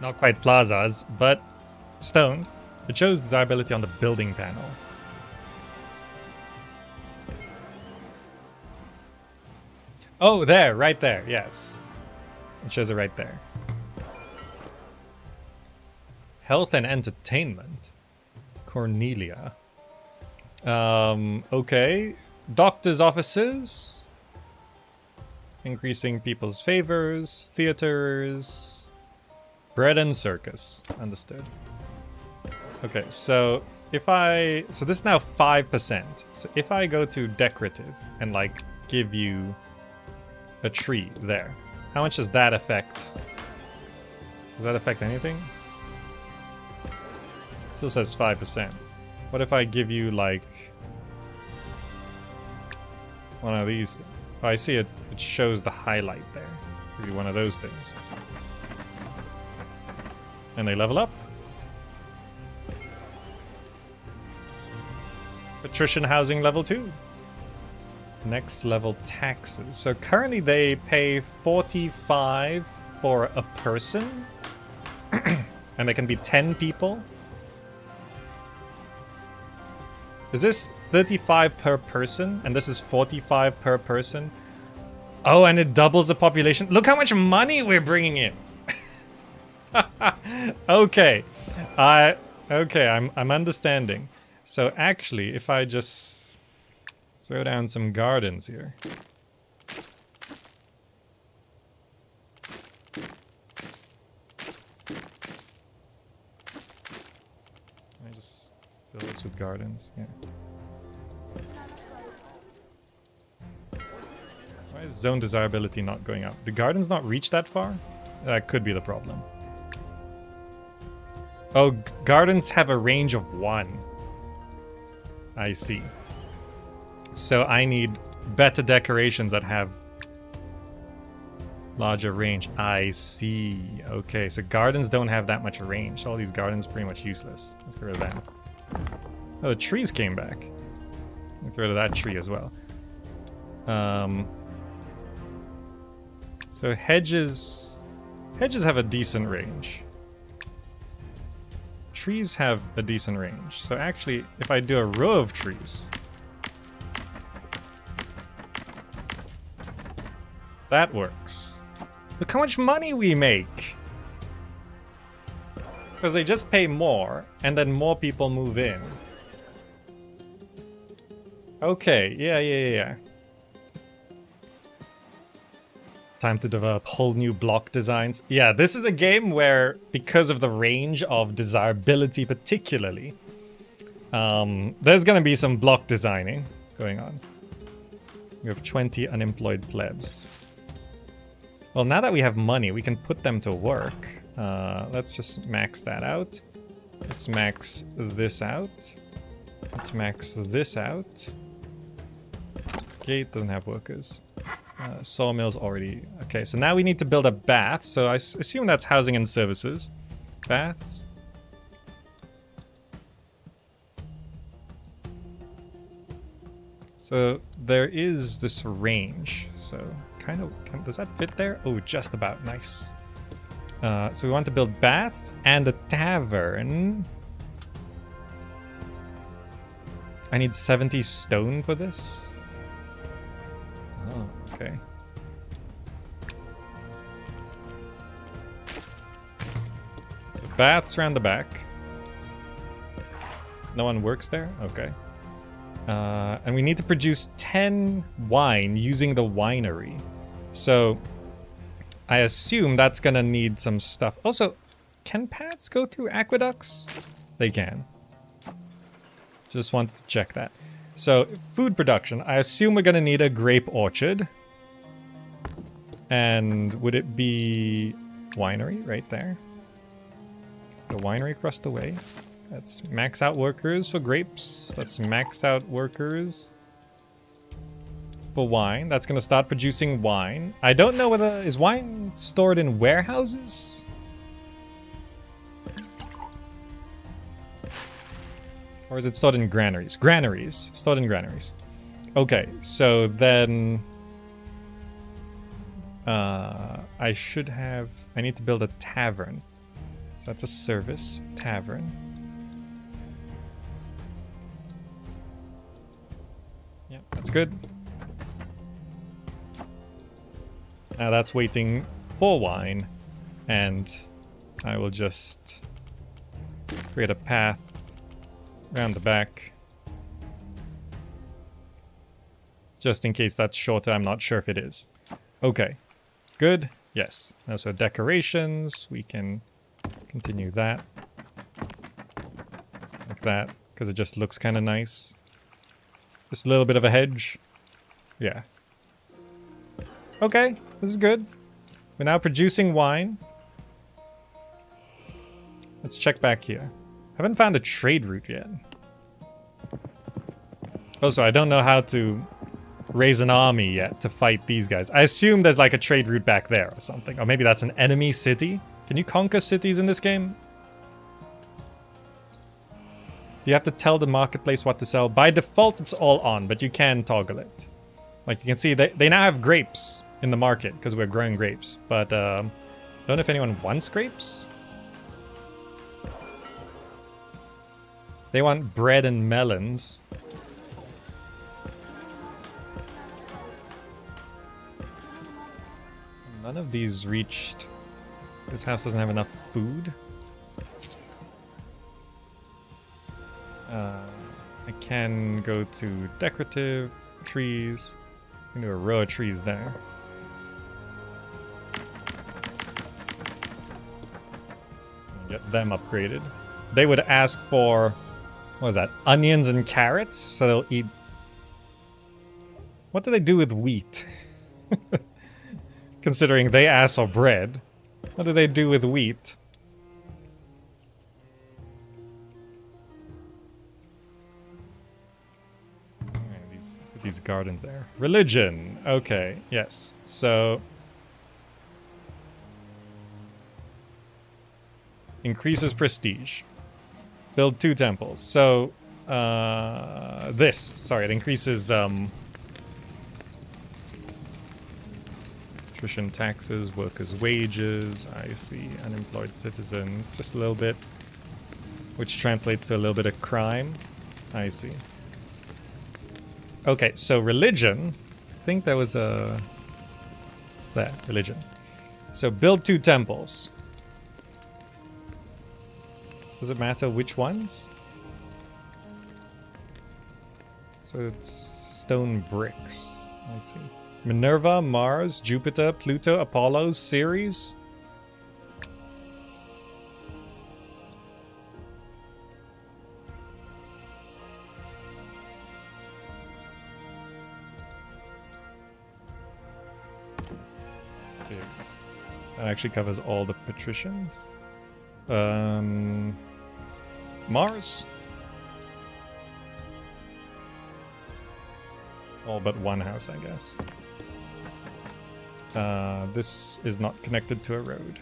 Not quite plazas, but stoned. It shows desirability on the building panel. Oh, there, right there, yes. It shows it right there. Health and entertainment. Cornelia. Okay. Doctor's offices. Increasing people's favors. Theaters. Bread and circus. Understood. Okay, so if I... So this is now 5%. So if I go to decorative and like give you a tree there, how much does that affect? Does that affect anything? Still says 5%. What if I give you like one of these? Oh, I see it. It shows the highlight there. Give you one of those things. And they level up. Patrician housing level 2. Next level taxes. So currently they pay 45 for a person. And they can be 10 people. Is this 35 per person? And this is 45 per person? Oh, and it doubles the population. Look how much money we're bringing in. Okay. I'm understanding. So actually, if I just throw down some gardens here. I just fill this with gardens, yeah. Why is zone desirability not going up? Do gardens not reach that far? That could be the problem. Oh, gardens have a range of 1. I see. So I need better decorations that have larger range. I see. Okay, so gardens don't have that much range. All these gardens are pretty much useless. Let's get rid of them. Oh, the trees came back. Let's get rid of that tree as well. So hedges have a decent range. Trees have a decent range. So actually, if I do a row of trees, that works. Look how much money we make! Because they just pay more, and then more people move in. Okay, yeah. Time to develop whole new block designs. Yeah, this is a game where, because of the range of desirability particularly, there's gonna be some block designing going on. We have 20 unemployed plebs. Well, now that we have money, we can put them to work. Let's just max that out. Let's max this out. Let's max this out. Gate doesn't have workers. Sawmill's already... Okay, so now we need to build a bath. So I assume that's housing and services. Baths. So there is this range. So kind of... does that fit there? Oh, just about. Nice. So we want to build baths and a tavern. I need 70 stone for this. Oh, okay. So baths around the back. No one works there? Okay. And we need to produce 10 wine using the winery. So I assume that's gonna need some stuff. Also, can paths go through aqueducts? They can. Just wanted to check that. So, food production. I assume we're gonna need a grape orchard. And would it be winery right there? The winery across the way. Let's max out workers for grapes. Let's max out workers for wine. That's gonna start producing wine. I don't know whether... is wine stored in warehouses? Or is it stored in granaries? Granaries. Stored in granaries. Okay, so then... I should have... I need to build a tavern. So that's a service. Tavern. Yeah, that's good. Now that's waiting for wine. And I will just create a path around the back. Just in case that's shorter, I'm not sure if it is. Okay, good. Yes. Now, so decorations, we can continue that. Like that, because it just looks kind of nice. Just a little bit of a hedge. Yeah. Okay, this is good. We're now producing wine. Let's check back here. Haven't found a trade route yet. Also, I don't know how to raise an army yet to fight these guys. I assume there's like a trade route back there or something. Or maybe that's an enemy city. Can you conquer cities in this game? You have to tell the marketplace what to sell. By default, it's all on, but you can toggle it. Like you can see, they now have grapes in the market because we're growing grapes. But I don't know if anyone wants grapes. They want bread and melons. None of these reached. This house doesn't have enough food. I can go to decorative trees. I can do a row of trees there. Get them upgraded. They would ask for, what is that, onions and carrots? So they'll eat... What do they do with wheat? Considering they ask for bread. What do they do with wheat? These gardens there. Religion. Okay, yes. So... increases prestige. Build 2 temples. So, sorry, it increases, attrition taxes, workers' wages, I see, unemployed citizens, just a little bit, which translates to a little bit of crime, I see. Okay, so religion, I think there was a, there, religion. So build 2 temples. Does it matter which ones? So it's stone bricks. I see. Minerva, Mars, Jupiter, Pluto, Apollo, Ceres. Ceres. That actually covers all the patricians. Mars? All but one house, I guess. This is not connected to a road.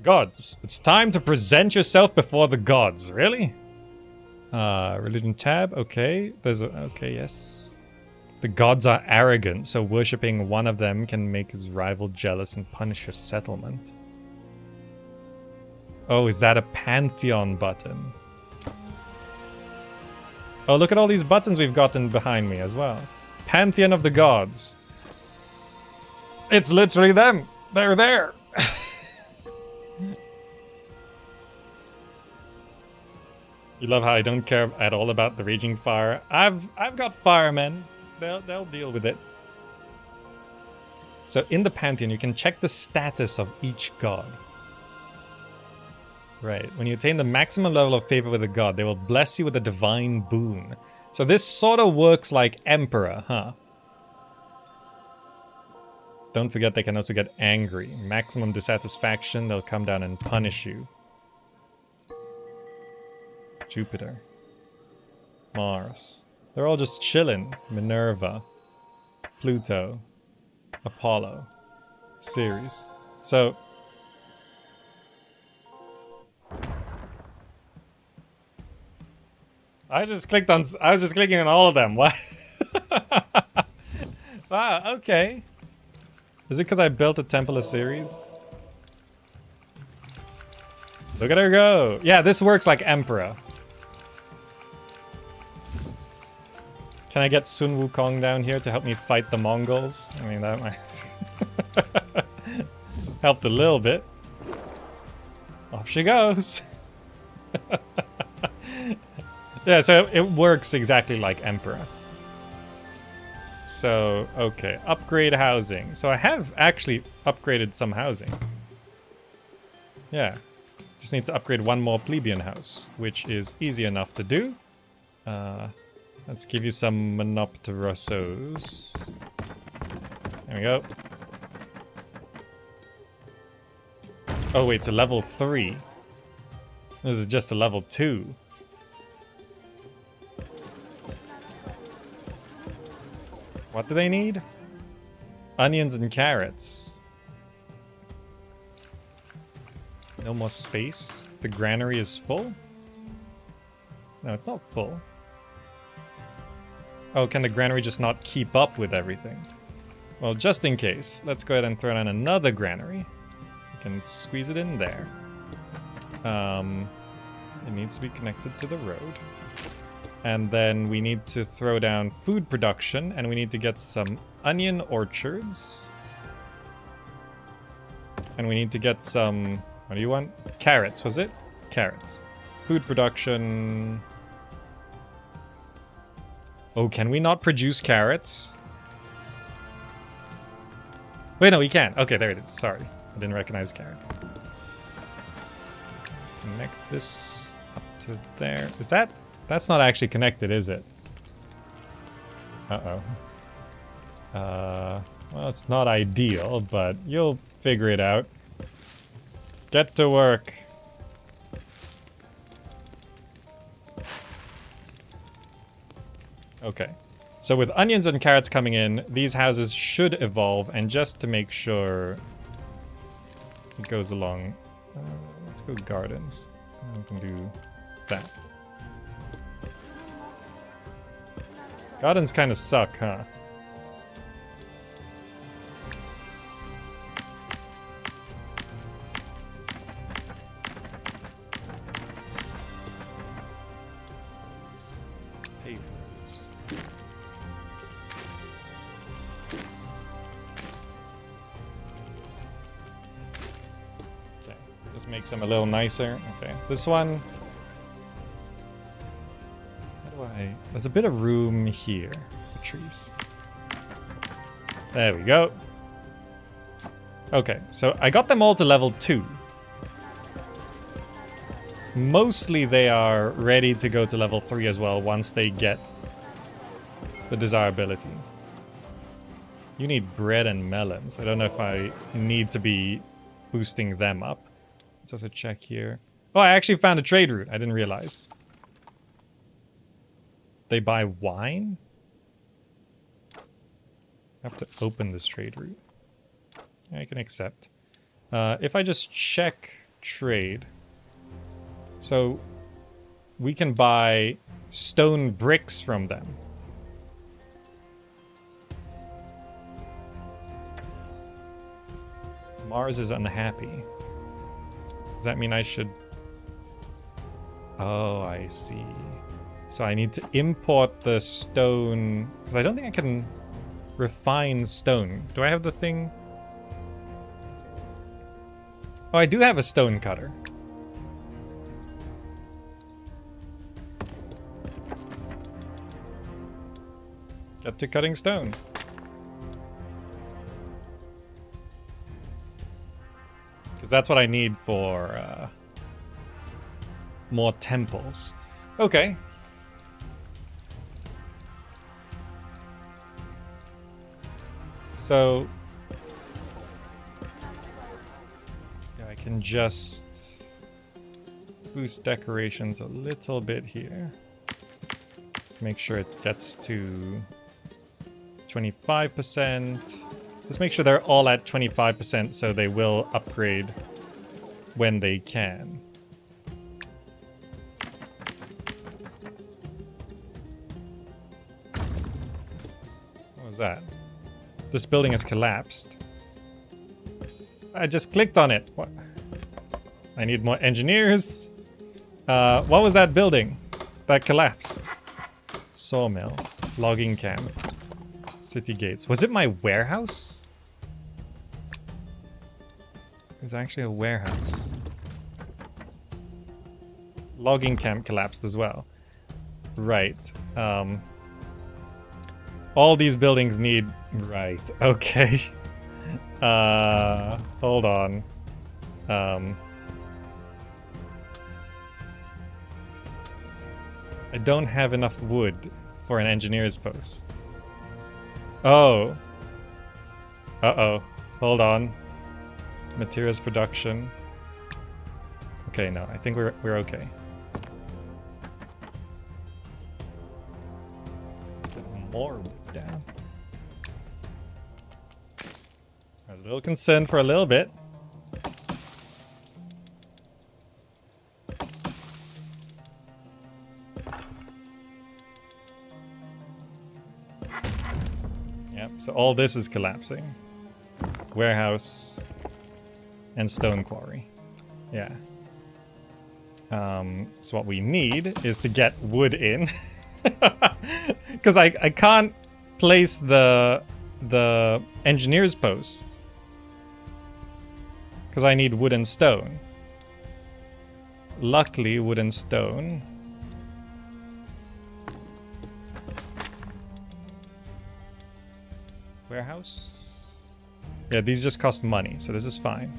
Gods. It's time to present yourself before the gods. Really? Religion tab. Okay. There's a... Okay, yes. The gods are arrogant, so worshipping one of them can make his rival jealous and punish your settlement. Oh, is that a Pantheon button? Oh, look at all these buttons we've gotten behind me as well. Pantheon of the gods. It's literally them. They're there. You love how I don't care at all about the raging fire. I've got firemen. They'll deal with it. So in the Pantheon, you can check the status of each god. Right. When you attain the maximum level of favor with a god, they will bless you with a divine boon. So this sort of works like Emperor, huh? Don't forget they can also get angry. Maximum dissatisfaction, they'll come down and punish you. Jupiter. Mars. They're all just chilling. Minerva. Pluto. Apollo. Ceres. So... I was just clicking on all of them. What? Wow, okay. Is it because I built a Temple of Ceres? Look at her go. Yeah, this works like Emperor. Can I get Sun Wukong down here to help me fight the Mongols? I mean, that might helped a little bit. Off she goes. Yeah, so it works exactly like Emperor. So, okay, upgrade housing. So I have actually upgraded some housing. Yeah, just need to upgrade one more plebeian house, which is easy enough to do. Let's give you some Monopterosos. There we go. Oh wait, it's a level 3. This is just a level 2. What do they need? Onions and carrots. No more space. The granary is full? No, it's not full. Oh, can the granary just not keep up with everything? Well, just in case, let's go ahead and throw down another granary. We can squeeze it in there. It needs to be connected to the road. And then we need to throw down food production, and we need to get some onion orchards. And we need to get some... What do you want? Carrots, was it? Carrots. Food production... Oh, can we not produce carrots? Wait, no, we can. Okay, there it is. Sorry. I didn't recognize carrots. Connect this up to there. Is that... That's not actually connected, is it? Uh-oh. Well, it's not ideal, but you'll figure it out. Get to work. Okay. So with onions and carrots coming in, these houses should evolve, and just to make sure it goes along, let's go gardens. We can do that. Gardens kind of suck, huh? Paved roads. Okay, just makes them a little nicer. Okay, this one. There's a bit of room here for trees. There we go. Okay, so I got them all to level 2. Mostly they are ready to go to level 3 as well once they get the desirability. You need bread and melons. I don't know if I need to be boosting them up. Let's also check here. Oh, I actually found a trade route. I didn't realize. They buy wine? I have to open this trade route. I can accept. If I just check trade. So we can buy stone bricks from them. Mars is unhappy. Does that mean I should... Oh, I see. So I need to import the stone... Because I don't think I can refine stone. Do I have the thing? Oh, I do have a stone cutter. Get to cutting stone. Because that's what I need for more temples. Okay. So... yeah, I can just boost decorations a little bit here. Make sure it gets to 25%. Just make sure they're all at 25% so they will upgrade when they can. What was that? This building has collapsed. I just clicked on it. What? I need more engineers. What was that building that collapsed? Sawmill. Logging camp. City gates. Was it my warehouse? It was actually a warehouse. Logging camp collapsed as well. Right. All these buildings need... Right. Okay. Hold on. I don't have enough wood for an engineer's post. Oh. Uh-oh. Hold on. Materials production. Okay, no, I think we're okay. Let's get more wood down. I was a little concerned for a little bit. So all this is collapsing. Warehouse and stone quarry. Yeah. So what we need is to get wood in. Because I can't place the engineer's post. Because I need wood and stone. Luckily, wood and stone. Warehouse? Yeah, these just cost money, so this is fine.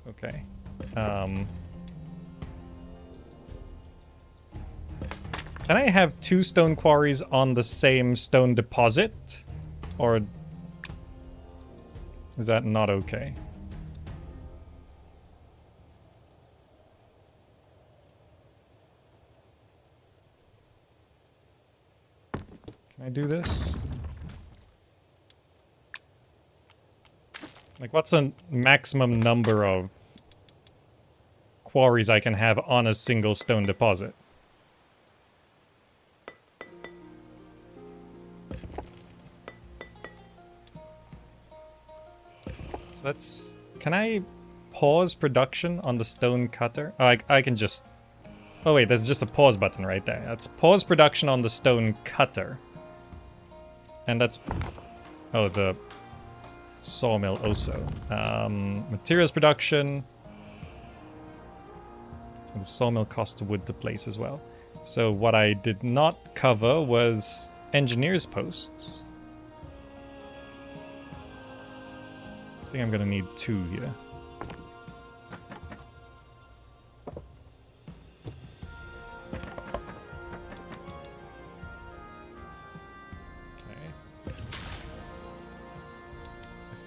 Okay. Can I have two stone quarries on the same stone deposit? Or is that not okay? Can I do this? Like, what's a maximum number of quarries I can have on a single stone deposit? So let's... Can I pause production on the stone cutter? Oh, I can just... Oh wait, there's just a pause button right there. Let's pause production on the stone cutter. And that's... Oh, the sawmill also. Materials production. The sawmill cost wood to place as well. So what I did not cover was engineers' posts. I think I'm gonna need 2 here.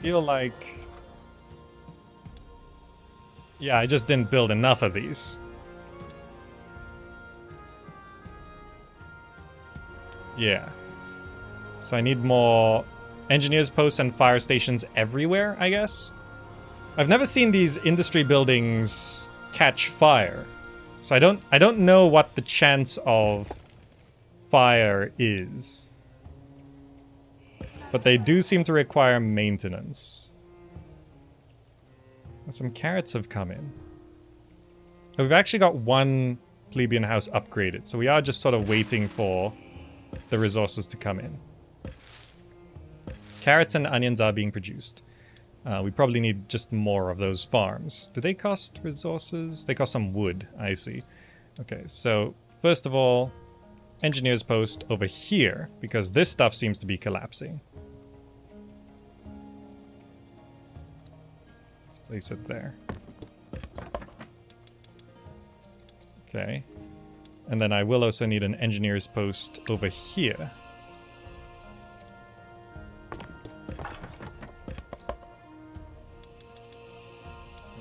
Feel like... Yeah, I just didn't build enough of these. Yeah. So I need more engineers posts and fire stations everywhere, I guess. I've never seen these industry buildings catch fire. So I don't know what the chance of fire is. But they do seem to require maintenance. Some carrots have come in. We've actually got one plebeian house upgraded, so we are just sort of waiting for the resources to come in. Carrots and onions are being produced. We probably need just more of those farms. Do they cost resources? They cost some wood, I see. Okay, so first of all, engineer's post over here, because this stuff seems to be collapsing. Let's place it there. Okay. And then I will also need an engineer's post over here.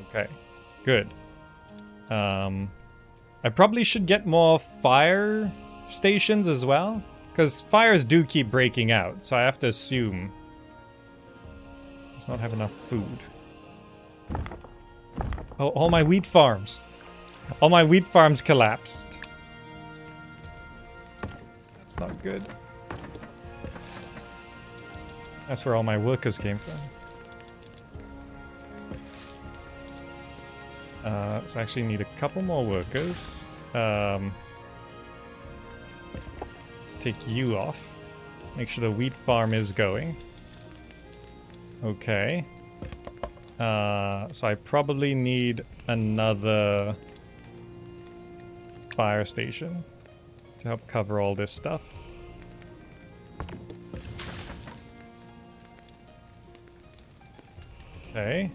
Okay, good. I probably should get more fire stations as well, because fires do keep breaking out, so I have to assume let's not have enough food. Oh, all my wheat farms. All my wheat farms collapsed. That's not good. That's where all my workers came from. So I actually need a couple more workers. Let's take you off. Make sure the wheat farm is going. Okay. So I probably need another fire station to help cover all this stuff. Okay.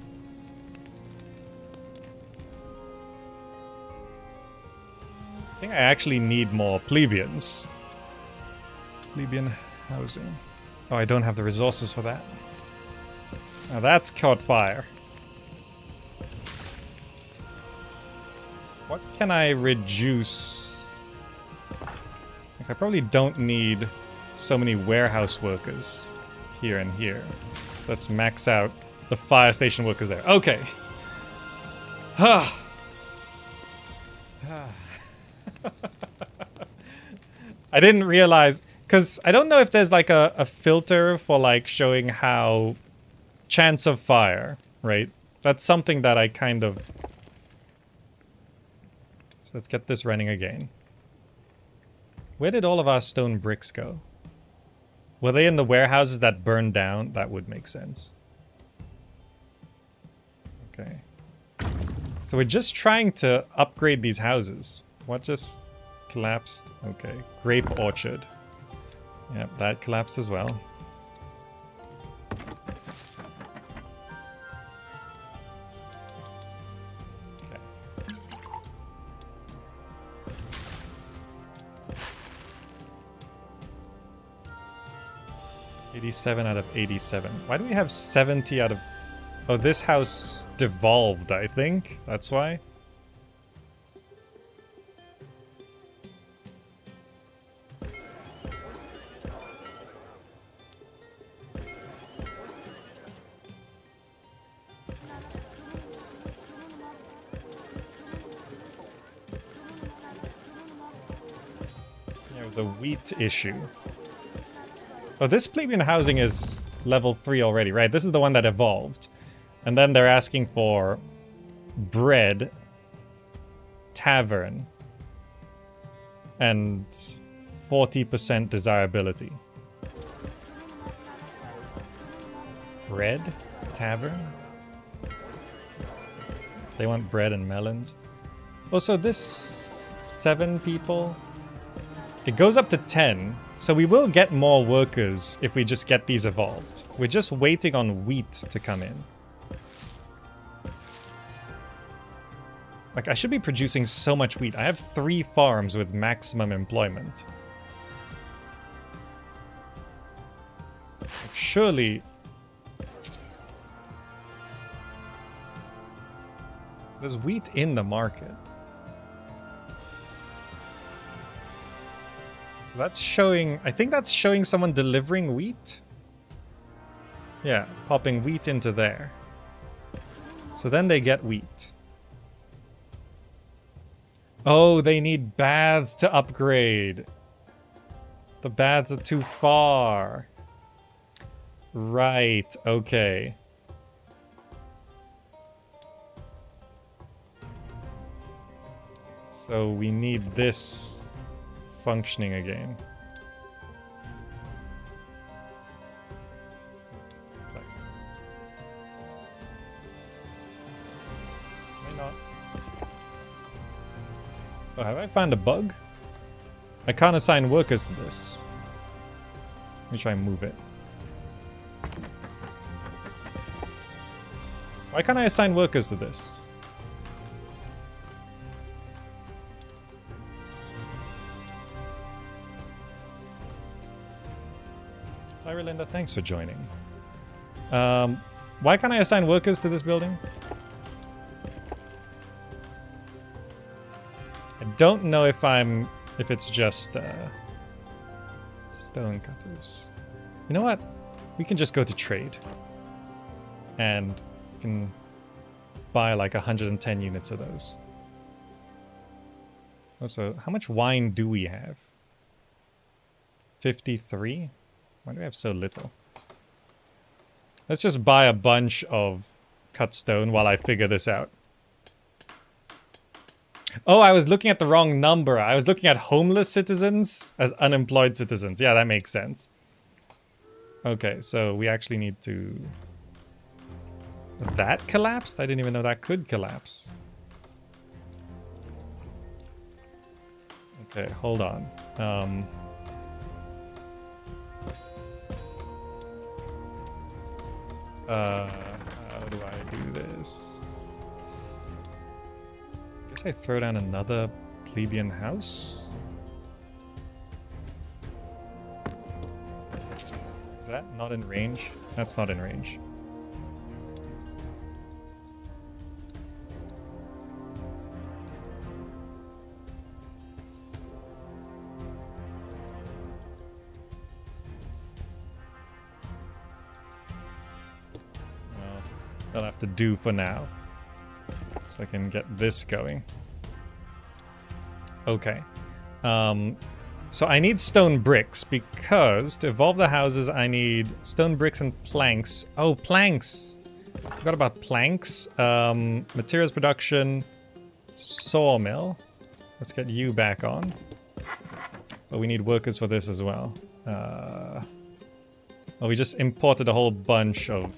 I think I actually need more plebeians. Plebeian housing. Oh, I don't have the resources for that. Now that's caught fire. What can I reduce? Like, I probably don't need so many warehouse workers here and here. Let's max out the fire station workers there. Okay. I didn't realize, because I don't know if there's like a filter for like showing how chance of fire, right? That's something that I kind of... So let's get this running again. Where did all of our stone bricks go? Were they in the warehouses that burned down? That would make sense. Okay. So we're just trying to upgrade these houses. What just collapsed? Okay. Grape orchard. Yep, that collapsed as well. Okay. 87 out of 87. Why do we have 70 out of... Oh, this house devolved, I think. That's why. There was a wheat issue. Oh, this plebeian housing is level 3 already, right? This is the one that evolved. And then they're asking for bread, tavern, and 40% desirability. Bread, tavern? They want bread and melons. Oh, so this 7 people, it goes up to 10. So we will get more workers if we just get these evolved. We're just waiting on wheat to come in. Like, I should be producing so much wheat. I have 3 farms with maximum employment. Like, surely... There's wheat in the market. So that's showing... I think that's showing someone delivering wheat? Yeah, popping wheat into there. So then they get wheat. Oh, they need baths to upgrade. The baths are too far. Right, okay. So we need this functioning again. Why not? Oh, have I found a bug? I can't assign workers to this. Let me try and move it. Why can't I assign workers to this? Hi, Relinda. Thanks for joining. Why can't I assign workers to this building? I don't know if it's just stone cutters. You know what? We can just go to trade. And we can buy like 110 units of those. Also, how much wine do we have? 53? Why do we have so little? Let's just buy a bunch of cut stone while I figure this out. Oh, I was looking at the wrong number. I was looking at homeless citizens as unemployed citizens. Yeah, that makes sense. Okay, so we actually need to... That collapsed? I didn't even know that could collapse. Okay, hold on. How do I do this? Guess I throw down another plebeian house? Is that not in range? That's not in range. I'll have to do for now. So I can get this going. Okay. So I need stone bricks because to evolve the houses I need stone bricks and planks. Oh, planks! Forgot about planks. Materials production. Sawmill. Let's get you back on. But we need workers for this as well. Well, we just imported a whole bunch of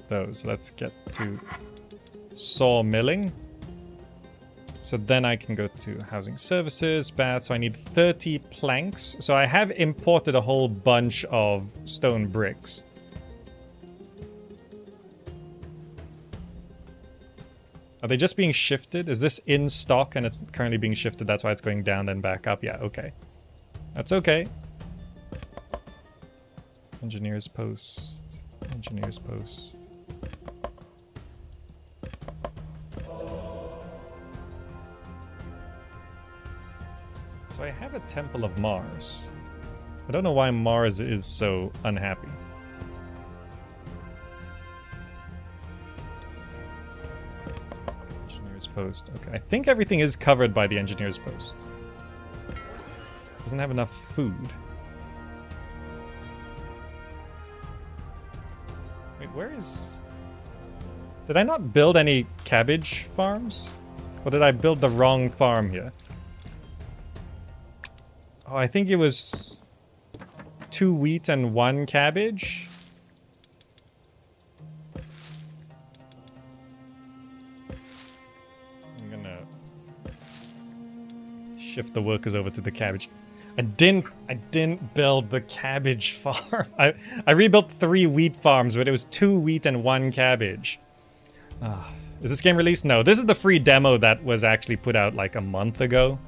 those. So let's get to sawmilling. So then I can go to housing services, baths. So I need 30 planks. So I have imported a whole bunch of stone bricks. Are they just being shifted? Is this in stock and it's currently being shifted? That's why it's going down then back up. Yeah, okay. That's okay. Engineer's post. Engineer's post. So I have a Temple of Mars. I don't know why Mars is so unhappy. Engineer's post. Okay, I think everything is covered by the engineer's post. Doesn't have enough food. Wait, where is... Did I not build any cabbage farms? Or did I build the wrong farm here? Oh, I think it was 2 wheat and 1 cabbage. I'm gonna shift the workers over to the cabbage. I didn't build the cabbage farm. I rebuilt 3 wheat farms, but it was 2 wheat and 1 cabbage. Is this game released? No, this is the free demo that was actually put out like a month ago.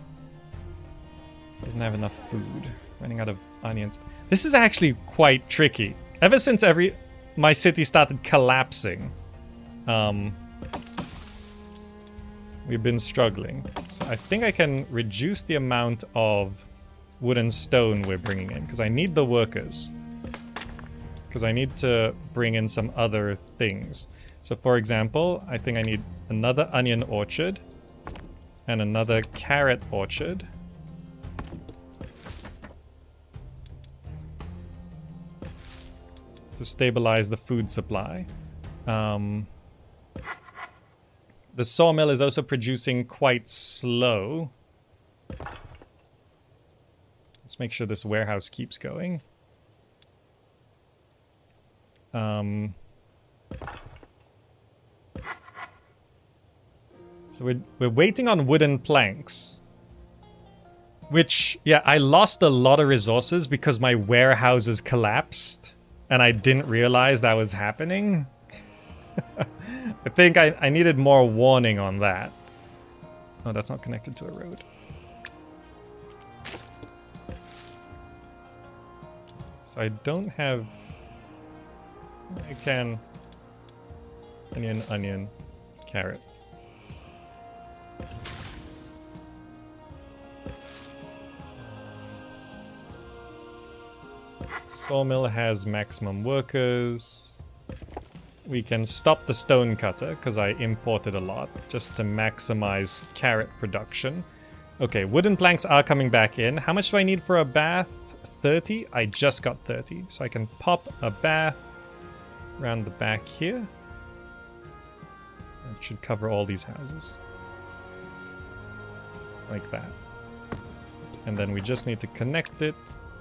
Doesn't have enough food. Running out of onions. This is actually quite tricky. Ever since my city started collapsing, we've been struggling. So I think I can reduce the amount of wood and stone we're bringing in, because I need the workers. Because I need to bring in some other things. So for example, I think I need another onion orchard and another carrot orchard. to stabilize the food supply. The sawmill is also producing quite slow. Let's make sure this warehouse keeps going. So we're waiting on wooden planks. Which, yeah, I lost a lot of resources because my warehouses collapsed. And I didn't realize that was happening. I think I needed more warning on that. Oh, that's not connected to a road. So I don't have... I can... Onion, onion, carrot. Sawmill has maximum workers. We can stop the stone cutter because I imported a lot just to maximize carrot production. Okay, wooden planks are coming back in. How much do I need for a bath? 30? I just got 30. So I can pop a bath around the back here. It should cover all these houses. Like that. And then we just need to connect it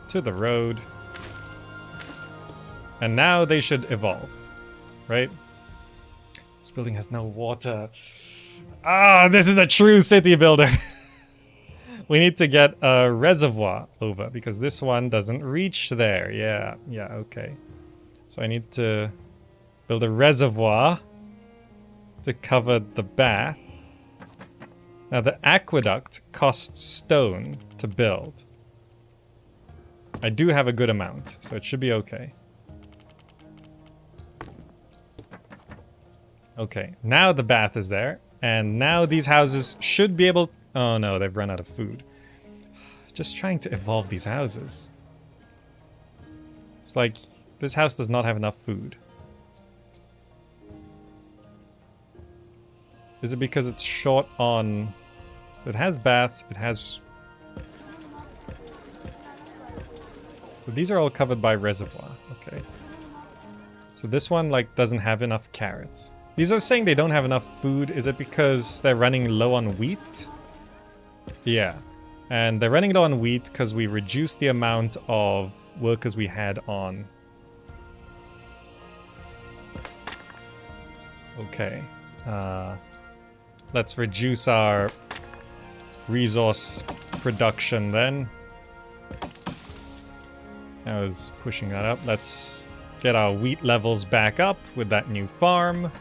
to the road. And now they should evolve, right? This building has no water. Ah, this is a true city builder. We need to get a reservoir over because this one doesn't reach there. Yeah, okay. So I need to build a reservoir to cover the bath. Now the aqueduct costs stone to build. I do have a good amount, so it should be okay. Okay, now the bath is there, and now these houses should be able... Oh no, they've run out of food. Just trying to evolve these houses. It's like, this house does not have enough food. Is it because it's short on... So it has baths, it has... So these are all covered by reservoir, okay. So this one, like, doesn't have enough carrots. These are saying they don't have enough food. Is it because they're running low on wheat? Yeah. And they're running low on wheat because we reduced the amount of workers we had on. Okay. Let's reduce our resource production then. I was pushing that up. Let's get our wheat levels back up with that new farm.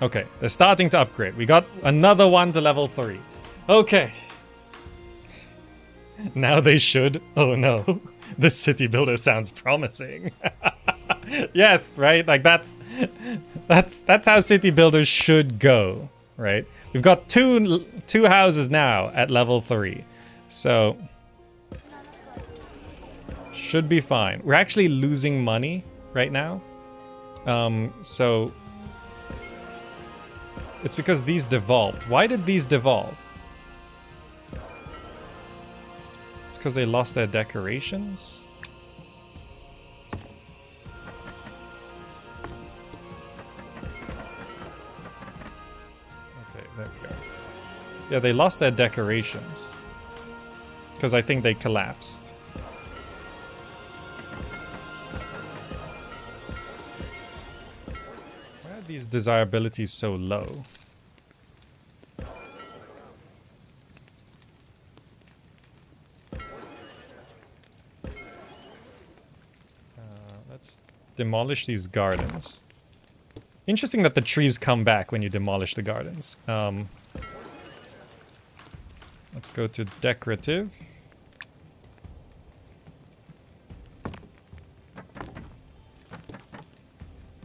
Okay, they're starting to upgrade. We got another one to level 3. Okay. Now they should... Oh no. This city builder sounds promising. Yes, right? Like that's how city builders should go, right? We've got two houses now at level 3. So should be fine. We're actually losing money right now. So it's because these devolved. Why did these devolve? It's because they lost their decorations. Okay, there we go. Yeah, they lost their decorations. Because I think they collapsed. Why are these desirabilities so low? Let's demolish these gardens. Interesting that the trees come back when you demolish the gardens. Let's go to decorative.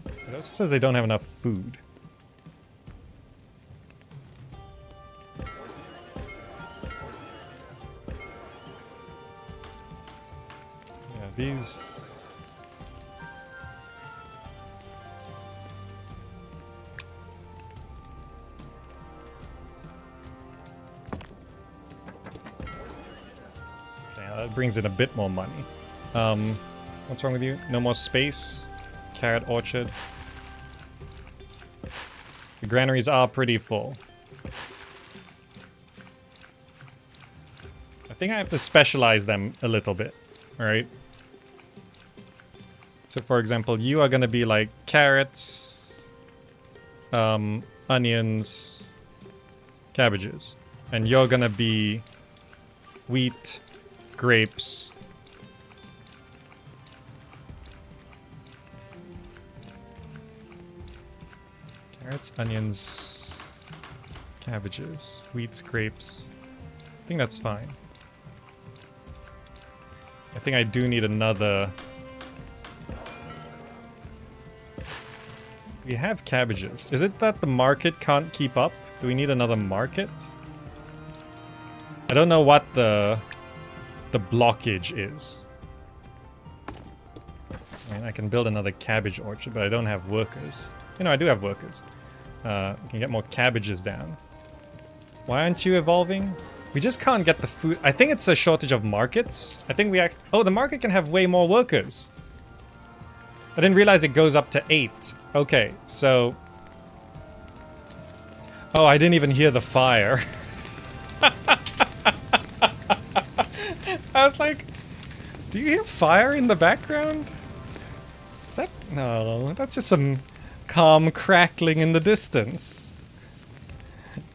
It also says they don't have enough food. Yeah, these... Okay, that brings in a bit more money. What's wrong with you? No more space? carrot orchard. The granaries are pretty full. I think I have to specialize them a little bit, alright? So for example, you are gonna be like carrots, onions, cabbages. And you're gonna be wheat, grapes. Carrots, onions, cabbages, wheats, grapes. I think that's fine. I think I do need another... We have cabbages. Is it that the market can't keep up? Do we need another market? I don't know what the blockage is. I mean, I can build another cabbage orchard, but I don't have workers. You know, I do have workers. We can get more cabbages down. Why aren't you evolving? We just can't get the food. I think it's a shortage of markets. I think we oh, the market can have way more workers. I didn't realize it goes up to 8. Okay, so... Oh, I didn't even hear the fire. I was like, do you hear fire in the background? Is that... No, that's just some calm crackling in the distance.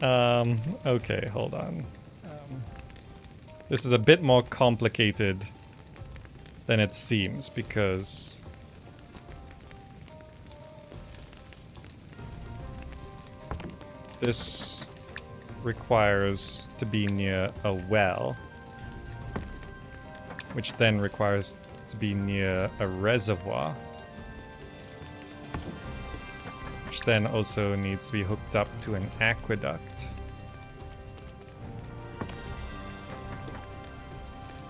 Okay, hold on. This is a bit more complicated than it seems, because... This requires to be near a well, which then requires to be near a reservoir, which then also needs to be hooked up to an aqueduct,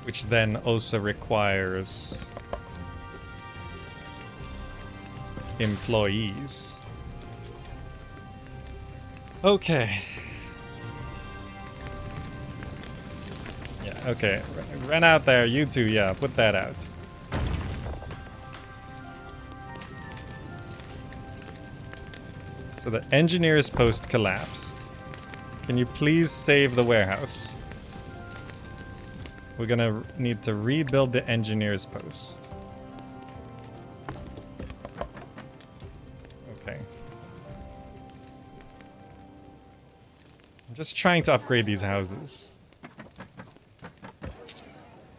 which then also requires employees. Okay. Yeah, okay. Run out there, you two, yeah, put that out. So the engineer's post collapsed. Can you please save the warehouse? We're gonna need to rebuild the engineer's post. Okay. I'm just trying to upgrade these houses.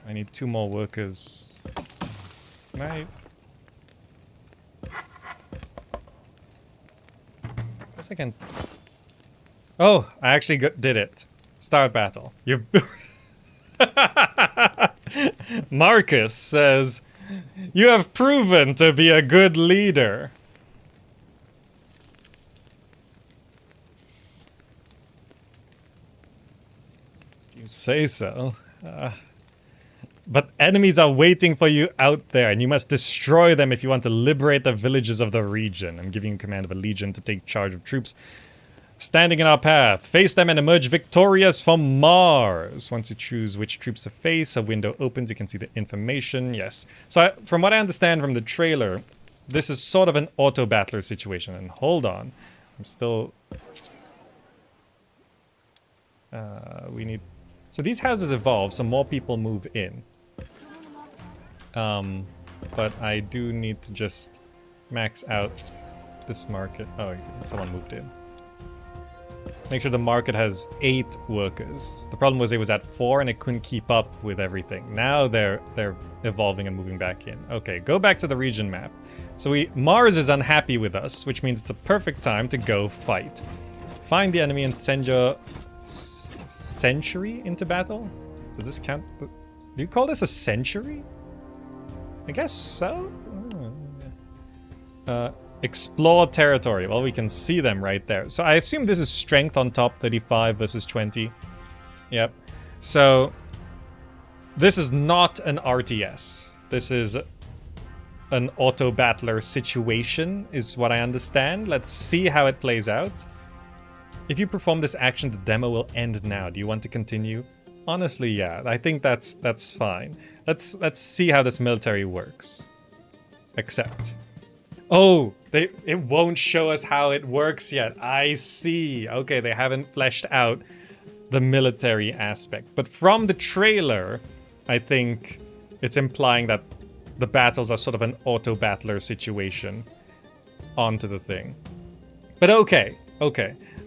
I need 2 more workers. Can I... Guess I can... Oh, I actually did it. Start battle. You... Marcus says, you have proven to be a good leader. You say so. But enemies are waiting for you out there, and you must destroy them if you want to liberate the villages of the region. I'm giving you command of a legion to take charge of troops standing in our path. Face them and emerge victorious from Mars. Once you choose which troops to face, a window opens. You can see the information. Yes. So from what I understand from the trailer, this is sort of an auto-battler situation. And hold on. I'm still... we need... So these houses evolve, so more people move in. But I do need to just max out this market. Oh, someone moved in. Make sure the market has 8 workers. The problem was it was at 4 and it couldn't keep up with everything. Now they're evolving and moving back in. Okay, go back to the region map. So Mars is unhappy with us, which means it's a perfect time to go fight. Find the enemy and send your century into battle? Does this count? Do you call this a century? I guess so. Explore territory. Well, we can see them right there. So I assume this is strength on top, 35 versus 20. Yep. So this is not an RTS. This is an auto-battler situation, is what I understand. Let's see how it plays out. If you perform this action, the demo will end now. Do you want to continue? Honestly, yeah. I think that's fine. Let's see how this military works. Accept. Oh, it won't show us how it works yet. I see. Okay, they haven't fleshed out the military aspect. But from the trailer, I think it's implying that the battles are sort of an auto-battler situation onto the thing. But okay.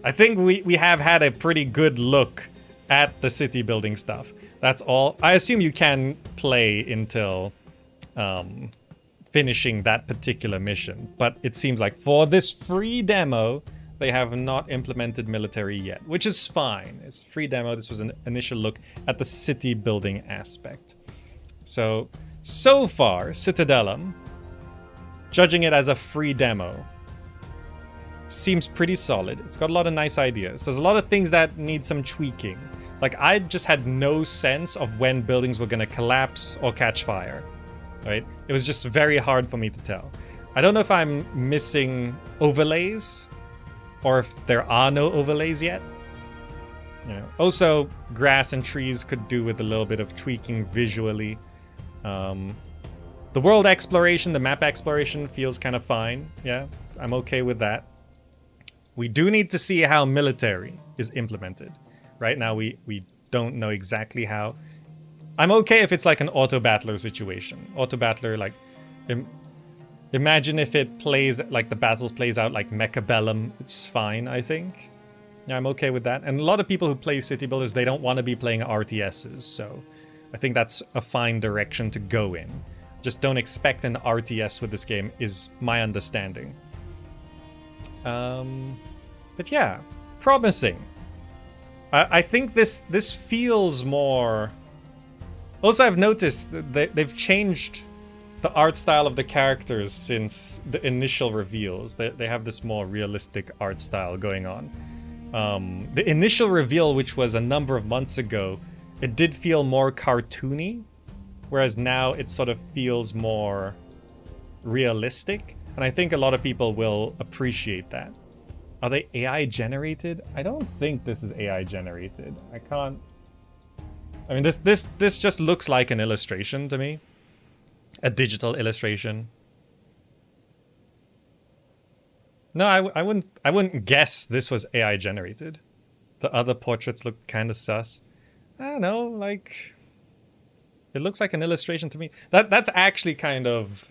I think we have had a pretty good look at the city building stuff. That's all. I assume you can play until finishing that particular mission. But it seems like for this free demo, they have not implemented military yet, which is fine. It's a free demo. This was an initial look at the city building aspect. So far, Citadelum, judging it as a free demo, seems pretty solid. It's got a lot of nice ideas. There's a lot of things that need some tweaking. Like, I just had no sense of when buildings were going to collapse or catch fire, right? It was just very hard for me to tell. I don't know if I'm missing overlays or if there are no overlays yet. You know, also, grass and trees could do with a little bit of tweaking visually. The world exploration, the map exploration feels kind of fine. Yeah, I'm okay with that. We do need to see how military is implemented. Right now, we don't know exactly how. I'm okay if it's like an auto-battler situation. Auto-battler, like, imagine if it plays, like the battles plays out like Mechabellum. It's fine, I think. Yeah, I'm okay with that. And a lot of people who play city builders, they don't want to be playing RTSs, so I think that's a fine direction to go in. Just don't expect an RTS with this game, is my understanding. But yeah, promising. I think this feels more... Also, I've noticed that they've changed the art style of the characters since the initial reveals. They have this more realistic art style going on. The initial reveal, which was a number of months ago, it did feel more cartoony, whereas now it sort of feels more realistic. And I think a lot of people will appreciate that. Are they AI generated? I don't think this is AI generated. I can't... I mean, this just looks like an illustration to me. A digital illustration. No, I wouldn't guess this was AI generated. The other portraits looked kind of sus. I don't know, like... It looks like an illustration to me. That's actually kind of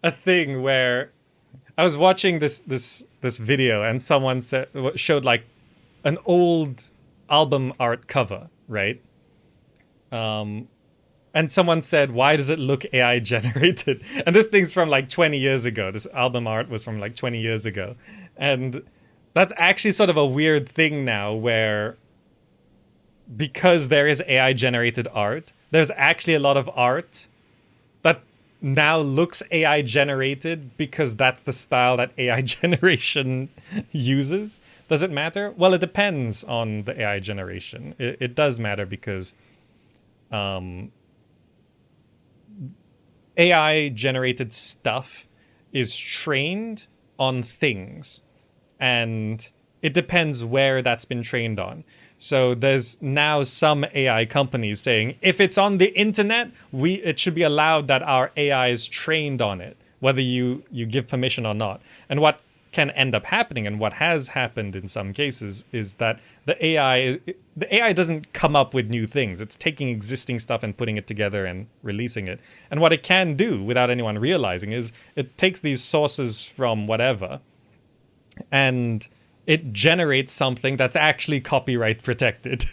a thing where I was watching this video and someone showed like an old album art cover, right? And someone said, why does it look AI generated? And this thing's from like 20 years ago. This album art was from like 20 years ago. And that's actually sort of a weird thing now where because there is AI generated art, there's actually a lot of art that now looks AI generated because that's the style that AI generation uses. Does it matter? Well, it depends on the AI generation. It does matter because AI generated stuff is trained on things, and it depends where that's been trained on. So there's now some AI companies saying, if it's on the internet, it should be allowed that our AI is trained on it, whether you give permission or not. And what can end up happening, and what has happened in some cases, is that the AI doesn't come up with new things. It's taking existing stuff and putting it together and releasing it. And what it can do, without anyone realizing, is it takes these sources from whatever, and it generates something that's actually copyright protected.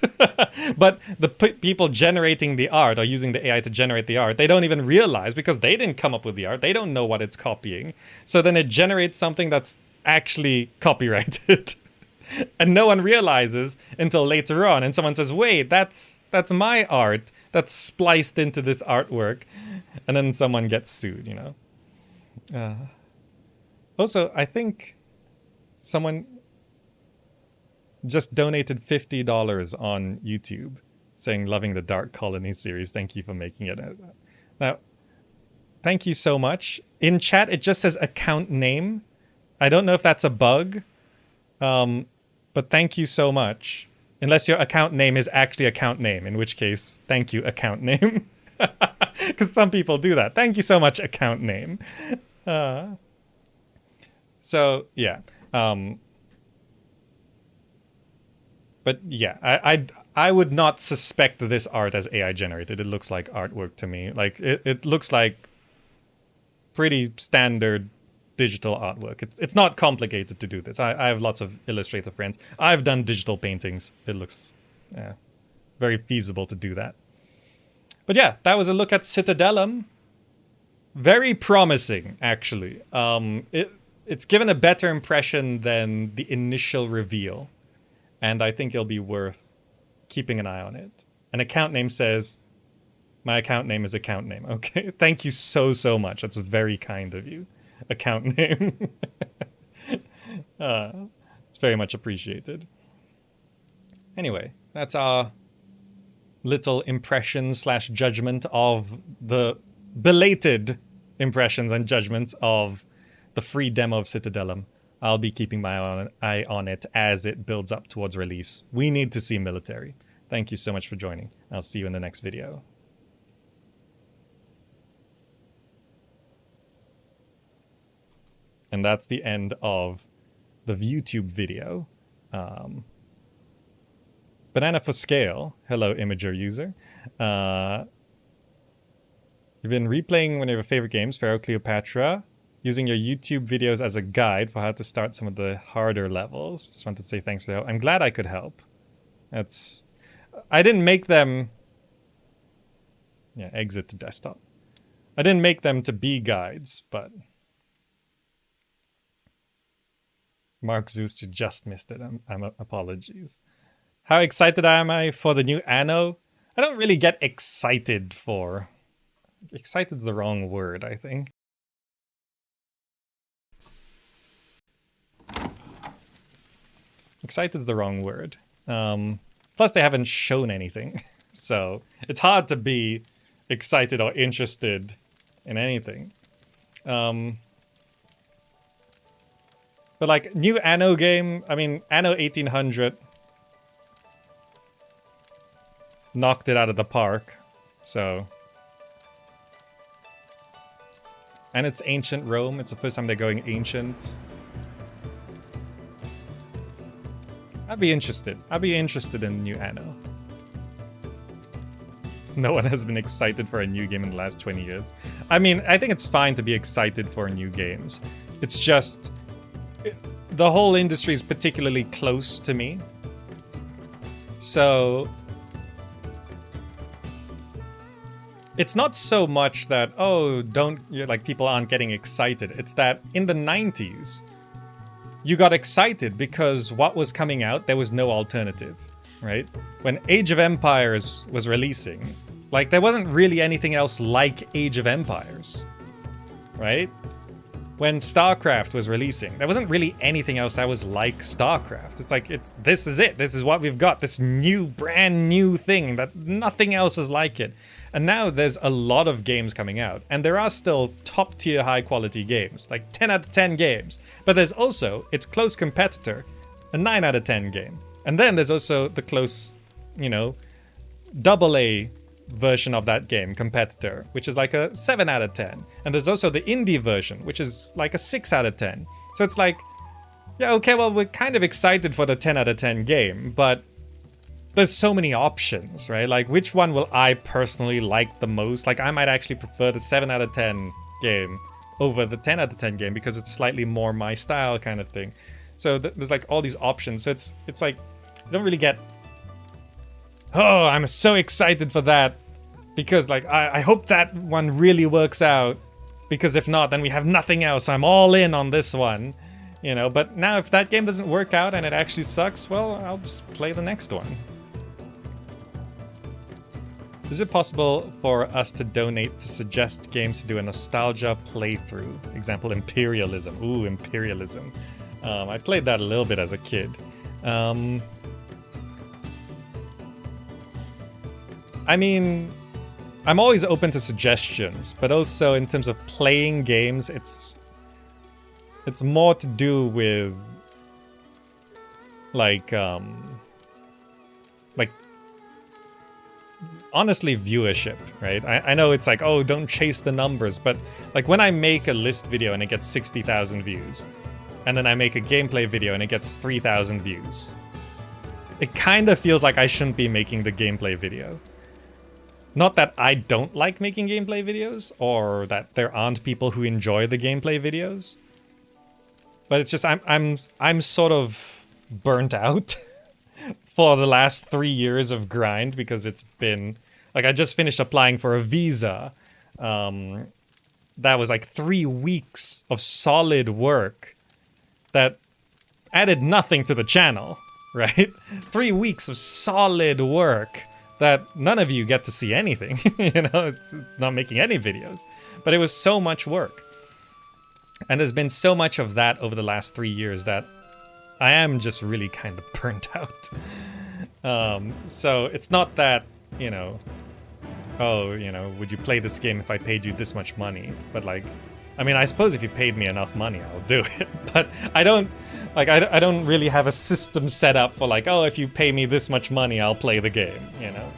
But the people generating the art, or using the AI to generate the art, they don't even realize, because they didn't come up with the art. They don't know what it's copying. So then it generates something that's actually copyrighted. And no one realizes until later on. And someone says, wait, that's my art. That's spliced into this artwork. And then someone gets sued, you know? Also, I think someone just donated $50 on YouTube saying, loving the Dark Colony series. Thank you for making it. Now, thank you so much. In chat, it just says account name. I don't know if that's a bug, but thank you so much. Unless your account name is actually account name, in which case, thank you, account name. Because some people do that. Thank you so much, account name. So yeah, but yeah, I would not suspect this art as AI generated. It looks like artwork to me. Like it looks like pretty standard digital artwork. It's not complicated to do this. I have lots of Illustrator friends. I've done digital paintings. It looks very feasible to do that. But yeah, that was a look at Citadelum. Very promising, actually. It's given a better impression than the initial reveal, and I think it'll be worth keeping an eye on it. An account name says, my account name is account name. Okay, thank you so much. That's very kind of you. Account name. It's very much appreciated. Anyway, that's our little impressions / judgment of the belated impressions and judgments of the free demo of Citadelum. I'll be keeping my eye on it as it builds up towards release. We need to see military. Thank you so much for joining. I'll see you in the next video. And that's the end of the YouTube video. Banana for Scale. Hello, Imager user. You've been replaying one of your favorite games, Pharaoh Cleopatra, using your YouTube videos as a guide for how to start some of the harder levels. Just wanted to say thanks for the help. I'm glad I could help. I didn't make them... Yeah, exit to desktop. I didn't make them to be guides, but... Mark Zeus, you just missed it. I'm apologies. How excited am I for the new Anno? I don't really get excited for... Excited's the wrong word, I think. Excited's the wrong word. Plus, they haven't shown anything. So, it's hard to be excited or interested in anything. But like, new Anno game, I mean, Anno 1800 knocked it out of the park, so... And it's ancient Rome, it's the first time they're going ancient. I'd be interested in new Anno. No one has been excited for a new game in the last 20 years. I mean, I think it's fine to be excited for new games. It's just... The whole industry is particularly close to me. So... It's not so much that, oh, like, people aren't getting excited. It's that in the 90s, you got excited because what was coming out, there was no alternative, right? When Age of Empires was releasing, like, there wasn't really anything else like Age of Empires, right? When StarCraft was releasing, there wasn't really anything else that was like StarCraft. It's like, this is it. This is what we've got. This new, brand new thing that nothing else is like it. And now there's a lot of games coming out, and there are still top tier high quality games, like 10 out of 10 games. But there's also its close competitor, a 9 out of 10 game. And then there's also the close, you know, AA version of that game, competitor, which is like a 7 out of 10. And there's also the indie version, which is like a 6 out of 10. So it's like, yeah, okay, well, we're kind of excited for the 10 out of 10 game, but there's so many options, right? Like, which one will I personally like the most? Like, I might actually prefer the 7 out of 10 game over the 10 out of 10 game because it's slightly more my style kind of thing. So there's like all these options. So it's like, you don't really get, oh, I'm so excited for that because like, I hope that one really works out, because if not, then we have nothing else. So I'm all in on this one, you know? But now if that game doesn't work out and it actually sucks, well, I'll just play the next one. Is it possible for us to donate to suggest games to do a nostalgia playthrough? Example, Imperialism. Ooh, Imperialism. I played that a little bit as a kid. I mean, I'm always open to suggestions, but also in terms of playing games, it's more to do with like honestly viewership, right? I know it's like, oh, don't chase the numbers, but like when I make a list video and it gets 60,000 views, and then I make a gameplay video and it gets 3,000 views. It kind of feels like I shouldn't be making the gameplay video. Not that I don't like making gameplay videos, or that there aren't people who enjoy the gameplay videos. But it's just I'm sort of burnt out for the last 3 years of grind, because it's been like I just finished applying for a visa. That was like 3 weeks of solid work that added nothing to the channel, right? 3 weeks of solid work that none of you get to see anything. You know, it's not making any videos. But it was so much work. And there's been so much of that over the last 3 years that I am just really kind of burnt out. So it's not that, you know, oh, you know, would you play this game if I paid you this much money? But like, I mean, I suppose if you paid me enough money, I'll do it. But I don't, like, I don't really have a system set up for like, oh, if you pay me this much money, I'll play the game, you know?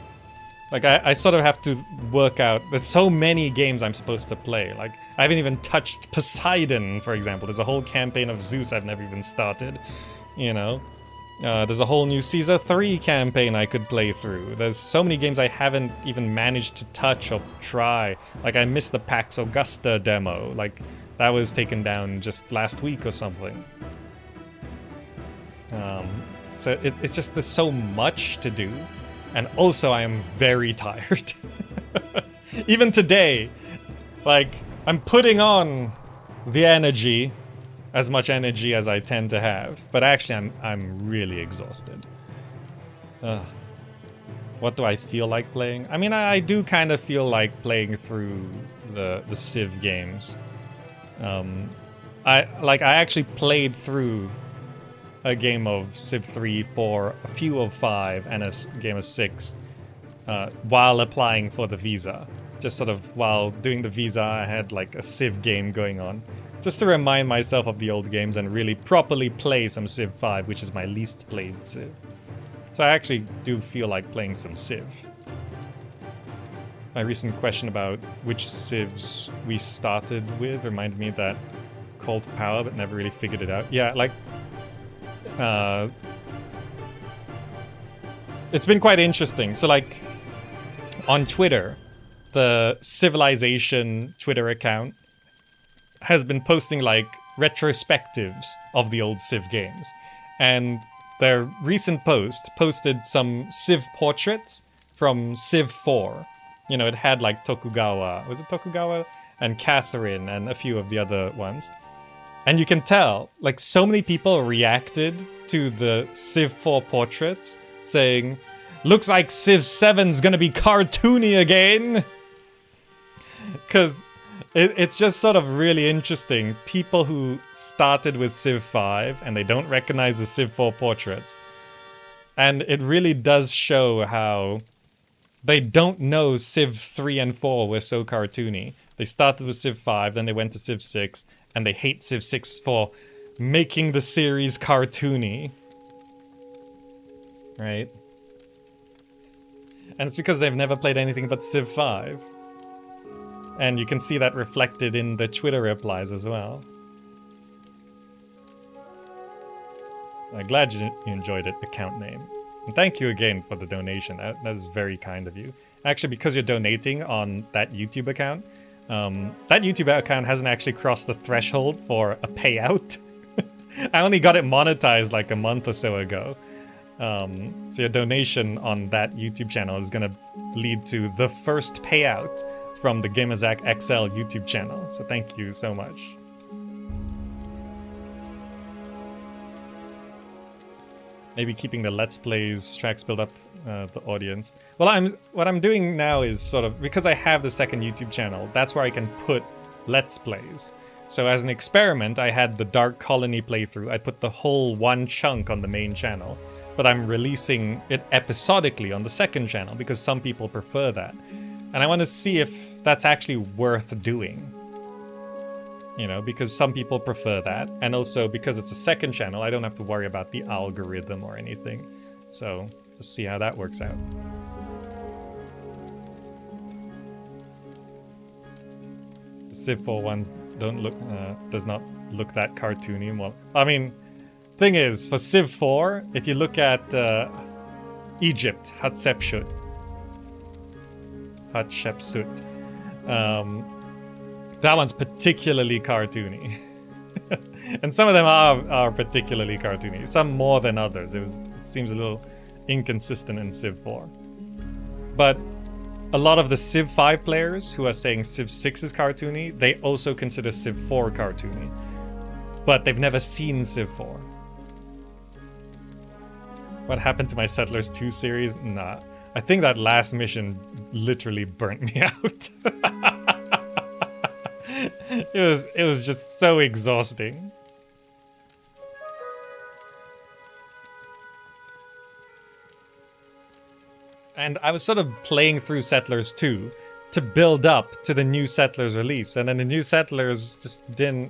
Like, I sort of have to work out, there's so many games I'm supposed to play. Like, I haven't even touched Poseidon, for example. There's a whole campaign of Zeus I've never even started, you know? There's a whole new Caesar 3 campaign I could play through. There's so many games I haven't even managed to touch or try. Like, I missed the Pax Augusta demo. Like, that was taken down just last week or something. So it's just, there's so much to do. And also, I am very tired. Even today, like, I'm putting on the energy, as much energy as I tend to have, but actually I'm really exhausted. What do I feel like playing? I mean, I do kind of feel like playing through the Civ games. I actually played through a game of Civ 3, 4, a few of 5, and a game of 6 while applying for the visa. Just sort of while doing the visa, I had like a Civ game going on. Just to remind myself of the old games and really properly play some Civ 5, which is my least played Civ. So I actually do feel like playing some Civ. My recent question about which Civs we started with reminded me of that Call to Power, but never really figured it out. Yeah, like... it's been quite interesting. So like, on Twitter, the Civilization Twitter account has been posting like retrospectives of the old Civ games. And their recent post posted some Civ portraits from Civ 4. You know, it had like Tokugawa, was it Tokugawa? And Catherine and a few of the other ones. And you can tell, like, so many people reacted to the Civ 4 portraits, saying, looks like Civ 7's gonna be cartoony again! Because it's just sort of really interesting. People who started with Civ 5, and they don't recognize the Civ 4 portraits. And it really does show how they don't know Civ 3 and 4 were so cartoony. They started with Civ 5, then they went to Civ 6, and they hate Civ 6 for making the series cartoony. Right? And it's because they've never played anything but Civ 5. And you can see that reflected in the Twitter replies as well. I'm glad you enjoyed it, account name. And thank you again for the donation. That is very kind of you. Actually, because you're donating on that YouTube account, that YouTube account hasn't actually crossed the threshold for a payout. I only got it monetized like a month or so ago. So your donation on that YouTube channel is going to lead to the first payout from the Gamerzak XL YouTube channel. So thank you so much. Maybe keeping the Let's Plays tracks build up the audience. Well, what I'm doing now is sort of, because I have the second YouTube channel, that's where I can put Let's Plays. So as an experiment, I had the Dark Colony playthrough. I put the whole one chunk on the main channel, but I'm releasing it episodically on the second channel because some people prefer that. And I want to see if that's actually worth doing. You know, because some people prefer that. And also because it's a second channel, I don't have to worry about the algorithm or anything. So, just see how that works out. The Civ 4 ones don't look does not look that cartoony. Well, I mean, thing is, for Civ 4, if you look at Egypt, Hatshepsut, that one's particularly cartoony. And some of them are particularly cartoony, some more than others. It seems a little inconsistent in Civ 4. But a lot of the Civ 5 players who are saying Civ 6 is cartoony, they also consider Civ 4 cartoony. But they've never seen Civ 4. What happened to my Settlers 2 series? Nah. I think that last mission literally burnt me out. It was just so exhausting. And I was sort of playing through Settlers 2 to build up to the new Settlers release, and then the new Settlers just didn't.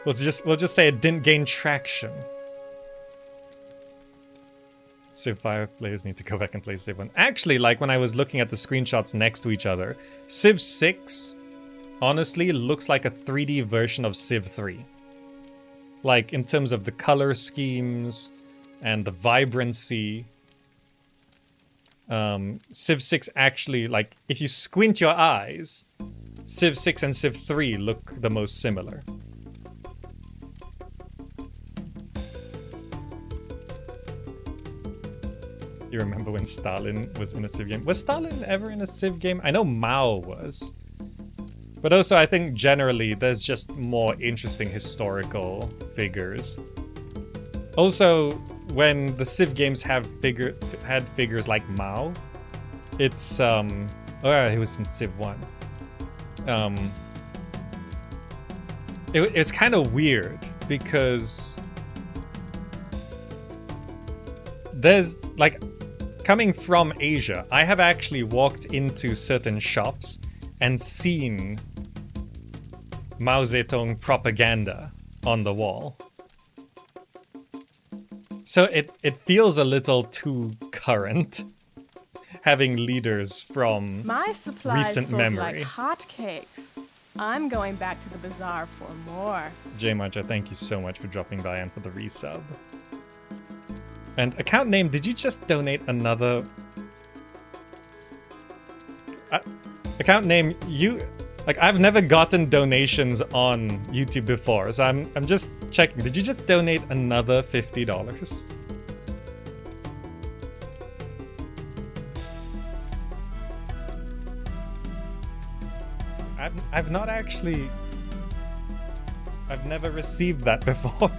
We'll just say it didn't gain traction. Civ 5 players need to go back and play Civ 1. Actually, like when I was looking at the screenshots next to each other, Civ 6 honestly looks like a 3D version of Civ 3. Like in terms of the color schemes and the vibrancy. Civ 6 actually, like, if you squint your eyes, Civ 6 and Civ 3 look the most similar. You remember when Stalin was in a Civ game? Was Stalin ever in a Civ game? I know Mao was. But also, I think generally there's just more interesting historical figures. Also, when the Civ games had figures like Mao, it's oh, he was in Civ 1. It's kind of weird because there's like, coming from Asia, I have actually walked into certain shops and seen Mao Zedong propaganda on the wall. So it feels a little too current, having leaders from My supplies recent sold memory. like hotcakes. I'm going back to the bazaar for more. J Marcha, thank you so much for dropping by and for the resub. And account name, did you just donate another? Account name, you like, I've never gotten donations on YouTube before, so I'm just checking. Did you just donate another $50? I've not actually. I've never received that before.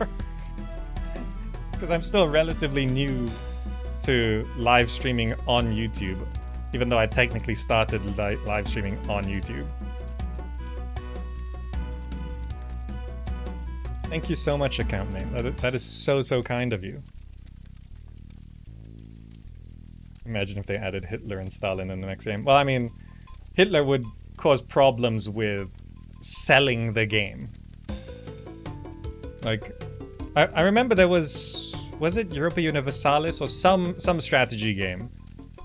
Because I'm still relatively new to live streaming on YouTube, even though I technically started live streaming on YouTube. Thank you so much, account name. That is so kind of you. Imagine if they added Hitler and Stalin in the next game. Well, I mean, Hitler would cause problems with selling the game. Like, I remember there was it Europa Universalis or some strategy game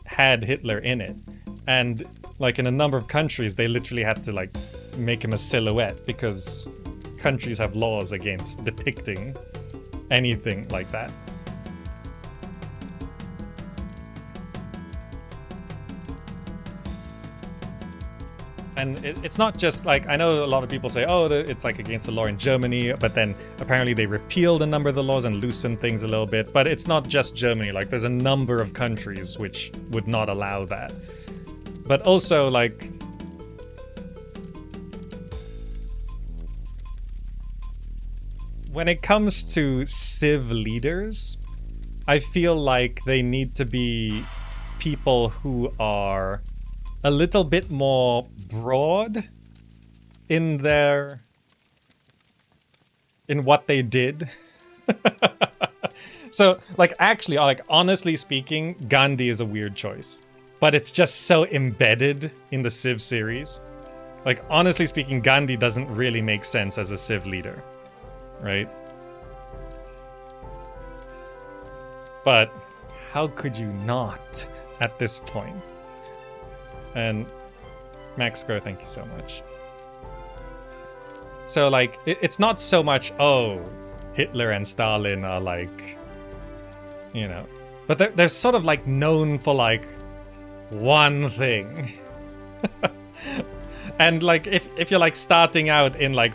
had Hitler in it, and like in a number of countries they literally had to like make him a silhouette because countries have laws against depicting anything like that. And it's not just like, I know a lot of people say, oh, it's like against the law in Germany, but then apparently they repealed a number of the laws and loosened things a little bit. But it's not just Germany, like there's a number of countries which would not allow that. But also, like, when it comes to Civ leaders, I feel like they need to be people who are a little bit more broad in what they did. So, like, actually, like, honestly speaking, Gandhi is a weird choice, but it's just so embedded in the Civ series. Like, honestly speaking, Gandhi doesn't really make sense as a Civ leader, right? But how could you not at this point? And Max Grow, thank you so much. So like, it's not so much, oh, Hitler and Stalin are like, you know, but they're sort of like known for like one thing. And like, if you're like starting out in like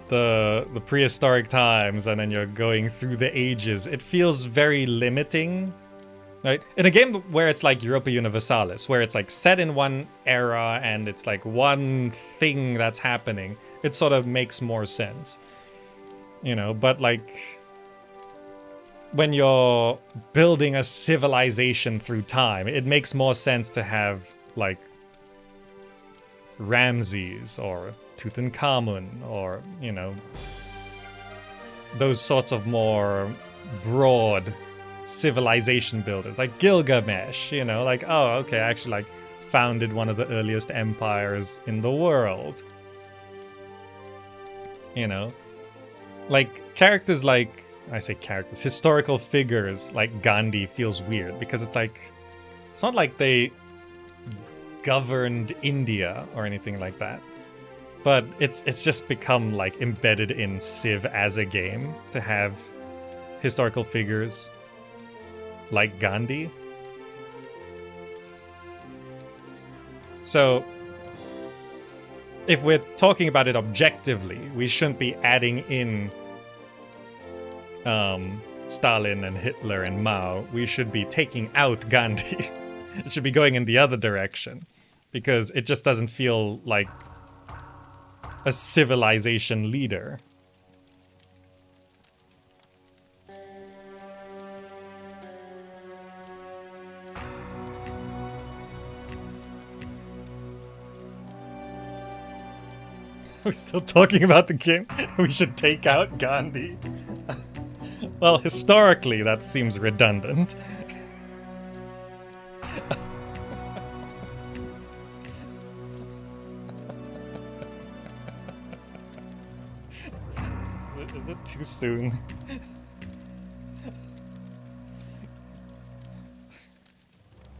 the prehistoric times and then you're going through the ages, it feels very limiting. Right? In a game where it's like Europa Universalis, where it's like set in one era and it's like one thing that's happening, it sort of makes more sense. You know, but like when you're building a civilization through time, it makes more sense to have like Ramses or Tutankhamun or, you know, those sorts of more broad civilization builders, like Gilgamesh, you know, like, oh, okay, I actually like founded one of the earliest empires in the world. You know, like characters like, I say characters, historical figures like Gandhi feels weird because it's like, it's not like they governed India or anything like that. But it's just become like embedded in Civ as a game to have historical figures like Gandhi. So if we're talking about it objectively, we shouldn't be adding in Stalin and Hitler and Mao. We should be taking out Gandhi. It should be going in the other direction because it just doesn't feel like a civilization leader. We're still talking about the game. We should take out Gandhi. Well, historically, that seems redundant. Is it too soon?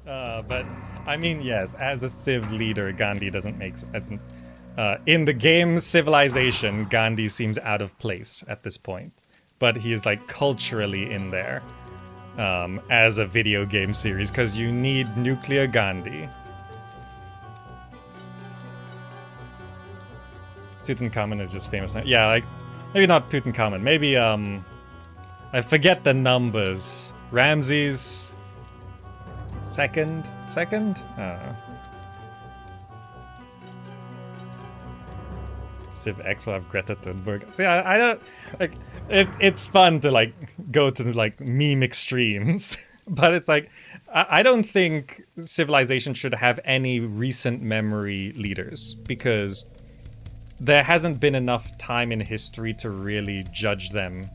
But I mean, yes, as a Civ leader, Gandhi doesn't make sense. In the game Civilization, Gandhi seems out of place at this point, but he is like culturally in there as a video game series because you need nuclear Gandhi. Tutankhamun is just famous. Yeah, like maybe not Tutankhamun. Maybe I forget the numbers. Ramses second. I don't know. Civ X will have Greta Thunberg. See, I don't like it. It's fun to like go to like meme extremes, but it's like I don't think Civilization should have any recent memory leaders because there hasn't been enough time in history to really judge them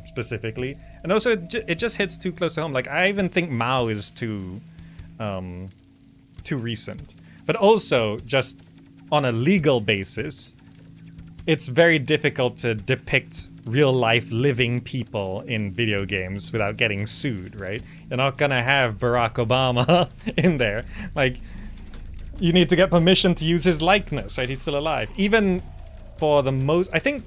specifically, and also it just hits too close to home. Like I even think Mao is too recent, but also just on a legal basis. It's very difficult to depict real-life living people in video games without getting sued, right? You're not gonna have Barack Obama in there. Like, you need to get permission to use his likeness, right? He's still alive. Even for the most... I think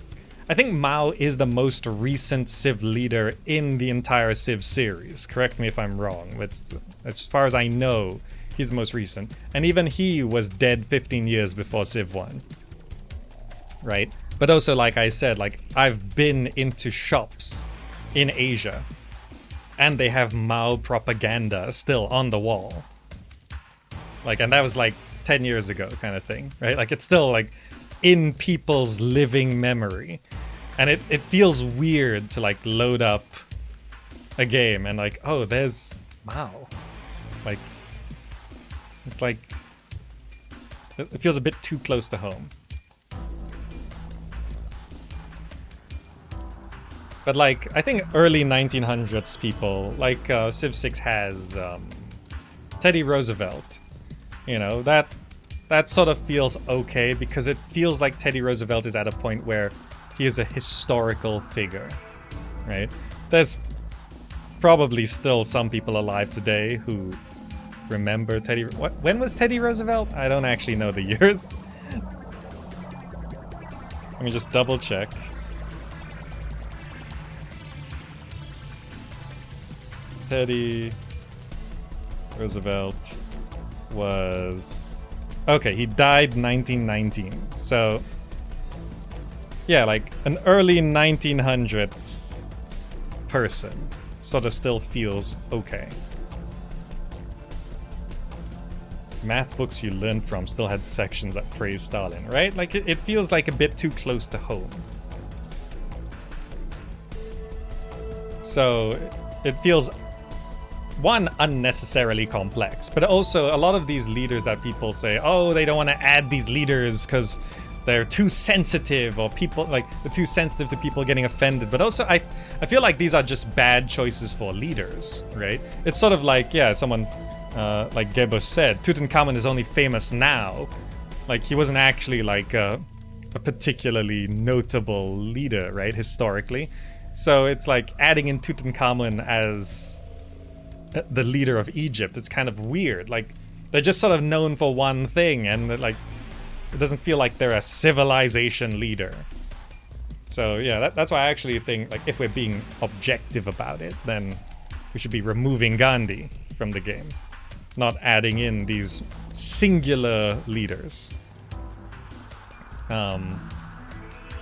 Mao is the most recent Civ leader in the entire Civ series. Correct me if I'm wrong. But as far as I know, he's the most recent. And even he was dead 15 years before Civ 1. Right? But also, like I said, like I've been into shops in Asia and they have Mao propaganda still on the wall. Like, and that was like 10 years ago kind of thing, right? Like it's still like in people's living memory. And it feels weird to like load up a game and like, oh, there's Mao. Like, it's like, it feels a bit too close to home. But like, I think early 1900s people, like Civ 6 has Teddy Roosevelt. You know, that sort of feels okay because it feels like Teddy Roosevelt is at a point where he is a historical figure, right? There's probably still some people alive today who remember Teddy... When was Teddy Roosevelt? I don't actually know the years. me just double check. Teddy Roosevelt was... Okay, he died 1919. So, yeah, like an early 1900s person sort of still feels okay. Math books you learned from still had sections that praised Stalin, right? Like, it feels like a bit too close to home. So, it feels, one, unnecessarily complex, but also a lot of these leaders that people say, oh, they don't want to add these leaders because they're too sensitive, or people, like, they're too sensitive to people getting offended. But also, I feel like these are just bad choices for leaders, right? It's sort of like, yeah, someone... like Gebo said, Tutankhamun is only famous now. Like, he wasn't actually like a particularly notable leader, right, historically. So it's like adding in Tutankhamun as the leader of Egypt. It's kind of weird. Like, they're just sort of known for one thing, and like, it doesn't feel like they're a civilization leader. So yeah, that's why I actually think, like, if we're being objective about it, then we should be removing Gandhi from the game, not adding in these singular leaders.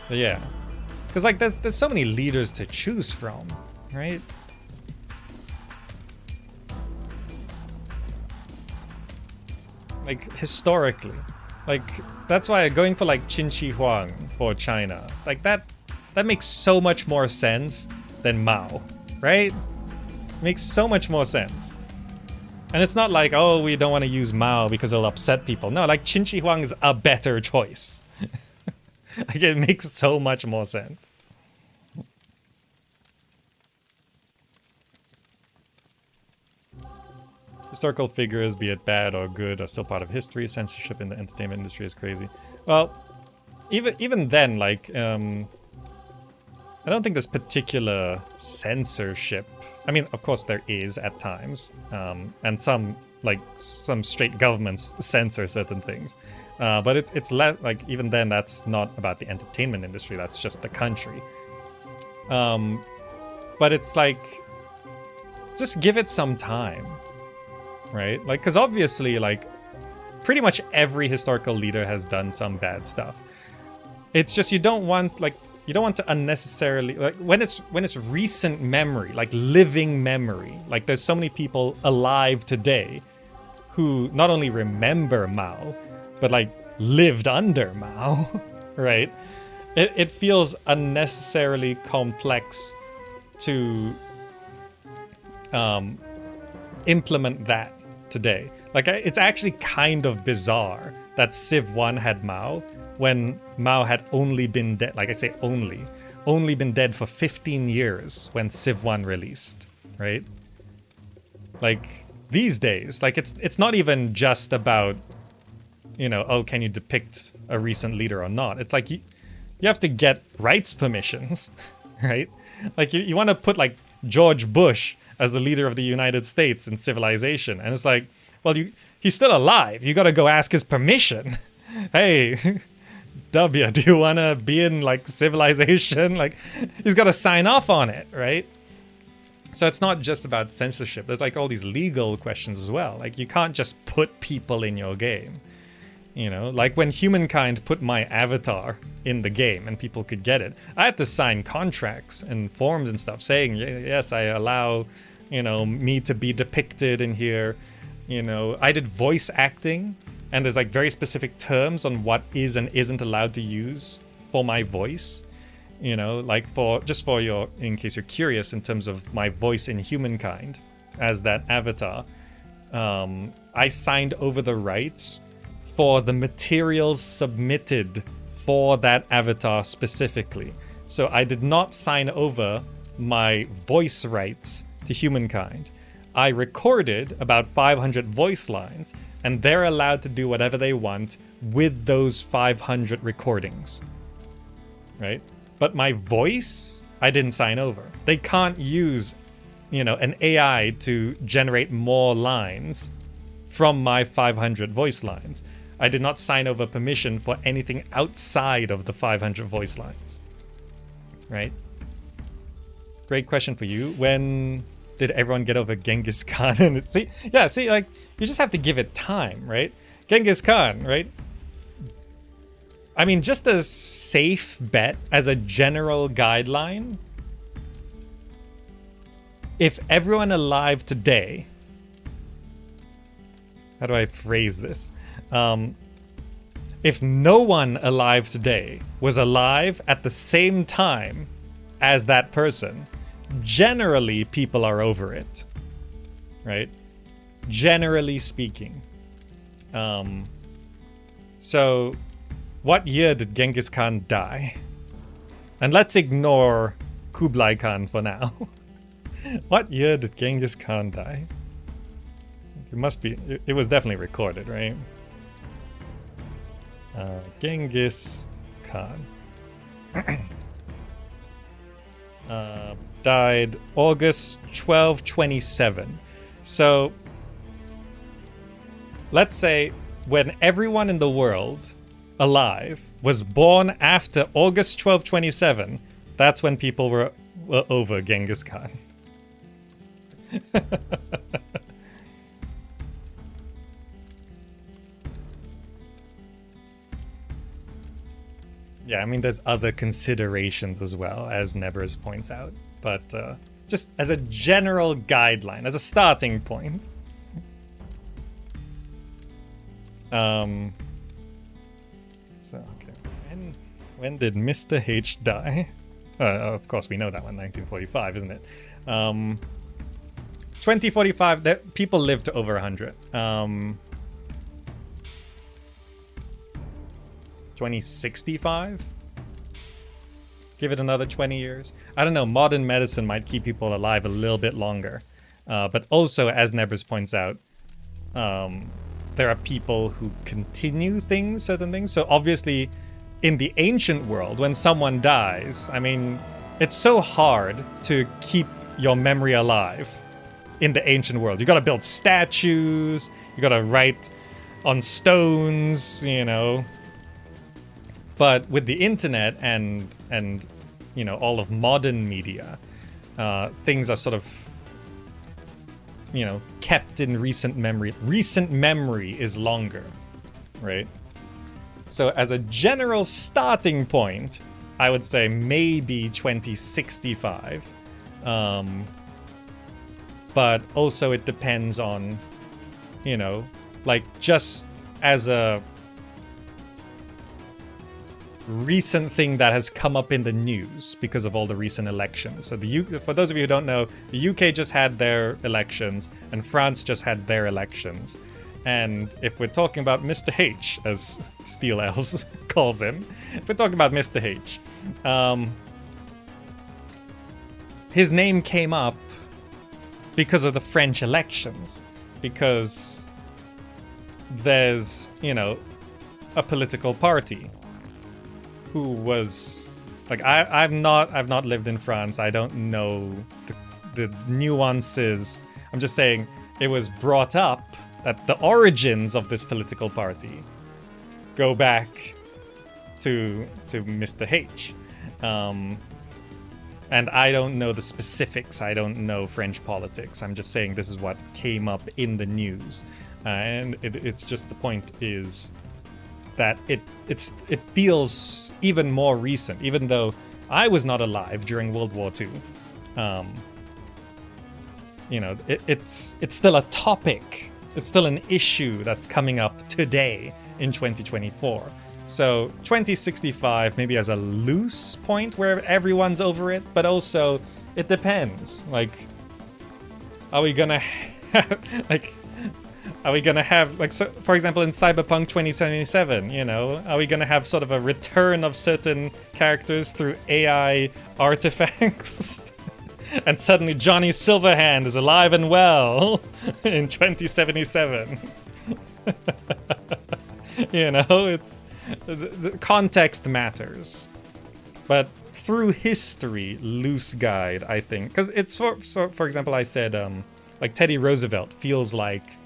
Yeah, because like there's so many leaders to choose from, right? Like historically, like that's why going for like Qin Shi Huang for China, like that makes so much more sense than Mao, right? Makes so much more sense. And it's not like, oh, we don't want to use Mao because it'll upset people. No, like, Qin Shi Huang is a better choice. Like, it makes so much more sense. Historical figures, be it bad or good, are still part of history. Censorship in the entertainment industry is crazy. Well, even then, like, I don't think there's particular censorship. I mean, of course there is at times, and some straight governments censor certain things, but it's like, even then, that's not about the entertainment industry, that's just the country. But it's like, just give it some time, right? Like, because obviously, like, pretty much every historical leader has done some bad stuff. It's just you don't want to unnecessarily, like, when it's recent memory, like living memory, like there's so many people alive today who not only remember Mao, but like lived under Mao, right? It feels unnecessarily complex to implement that today. Like, it's actually kind of bizarre that Civ 1 had Mao when Mao had only been dead, like I say only been dead for 15 years when Civ 1 released, right? Like, these days, like, it's not even just about, you know, oh, can you depict a recent leader or not? It's like you have to get rights permissions, right? Like, you want to put, like, George Bush as the leader of the United States in Civilization, and it's like, well, he's still alive. You gotta go ask his permission. Hey, W, do you want to be in, like, Civilization? Like, he's got to sign off on it, right? So it's not just about censorship. There's, like, all these legal questions as well. Like, you can't just put people in your game. You know, like when Humankind put my avatar in the game and people could get it, I had to sign contracts and forms and stuff saying, yes, I allow, you know, me to be depicted in here. You know, I did voice acting, and there's like very specific terms on what is and isn't allowed to use for my voice. You know, like just for your, in case you're curious, in terms of my voice in Humankind as that avatar, I signed over the rights for the materials submitted for that avatar specifically. So I did not sign over my voice rights to Humankind. I recorded about 500 voice lines, and they're allowed to do whatever they want with those 500 recordings, right? But my voice, I didn't sign over. They can't use, you know, an AI to generate more lines from my 500 voice lines. I did not sign over permission for anything outside of the 500 voice lines. Right? Great question for you. When did everyone get over Genghis Khan? And see, like, you just have to give it time, right? Genghis Khan, right? I mean, just a safe bet as a general guideline, if everyone alive today, how do I phrase this? If no one alive today was alive at the same time as that person, generally people are over it, right? Generally speaking. So what year did Genghis Khan die? And let's ignore Kublai Khan for now. What year did Genghis Khan die? It must be, it was definitely recorded, right? Genghis Khan. Died August 1227. So let's say when everyone in the world alive was born after August 1227, that's when people were over Genghis Khan. Yeah, I mean, there's other considerations as well, as Nebers points out. But just as a general guideline, as a starting point. So, okay. When did Mr. H die? Of course, we know that one, 1945, isn't it? 2045, people lived to over 100. 2065? Give it another 20 years. I don't know, modern medicine might keep people alive a little bit longer. But also, as Nebers points out, there are people who continue things, certain things. So obviously, in the ancient world, when someone dies, I mean, it's so hard to keep your memory alive in the ancient world. You gotta build statues, you gotta write on stones, you know. But with the internet and you know, all of modern media, things are sort of, you know, kept in recent memory. Recent memory is longer, right? So as a general starting point, I would say maybe 2065. But also it depends on, you know, like just as a recent thing that has come up in the news because of all the recent elections. So for those of you who don't know, the UK just had their elections and France just had their elections. And if we're talking about Mr. H, as Steel Elves calls him, if we're talking about Mr. H, his name came up because of the French elections. Because there's, you know, a political party who was like, I've not lived in France. I don't know the nuances. I'm just saying it was brought up that the origins of this political party go back to Mr. H. And I don't know the specifics. I don't know French politics. I'm just saying this is what came up in the news. And it's just, the point is that it feels even more recent, even though I was not alive during World War II. You know, it's still a topic. It's still an issue that's coming up today in 2024. So 2065 maybe as a loose point where everyone's over it, but also it depends. Like, are we gonna have, like, so, for example, in Cyberpunk 2077, you know, are we gonna have sort of a return of certain characters through AI artifacts? And suddenly Johnny Silverhand is alive and well in 2077. You know, it's the context matters. But through history, loose guide, I think, because it's for example, I said like Teddy Roosevelt feels like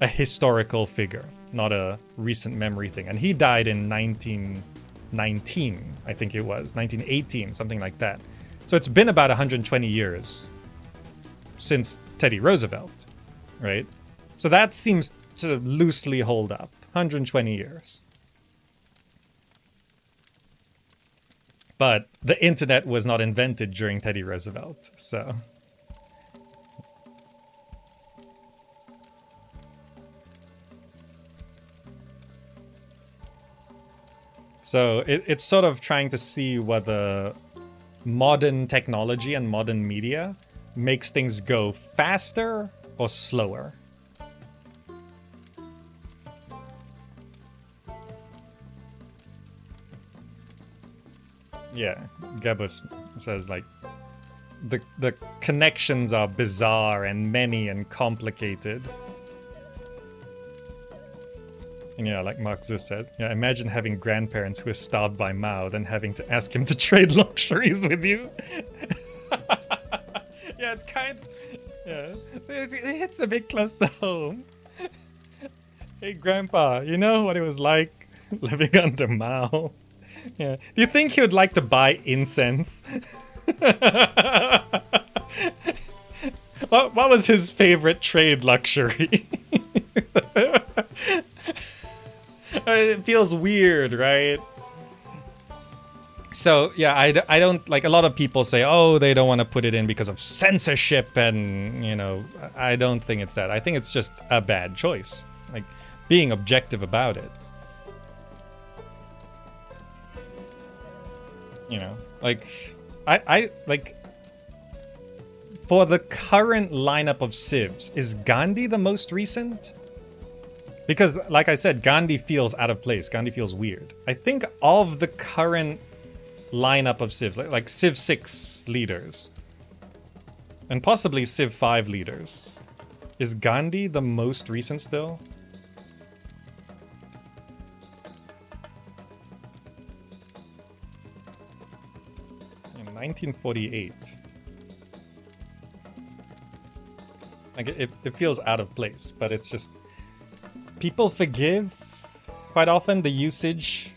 a historical figure. not a recent memory thing. And he died in 1919, I think it was, 1918, something like that. So it's been about 120 years since Teddy Roosevelt, right? So that seems to loosely hold up. 120 years. But the internet was not invented during Teddy Roosevelt, so... So it's sort of trying to see whether modern technology and modern media makes things go faster or slower. Yeah, Gabus says like the connections are bizarre and many and complicated. And yeah, like Mark Zus said, yeah, imagine having grandparents who are starved by Mao, then having to ask him to trade luxuries with you. Yeah, it's kind of, yeah, so it's a bit close to home. Hey, Grandpa, you know what it was like living under Mao? Yeah. Do you think he would like to buy incense? What was his favorite trade luxury? It feels weird, right? So, yeah, I don't, like, a lot of people say, oh, they don't want to put it in because of censorship and, you know, I don't think it's that. I think it's just a bad choice. Like, being objective about it. You know, like, I like, for the current lineup of civs, is Gandhi the most recent? Because, like I said, Gandhi feels out of place. Gandhi feels weird. I think of the current lineup of civs, like Civ 6 leaders, and possibly Civ 5 leaders, is Gandhi the most recent still? In 1948. Like, it feels out of place, but it's just... People forgive, quite often, the usage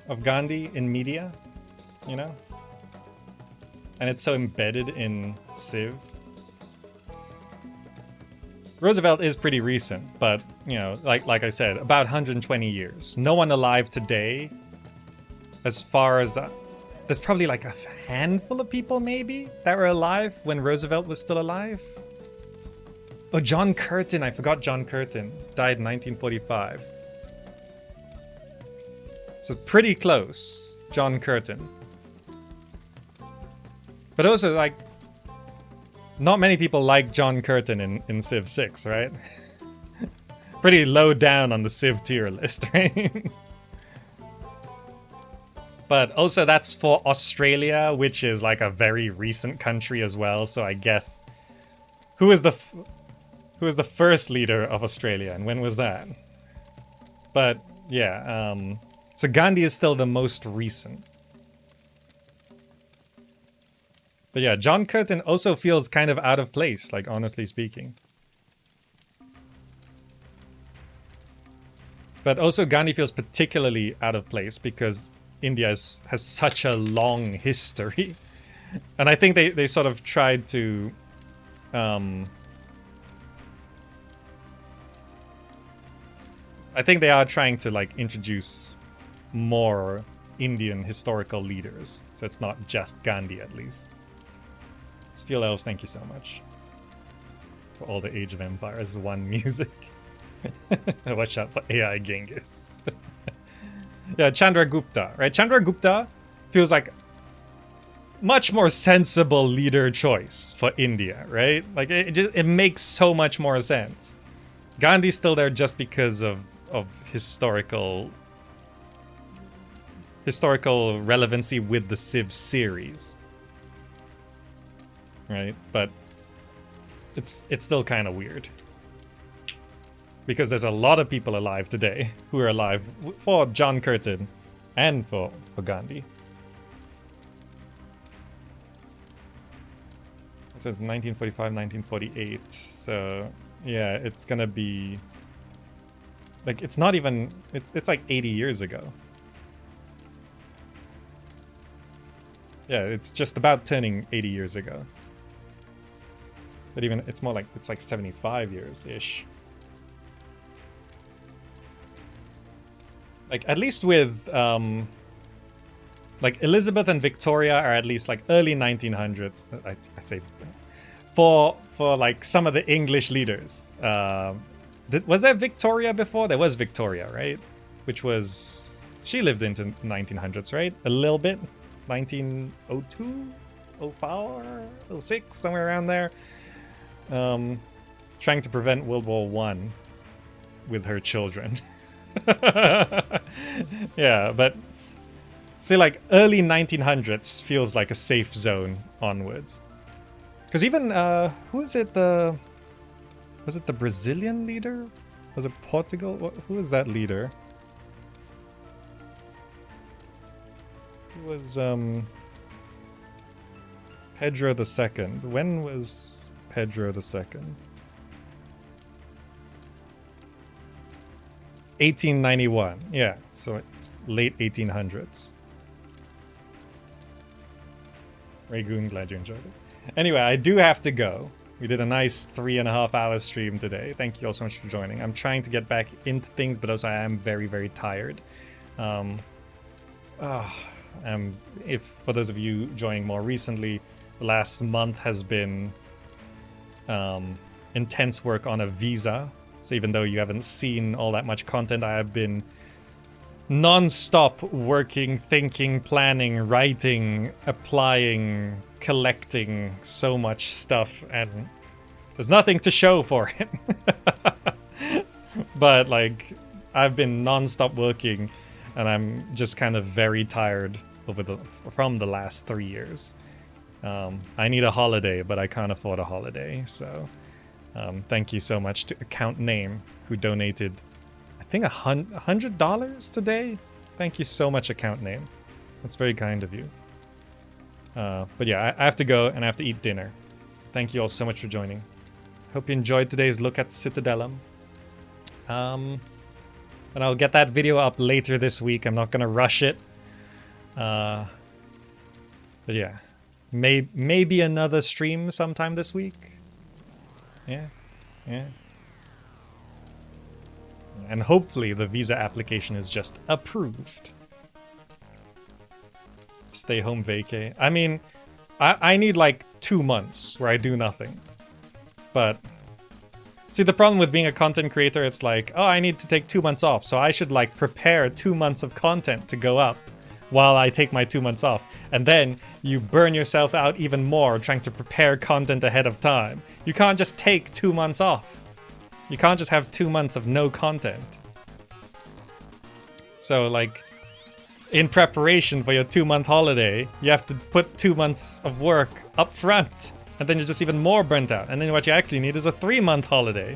of Gandhi in media, you know? And it's so embedded in Civ. Roosevelt is pretty recent, but, you know, like I said, about 120 years. No one alive today, as far as... there's probably like a handful of people, maybe, that were alive when Roosevelt was still alive. Oh, John Curtin. I forgot John Curtin. Died in 1945. So pretty close. John Curtin. But also, like, not many people like John Curtin in Civ 6, right? Pretty low down on the Civ tier list, right? But also that's for Australia, which is like a very recent country as well. So I guess... Who is the first leader of Australia, and when was that? But yeah, so Gandhi is still the most recent. But yeah, John Curtin also feels kind of out of place, like, honestly speaking. But also Gandhi feels particularly out of place because India has such a long history. And I think they sort of tried to... I think they are trying to, like, introduce more Indian historical leaders. So it's not just Gandhi, at least. Steel Elves, thank you so much. For all the Age of Empires 1 music. Watch out for AI Genghis. Yeah, Chandra Gupta, right? Chandra Gupta feels like much more sensible leader choice for India, right? Like, it makes so much more sense. Gandhi's still there just because of historical relevancy with the Civ series, right? But it's still kind of weird because there's a lot of people alive today who are alive for John Curtin and for Gandhi. So it's 1945, 1948. So yeah, it's gonna be Like, it's not even... It's like 80 years ago. Yeah, it's just about turning 80 years ago. But even... It's more like... It's like 75 years-ish. Like, at least with... like, Elizabeth and Victoria are at least, like, early 1900s. I say... For, like, some of the English leaders. Was there Victoria before? There was Victoria, right? Which was... She lived into 1900s, right? A little bit. 1902? 04? 06? Somewhere around there. Trying to prevent World War I with her children. Yeah, but... See, like, early 1900s feels like a safe zone onwards. Because even, who is it, was it the Brazilian leader? Was it Portugal? Who was that leader? It was, Pedro II. When was Pedro II? 1891. Yeah, so it's late 1800s. Ragoon, glad you enjoyed it. Anyway, I do have to go. We did a nice 3.5-hour stream today. Thank you all so much for joining. I'm trying to get back into things, but also I am very, very tired. If for those of you joining more recently, the last month has been intense work on a visa. So even though you haven't seen all that much content, I have been non-stop working, thinking, planning, writing, applying, collecting so much stuff, and there's nothing to show for it. But like, I've been non-stop working, and I'm just kind of very tired from the last 3 years. I need a holiday, but I can't afford a holiday, so thank you so much to Account Name, who donated, I think, $100 today. Thank you so much, Account Name. That's very kind of you. But yeah, I have to go and I have to eat dinner. Thank you all so much for joining. Hope you enjoyed today's look at Citadelum. And I'll get that video up later this week. I'm not gonna rush it. But yeah, maybe another stream sometime this week. Yeah. And hopefully the visa application is just approved. Stay home vacay. I mean, I need like 2 months where I do nothing. But see, the problem with being a content creator, it's like, oh, I need to take 2 months off, so I should like prepare 2 months of content to go up while I take my 2 months off. And then you burn yourself out even more trying to prepare content ahead of time. You can't just take 2 months off. You can't just have 2 months of no content. So like, in preparation for your 2-month holiday, you have to put 2 months of work up front. And then you're just even more burnt out. And then what you actually need is a 3-month holiday.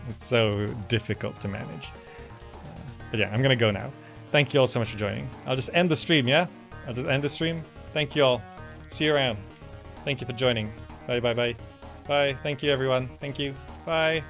It's so difficult to manage. But yeah, I'm gonna go now. Thank you all so much for joining. I'll just end the stream, yeah? I'll just end the stream. Thank you all. See you around. Thank you for joining. Bye, bye, bye. Bye. Thank you, everyone. Thank you. Bye.